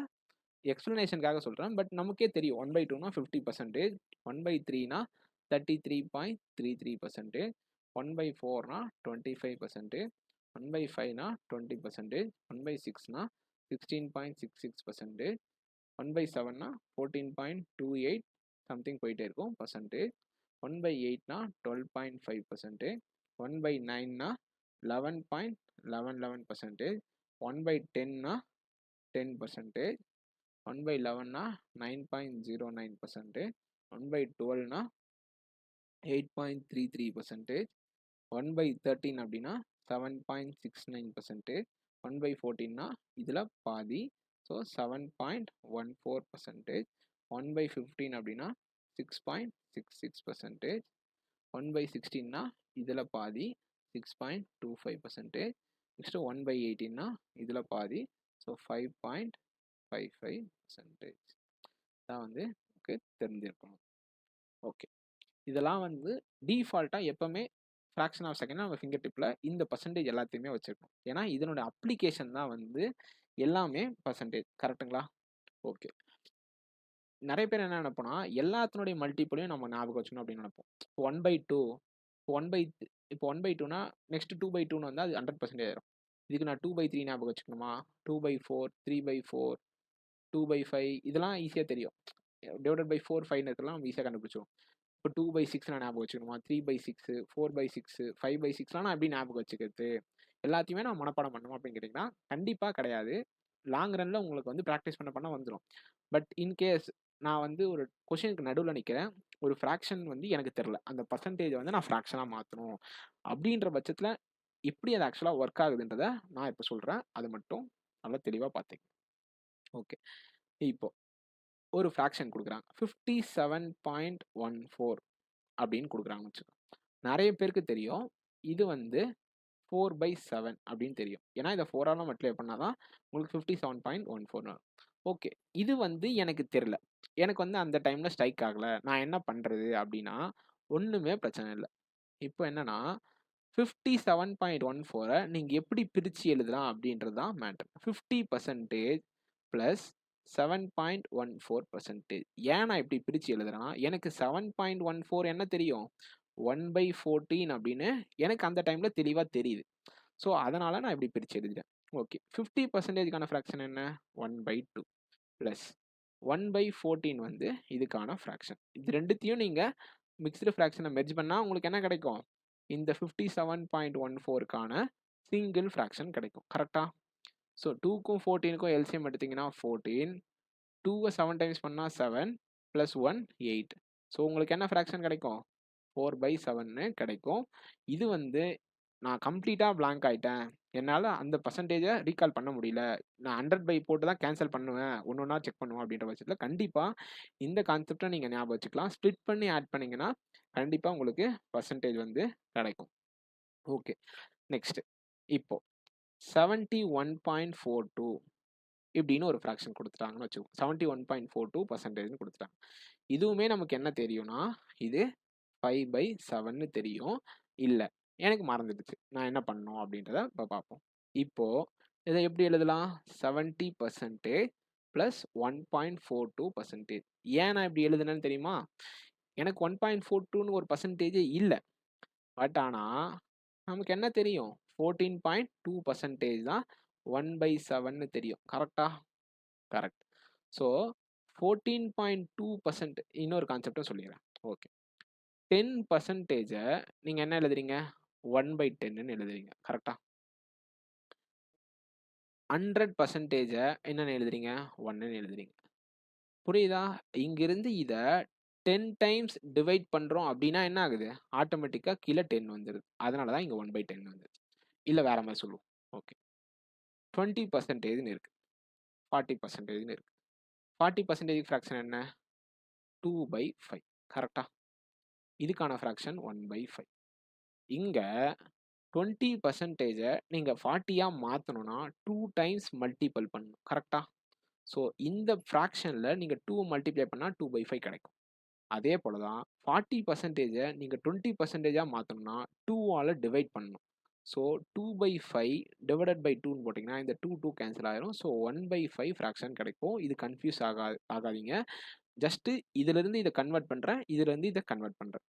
எக்ஸ்பிளனேஷனுக்காக சொல்கிறேன். பட் நமக்கே தெரியும் 1/2னா 50%, 1/3னா 33.33%, 1/4னா 25%, 1/5னா 20%, 1/6னா 16.66%, 1/7னா 14.28 சம்திங் போயிட்டே இருக்கும் பர்சன்டேஜ், 1/8னா 12.5%, 1/9னா 11.11%, 1/10னா 10%, 1/11னா 9.09%, 1/12னா 8.33%, 1/13 அப்படின்னா 7.69%, 1/14னா இதில் பாதி, ஸோ 7.14%, 1/15 அப்படின்னா 6.66%, 1/16னா இதில் பாதி 6.25%, நெக்ஸ்ட் 1/18னா இதில் பாதி, ஸோ 5.55% தான் வந்து தெரிஞ்சிருக்கணும். ஓகே, இதெல்லாம் வந்து டிஃபால்ட்டாக எப்பவுமே ஃப்ராக்ஷன் ஆஃப் செகண்ட் நம்ம ஃபிங்கர் டிப்பில் இந்த பர்சன்டேஜ் எல்லாத்தையுமே வச்சுருக்கோம். ஏன்னா இதனோட அப்ளிகேஷன் தான் வந்து எல்லாமே பர்சன்டேஜ். கரெக்டுங்களா? ஓகே, நிறைய பேர் என்ன நினைப்போம்னா எல்லாத்தினுடைய மல்டிபிளையும் நம்ம ஞாபகம் வச்சுக்கணும் அப்படின்னு நினைப்போம். 1/2 இப்போ 1/2னா நெக்ஸ்ட் 2/2ன்னு வந்து அது 100% ஆயிரும். இதுக்கு நான் 2/3 ஞாபகம் வச்சுக்கணுமா, 2/4, 3/4, 2/5 இதெல்லாம் ஈஸியாக தெரியும். டிவைடட் பை 4, 5 இதெல்லாம் நம்ம ஈஸியாக கண்டுபிடிச்சோம். இப்போ 2/6 நான் ஞாபகம் வச்சுக்கணுமா, 3/6, 4/6, 5/6லாம் நான் எப்படி ஞாபகம் வச்சுக்கிறது, எல்லாத்தையுமே நான் மனப்பாடம் பண்ணணும் அப்படின்னு கேட்டிங்கன்னா கண்டிப்பாக கிடையாது. லாங் ரன்ல உங்களுக்கு வந்து ப்ராக்டிஸ் பண்ண வந்துடும். பட் இன்கேஸ் நான் வந்து ஒரு கொஷினுக்கு நடுவில் நிற்கிறேன், ஒரு ஃப்ராக்ஷன் வந்து எனக்கு தெரில, அந்த பர்சன்டேஜை வந்து நான் ஃப்ராக்ஷனாக மாற்றணும் அப்படின்ற பட்சத்தில் எப்படி அது ஆக்சுவலாக ஒர்க் ஆகுதுன்றதை நான் இப்போ சொல்கிறேன். அது மட்டும் நல்லா தெளிவாக பார்த்துங்க. ஓகே, இப்போ ஒரு ஃப்ராக்ஷன் கொடுக்குறாங்க 57.14 அப்படின்னு கொடுக்குறாங்கன்னு வச்சுக்கோங்க. நிறைய பேருக்கு தெரியும் இது வந்து 4/7 அப்படின்னு தெரியும். ஏன்னா இதை 4ஆல் மல்டிப்ளை பண்ணால் தான் உங்களுக்கு 57.14 ஓகே, இது வந்து எனக்கு தெரியல, எனக்கு வந்து அந்த டைமில் ஸ்ட்ரைக் ஆகலை, நான் என்ன பண்ணுறது அப்படின்னா ஒன்றுமே பிரச்சனை இல்லை. இப்போ என்னன்னா 57.14 நீங்கள் எப்படி பிரித்து எழுதலாம் அப்படின்றது தான் மேட்டர். 50% ப்ளஸ் 7.14%. ஏன் நான் இப்படி பிரித்து எழுதுறேன்னா எனக்கு 7.14 என்ன தெரியும், 1/14 அப்படின்னு எனக்கு அந்த டைமில் தெளிவாக தெரியுது. ஸோ அதனால் நான் இப்படி பிரித்து எழுதுறேன். ஓகே, 50%க்கான ஃப்ராக்ஷன் என்ன, 1/2 ப்ளஸ் 1/14 வந்து இதுக்கான ஃப்ராக்ஷன். இது ரெண்டுத்தையும் நீங்கள் மிக்ஸ்டு ஃப்ராக்ஷனை மெர்ஜ் பண்ணால் உங்களுக்கு என்ன கிடைக்கும், இந்த 57.14க்கான சிங்கிள் ஃப்ராக்ஷன் கிடைக்கும். கரெக்டாக? ஸோ 2க்கும் 14க்கும் எல்சிஎம் எடுத்திங்கன்னா 14, 2வை 7 டைம்ஸ் பண்ணால் 7 + 1 8. ஸோ உங்களுக்கு என்ன ஃப்ராக்ஷன் கிடைக்கும், 4/7ன்னு கிடைக்கும். இது வந்து நான் கம்ப்ளீட்டாக பிளாங்க் ஆகிட்டேன், என்னால் அந்த பர்சன்டேஜை ரீகால் பண்ண முடியல, நான் 100/, போட்டு தான் கேன்சல் பண்ணுவேன், ஒன்று ஒன்றா செக் பண்ணுவேன் அப்படின்ற பட்சத்தில் கண்டிப்பாக இந்த கான்செப்டை நீங்கள் ஞாபகம் வச்சுக்கலாம். ஸ்ப்ளிட் பண்ணி ஆட் பண்ணிங்கன்னா கண்டிப்பாக உங்களுக்கு பர்சன்டேஜ் வந்து கிடைக்கும். ஓகே, நெக்ஸ்ட் இப்போ 71.42 இப்படின்னு ஒரு ஃப்ராக்ஷன் கொடுத்துட்டாங்கன்னு வச்சுக்கோங்க. 71.42% கொடுத்துட்டாங்க. இதுவுமே நமக்கு என்ன தெரியும்னா இது 5/7ன்னு தெரியும். இல்லை, எனக்கு மறந்துடுச்சு, நான் என்ன பண்ணணும் அப்படின்றத இப்போ பார்ப்போம். இப்போ இதை எப்படி எழுதலாம், 70% ப்ளஸ் 1.42%. ஏன் நான் இப்படி எழுதுனேன்னு தெரியுமா, எனக்கு 1.42ன்னு ஒரு பர்சன்டேஜே இல்லை. பட் ஆனால் நமக்கு என்ன தெரியும், 14.2% தான் 1/7ன்னு தெரியும். கரெக்டா? கரெக்ட். ஸோ 14.2% இன்னொரு கான்செப்டும் சொல்லிடுறேன். ஓகே, 10%-ஐ நீங்கள் என்ன எழுதுறீங்க, 1/10ன்னு எழுதுறீங்க. கரெக்டா? 100%-ஐ என்னென்னு எழுதுறீங்க, 1ன்னு எழுதுறீங்க. புரியுதா? இங்கிருந்து இதை 10 டைம்ஸ் டிவைட் பண்ணுறோம் அப்படின்னா என்ன ஆகுது, ஆட்டோமேட்டிக்காக கீழே 10 வந்துடுது. அதனால தான் இங்கே 1/10 வந்துடுது. இல்லை வேற மாதிரி சொல்லுவோம். ஓகே, 20%ன்னு இருக்கு, 40%ன்னு இருக்கு. 40% ஃப்ராக்ஷன் என்ன, 2/5. கரெக்டா? இதுக்கான ஃப்ராக்ஷன் 1/5. இங்கே 20%-ஐ நீங்கள் 40யாக மாற்றணும்னா 2 டைம்ஸ் மல்டிபிள் பண்ணணும். கரெக்டா? ஸோ இந்த ஃப்ராக்ஷனில் நீங்கள் 2 மல்டிப்ளை பண்ணால் 2/5 கிடைக்கும். அதே போல தான் 40%-ஐ நீங்கள் 20%-ஆக மாற்றணும்னா 2ஆல் டிவைட் பண்ணணும். ஸோ 2/5 டிவைடட் பை 2ன்னு போட்டிங்கன்னா இந்த 2 கேன்சல் ஆயிரும். ஸோ 1/5 ஃப்ராக்ஷன் கிடைக்கும். இது கன்ஃபியூஸ் ஆகாதீங்க. ஜஸ்ட்டு இதிலிருந்து இதை கன்வெர்ட் பண்ணுறேன், இதிலிருந்து இதை கன்வெர்ட் பண்ணுறேன்.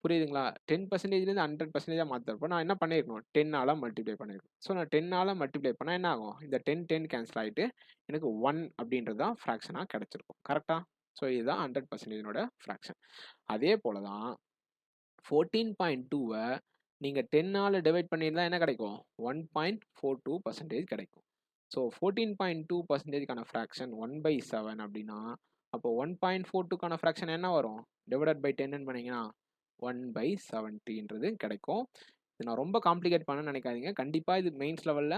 புரியுதுங்களா? 10%லேருந்து 100%ஆ மாத்துறப்போ நான் என்ன பண்ணியிருக்கணும்? 10ஆல மல்டிப்ளை பண்ணியிருக்கணும். ஸோ நான் 10ஆல மல்டிப்ளை பண்ணா என்ன ஆகும்? இந்த 10, 10 கேன்சல் ஆயிட்டு எனக்கு 1 அப்படின்றது தான் ஃப்ராக்ஷனா கிடைச்சிருக்கும். கரெக்ட்டா? ஸோ இதுதான் 100%னோட ஃப்ராக்ஷன். அதே போல தான் 14.2வ நீங்க 10ஆல டிவைட் பண்ணியிருந்தா என்ன கிடைக்கும்? 1.42% கிடைக்கும். ஸோ 14.2%க்கான ஃப்ராக்ஷன் 1/7 அப்படின்னா, அப்போ 1.42க்கான ஃப்ராக்ஷன் என்ன வரும்? டிவைடட் பை 10ன்னு பண்ணீங்கன்னா 1/70ன்றது கிடைக்கும். இது நான் ரொம்ப காம்ப்ளிகேட் பண்ணணும்னு நினைக்காதீங்க. கண்டிப்பா இது மெயின்ஸ் லெவல்ல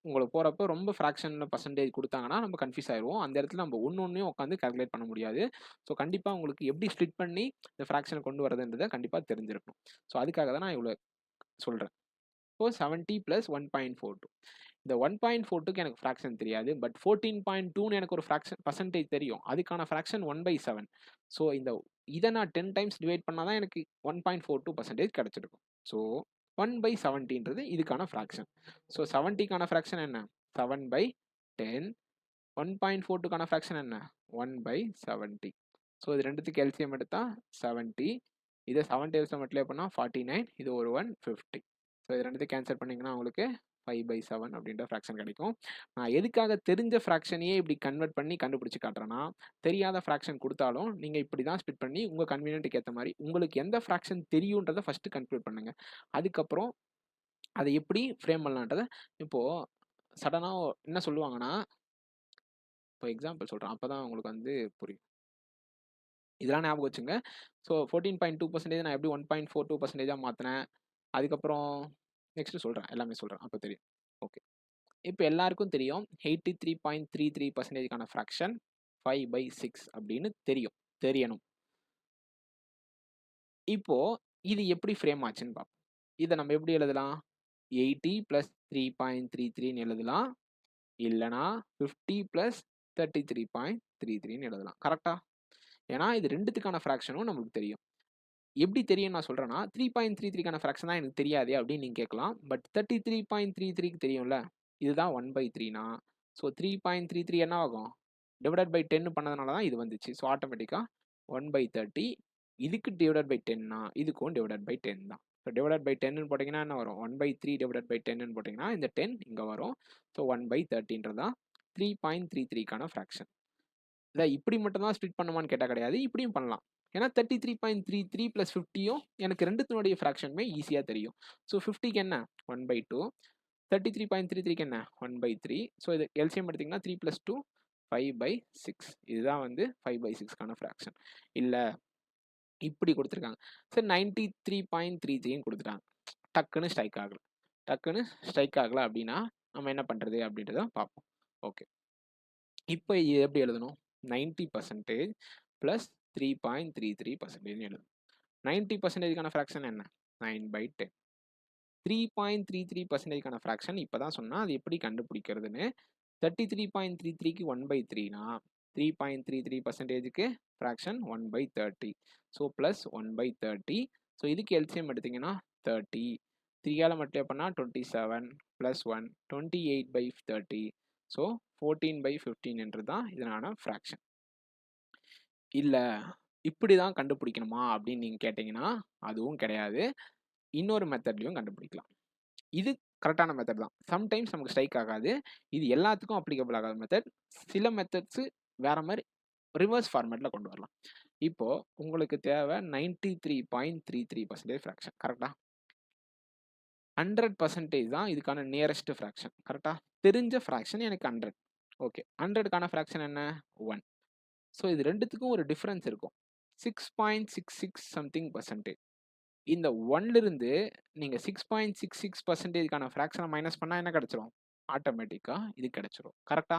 உங்களுக்கு போறப்போ ரொம்ப ஃப்ராக்ஷன்ல பர்சன்டேஜ் குடுத்தாங்கன்னா, நம்ம கன்ஃப்யூஸ் ஆயிருவோம். அந்த இடத்துல நம்ம ஒண்ணையும் உட்காந்து கால்குலேட் பண்ண முடியாது. ஸோ கண்டிப்பா உங்களுக்கு எப்படி ஸ்ப்ளிட் பண்ணி இந்த ஃப்ராக்ஷன கொண்டு வரதுன்றத கண்டிப்பா தெரிஞ்சிருக்கணும். ஸோ அதுக்காக தான் நான் இவ்வளோ சொல்றேன். இப்போ 70 + 1.42 இந்த 1.42க்கு எனக்கு ஃப்ராக்ஷன் தெரியாது. பட் 14.2ன்னு எனக்கு ஒரு ஃப்ராக்ஷன் பெர்சன்டேஜ் தெரியும். அதுக்கான ஃப்ராக்ஷன் 1/7. ஸோ இத நான் 10 டைம்ஸ் டிவைட் பண்ணா தான் எனக்கு 1.42% கிடைச்சிருக்கும். ஸோ 1/70ன்றது இதுக்கான ஃப்ராக்ஷன். ஸோ 70க்கான ஃப்ராக்ஷன் என்ன? 7/10. 1.42க்கான ஃப்ராக்ஷன் என்ன? 1/70. ஸோ இது ரெண்டுத்துக்கு எல்சிஎம் எடுத்தா 70. இத 7 டைம்ஸ்ல மல்டிப்ளை பண்ணா 49. இது ஒரு 150. ஸோ இது ரெண்டுத்தையும் கேன்சல் பண்ணீங்கன்னா உங்களுக்கு 5/7 அப்படின்ற ஃப்ராக்ஷன் கிடைக்கும். நான் எதுக்காக தெரிஞ்ச ஃப்ராக்ஷனையே இப்படி கன்வெர்ட் பண்ணி கண்டுபிடிச்சு காட்டுறேன்னா, தெரியாத ஃப்ராக்ஷன் குடுத்தாலும் நீங்க இப்படி தான் ஸ்ப்ளிட் பண்ணி உங்க கன்வீனியன்ட்க்கு ஏத்த மாரி உங்களுக்கு எந்த ஃப்ராக்ஷன் தெரியுன்றத ஃபர்ஸ்ட் கன்க்ளூட் பண்ணுங்க. அதுக்கப்புறம் அத எப்படி ஃப்ரேம் பண்ணலான்றத இப்போ சடனா என்ன சொல்லுவாங்கன்னா, இப்போ எக்ஸாம்பிள் சொல்றேன். அப்பதான் உங்களுக்கு வந்து புரியும். இதெல்லாம் ஞாபகம் வச்சுங்க. ஸோ 14.2% நான் எப்படி 1.42%ஆ மாத்துனேன். அதுக்கப்புறம் நெக்ஸ்ட் சொல்றேன். எல்லாமே சொல்றேன். அப்ப தெரியும். ஓகே. இப்ப எல்லாருக்கும் தெரியும் 83.33%க்கான ஃப்ராக்ஷன் 5/6 அப்படின்னு தெரியும். தெரியணும். இப்போ இது எப்படி ஃப்ரேம் ஆச்சுன்னு பார்ப்போம். இத நம்ம எப்படி எழுதலாம்? 80 + 3.33ன்னு எழுதலாம். இல்லனா 50 + 33.33ன்னு எழுதலாம். கரெக்ட்டா? ஏன்னா இது 2த்துக்கான ஃப்ராக்ஷனும் நமக்கு தெரியும். எப்படி தெரியும் நான் சொல்றேன்னா, 3.33க்கான ஃப்ராக்ஷன் தான் எனக்கு தெரியாதே அப்படின்னு நீங்க கேட்கலாம். பட் 33.33க்கு தெரியும்ல. இதுதான் 1/3னா, ஸோ 3.33 என்ன ஆகும்? டிவைடட் பை 10 பண்ணதுனால தான் இது வந்துச்சு. ஸோ ஆட்டோமேட்டிக்கா 1/30 இதுக்கு டிவைடட் பை 10னா, இதுக்கும் டிவைடட் பை 10 தான். ஸோ டிவைடட் பை 10ன்னு போட்டீங்கன்னா என்ன வரும்? 1/3 டிவைடட் பை 10ன்னு போட்டீங்கன்னா, இந்த 10 இங்க வரும். ஸோ 1/30ன்றது தான் 3.33க்கான ஃப்ராக்ஷன். இத இப்படி மட்டும் தான் ஸ்ப்ளிட் பண்ணுமான்னு கேட்டா கிடையாது. இப்படியும் பண்ணலாம். ஏன்னா 33.33 + 50யும் எனக்கு 2த்தினுடைய ஃப்ராக்ஷனுமே ஈஸியா தெரியும். ஸோ 50க்கு என்ன? 1/2. 33.33க்கு என்ன? 1/3. ஸோ இது எல்சிஎம் எடுத்தீங்கன்னா 3 + 2 5/6. இதுதான் வந்து 5/6க்கான ஃப்ராக்ஷன். இல்ல இப்படி குடுத்துருக்காங்க. சரி 93.33ன்னு குடுத்துட்டாங்க. டக்குன்னு ஸ்ட்ரைக் ஆகல. டக்குன்னு ஸ்ட்ரைக் ஆகல அப்படின்னா, நம்ம என்ன பண்றது அப்படின்றத பார்ப்போம். ஓகே. இப்ப இது எப்படி எழுதணும்? 90% + 3.33%ன்னு எழுதணும். 90%க்கான ஃப்ராக்ஷன் என்ன? 9/10. 3.33%க்கான ஃப்ராக்ஷன் இப்ப தான் சொன்னா, அது எப்படி கண்டுபிடிக்கிறதுன்னு. 33.33க்கு 1/3னா 3.33%க்கு ஃப்ராக்ஷன் 1/30. So plus 1/30. ஸோ இதுக்கு எல்சிஎம் எடுத்தீங்கன்னா 30. 3ஆல மல்டிப்ளை பண்ணா 27 + 1 28/30. ஸோ 14/15 தான் இதனான ஃப்ராக்ஷன். இல்ல இப்படி தான் கண்டுபிடிக்கணுமா அப்படின்னு நீங்க கேட்டீங்கன்னா, அதுவும் கிடையாது. இன்னொரு மெத்தட்லயும் கண்டுபிடிக்கலாம். இது கரெக்ட்டான மெத்தட் தான். சம்டைம்ஸ் நமக்கு ஸ்ட்ரைக் ஆகாது. இது எல்லாத்துக்கும் அப்ளிகபிள் ஆகாத மெத்தட். சில மெத்தட்ஸ் வேற மாரி ரிவர்ஸ் ஃபார்மேட்ல கொண்டு வரலாம். இப்போ உங்களுக்கு தேவை 93.33% ஃப்ராக்ஷன். கரெக்ட்டா? 100% தான் இதுக்கான நியரஸ்ட் ஃப்ராக்ஷன். கரெக்ட்டா? தெரிஞ்ச ஃப்ராக்ஷன் எனக்கு 100. ஓகே. 100க்கான ஃப்ராக்ஷன் என்ன? 1. ஸோ இது 2த்துக்கும் ஒரு டிஃபரன்ஸ் இருக்கும். 6.66 சம்திங் பெர்சன்டேஜ். இந்த 1லிருந்து நீங்க 6.66%க்கான ஃப்ராக்ஷன மைனஸ் பண்ணா என்ன கிடைச்சிரும்? ஆட்டோமேட்டிக்கா இது கிடைச்சிரும். கரெக்ட்டா?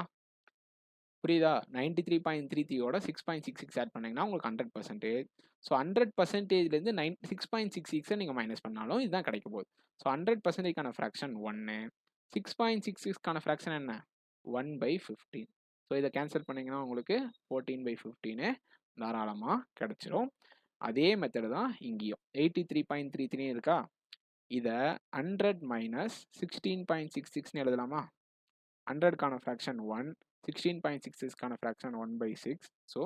புரியுதா? 93.33யோட 6.66 ஆட் பண்ணீங்கன்னா உங்களுக்கு 100%. ஸோ 100%லேருந்து 6.66 நீங்க மைனஸ் பண்ணாலும் இதுதான் கிடைக்க போகுது. ஸோ 100%க்கான ஃப்ராக்ஷன் 1. 6.66க்கான ஃப்ராக்ஷன் என்ன? 1/15. ஸோ இத கேன்சல் பண்ணீங்கன்னா உங்களுக்கு 14/15 தாராளமா கிடைச்சிரும். அதே மெத்தட் தான் இங்கேயும். 83.33 இருக்கா? இத 100 - 16.66ன்னு எழுதலாமா? 100க்கான ஃப்ராக்ஷன் 1. 16.66க்கான ஃப்ராக்ஷன் 1/6. ஸோ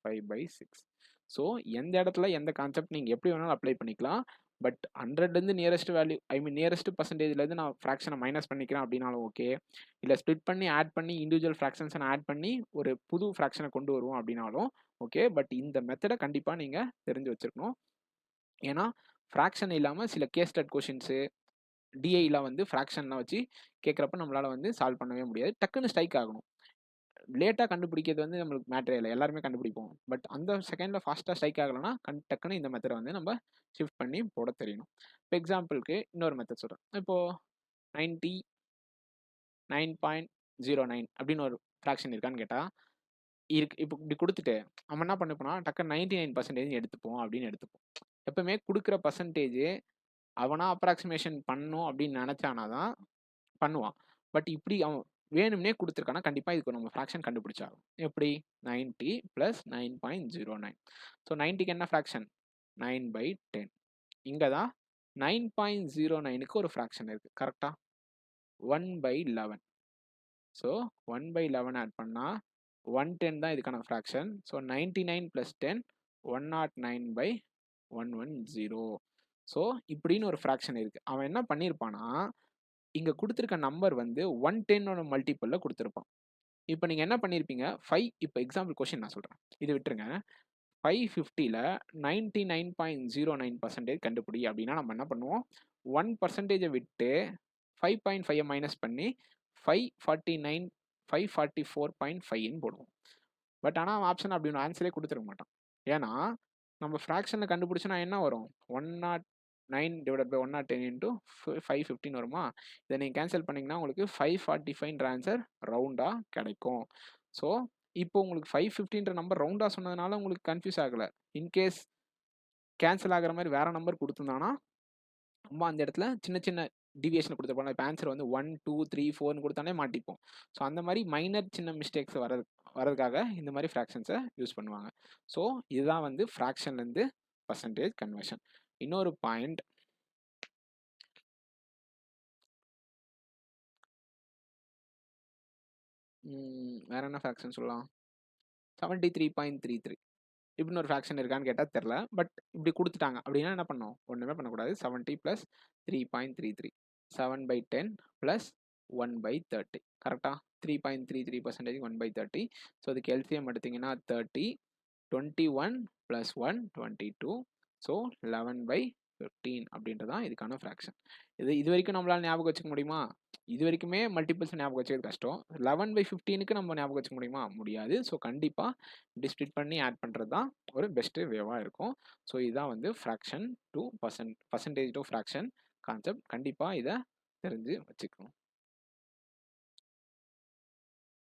5/6. ஸோ எந்த இடத்துல எந்த கான்செப்ட் நீங்கள் எப்படி வேணாலும் அப்ளை பண்ணிக்கலாம். பட் 100லேருந்து நியரஸ்ட் வேல்யூ நியரஸ்ட் பர்சன்டேஜ்லேருந்து நான் ஃப்ராக்ஷனை மைனஸ் பண்ணிக்கிறேன் அப்படின்னாலும் ஓகே, இல்லை ஸ்ப்ளிட் பண்ணி ஆட் பண்ணி இண்டிவிஜுவல் ஃப்ராக்ஷன்ஸை ஆட் பண்ணி ஒரு புது ஃப்ராக்ஷனை கொண்டு வருவோம் அப்படின்னாலும் ஓகே. பட் இந்த மெத்தடை கண்டிப்பாக நீங்கள் தெரிஞ்சு வச்சுருக்கணும். ஏன்னா ஃப்ராக்ஷன் இல்லாமல் சில கேஸ் ஸ்டட் கொஷின்ஸு டிஐலாம் வந்து ஃப்ராக்ஷன்லாம் வச்சு கேட்குறப்ப நம்மளால் வந்து சால்வ் பண்ணவே முடியாது. டக்குன்னு ஸ்ட்ரைக் ஆகணும். லேட்டாக கண்டுபிடிக்கிறது வந்து நம்மளுக்கு மேட்டரே இல்லை, எல்லாருமே கண்டுபிடிப்போம். பட் அந்த செகண்டில் ஃபாஸ்ட்டாக ஸ்ட்ரைக் ஆகலைன்னா டக்குன்னு இந்த மெத்தடை வந்து நம்ம ஷிஃப்ட் பண்ணி போட தெரியணும். இப்போ எக்ஸாம்பிளுக்கு இன்னொரு மெத்தட் சொல்கிறேன். இப்போது 99.09 அப்படின்னு ஒரு ஃப்ராக்ஷன் இருக்கான்னு கேட்டால் இருக்கு. இப்போ இப்படி கொடுத்துட்டு நம்ம என்ன பண்ணிப்போனா டக்குன்னு 99% எடுத்துப்போம் அப்படின்னு எடுத்துப்போம். எப்பவுமே கொடுக்குற பர்சன்டேஜ் அவனா அப்ராக்சிமேஷன் பண்ணும் அப்படின்னு நினச்சானா தான் பண்ணுவான். பட் இப்படி அவன் வேணும்னே கொடுத்துருக்கானா கண்டிப்பாக இதுக்கு நம்ம ஃப்ராக்ஷன் கண்டுபிடிச்சாகும். எப்படி 90 + 9.09. ஸோ 90க்கு என்ன ஃப்ராக்ஷன் 9/10. இங்கே தான் 9.09க்கு ஒரு ஃப்ராக்ஷன் இருக்குது கரெக்டாக 1/11. ஸோ 1/11 ஆட் பண்ணால் 110 தான் இதுக்கான ஃப்ராக்ஷன். ஸோ 99 + 10 109/110. ஸோ இப்படின்னு ஒரு ஃப்ராக்ஷன் இருக்குது. அவன் என்ன பண்ணியிருப்பானா இங்கே கொடுத்துருக்க நம்பர் வந்து 110ஓட மல்டிப்பிளில் கொடுத்துருப்பான். இப்போ நீங்கள் என்ன பண்ணியிருப்பீங்க 5. இப்போ எக்ஸாம்பிள் கொஷின் நான் சொல்கிறேன், இது விட்டுருங்க. 550ல் 99.09% கண்டுபிடி அப்படின்னா நம்ம என்ன பண்ணுவோம் 1% விட்டு 5.5 மைனஸ் பண்ணி 544.5ன்னு போடுவோம். பட் ஆனால் ஆப்ஷன் அப்படி ஒன்று ஆன்சரே கொடுத்துருக்க மாட்டான். ஏன்னா நம்ம ஃப்ராக்ஷனில் கண்டுபிடிச்சோன்னா என்ன வரும் 109/110 × 515 வருமா. இதை நீங்கள் கேன்சல் பண்ணிங்கன்னா உங்களுக்கு 545 ஆன்சர் ரவுண்டாக கிடைக்கும். ஸோ இப்போ உங்களுக்கு 515 நம்பர் ரவுண்டாக சொன்னதுனால உங்களுக்கு கன்ஃபியூஸ் ஆகலை. இன்கேஸ் கேன்சல் ஆகிற மாதிரி வேறு நம்பர் கொடுத்துருந்தானா நம்ம அந்த இடத்துல சின்ன சின்ன டிவியேஷன் கொடுத்துருப்போம். இப்போ ஆன்சர் வந்து 1 2 3 4ன்னு கொடுத்தாலே மாட்டிப்போம். ஸோ அந்த மாதிரி மைனர் சின்ன மிஸ்டேக்ஸ் வரதுக்காக இந்த மாதிரி ஃப்ராக்ஷன்ஸை யூஸ் பண்ணுவாங்க. ஸோ இதுதான் வந்து ஃப்ராக்ஷன்லேருந்து பர்சன்டேஜ் கன்வர்ஷன். இன்னொரு பாயிண்ட் வேற என்ன ஃப்ராக்ஷன் சொல்லலாம் 73.33 இப்படின்னு ஒரு ஃப்ராக்ஷன் இருக்கான்னு கேட்டால் தெரில. பட் இப்படி கொடுத்துட்டாங்க அப்படின்னா என்ன பண்ணணும் ஒன்றுமே பண்ணக்கூடாது. 70 + 3.33 7/10 + 1/30 கரெக்டாக 3.33% 1/30. ஸோ அதுக்கு எல்சிஎம் எடுத்திங்கன்னா 30 21 + 1 22. ஸோ 11/15 அப்படின்றதான் இதுக்கான ஃப்ராக்ஷன். இது வரைக்கும் நம்மளால் ஞாபகம் வச்சுக்க முடியுமா? இது வரைக்குமே மல்டிபிள்ஸ் ஞாபகம் வச்சுக்கிறது கஷ்டம். 11/15க்கு நம்ம ஞாபகம் வச்சுக்க முடியுமா? முடியாது. ஸோ கண்டிப்பாக இப்படி ஸ்ப்ளிட் பண்ணி ஆட் பண்ணுறது தான் ஒரு பெஸ்ட்டு வேவாக இருக்கும். ஸோ இதுதான் வந்து fraction to percentage to fraction concept. கண்டிப்பாக இதை தெரிஞ்சு வச்சுக்கணும்.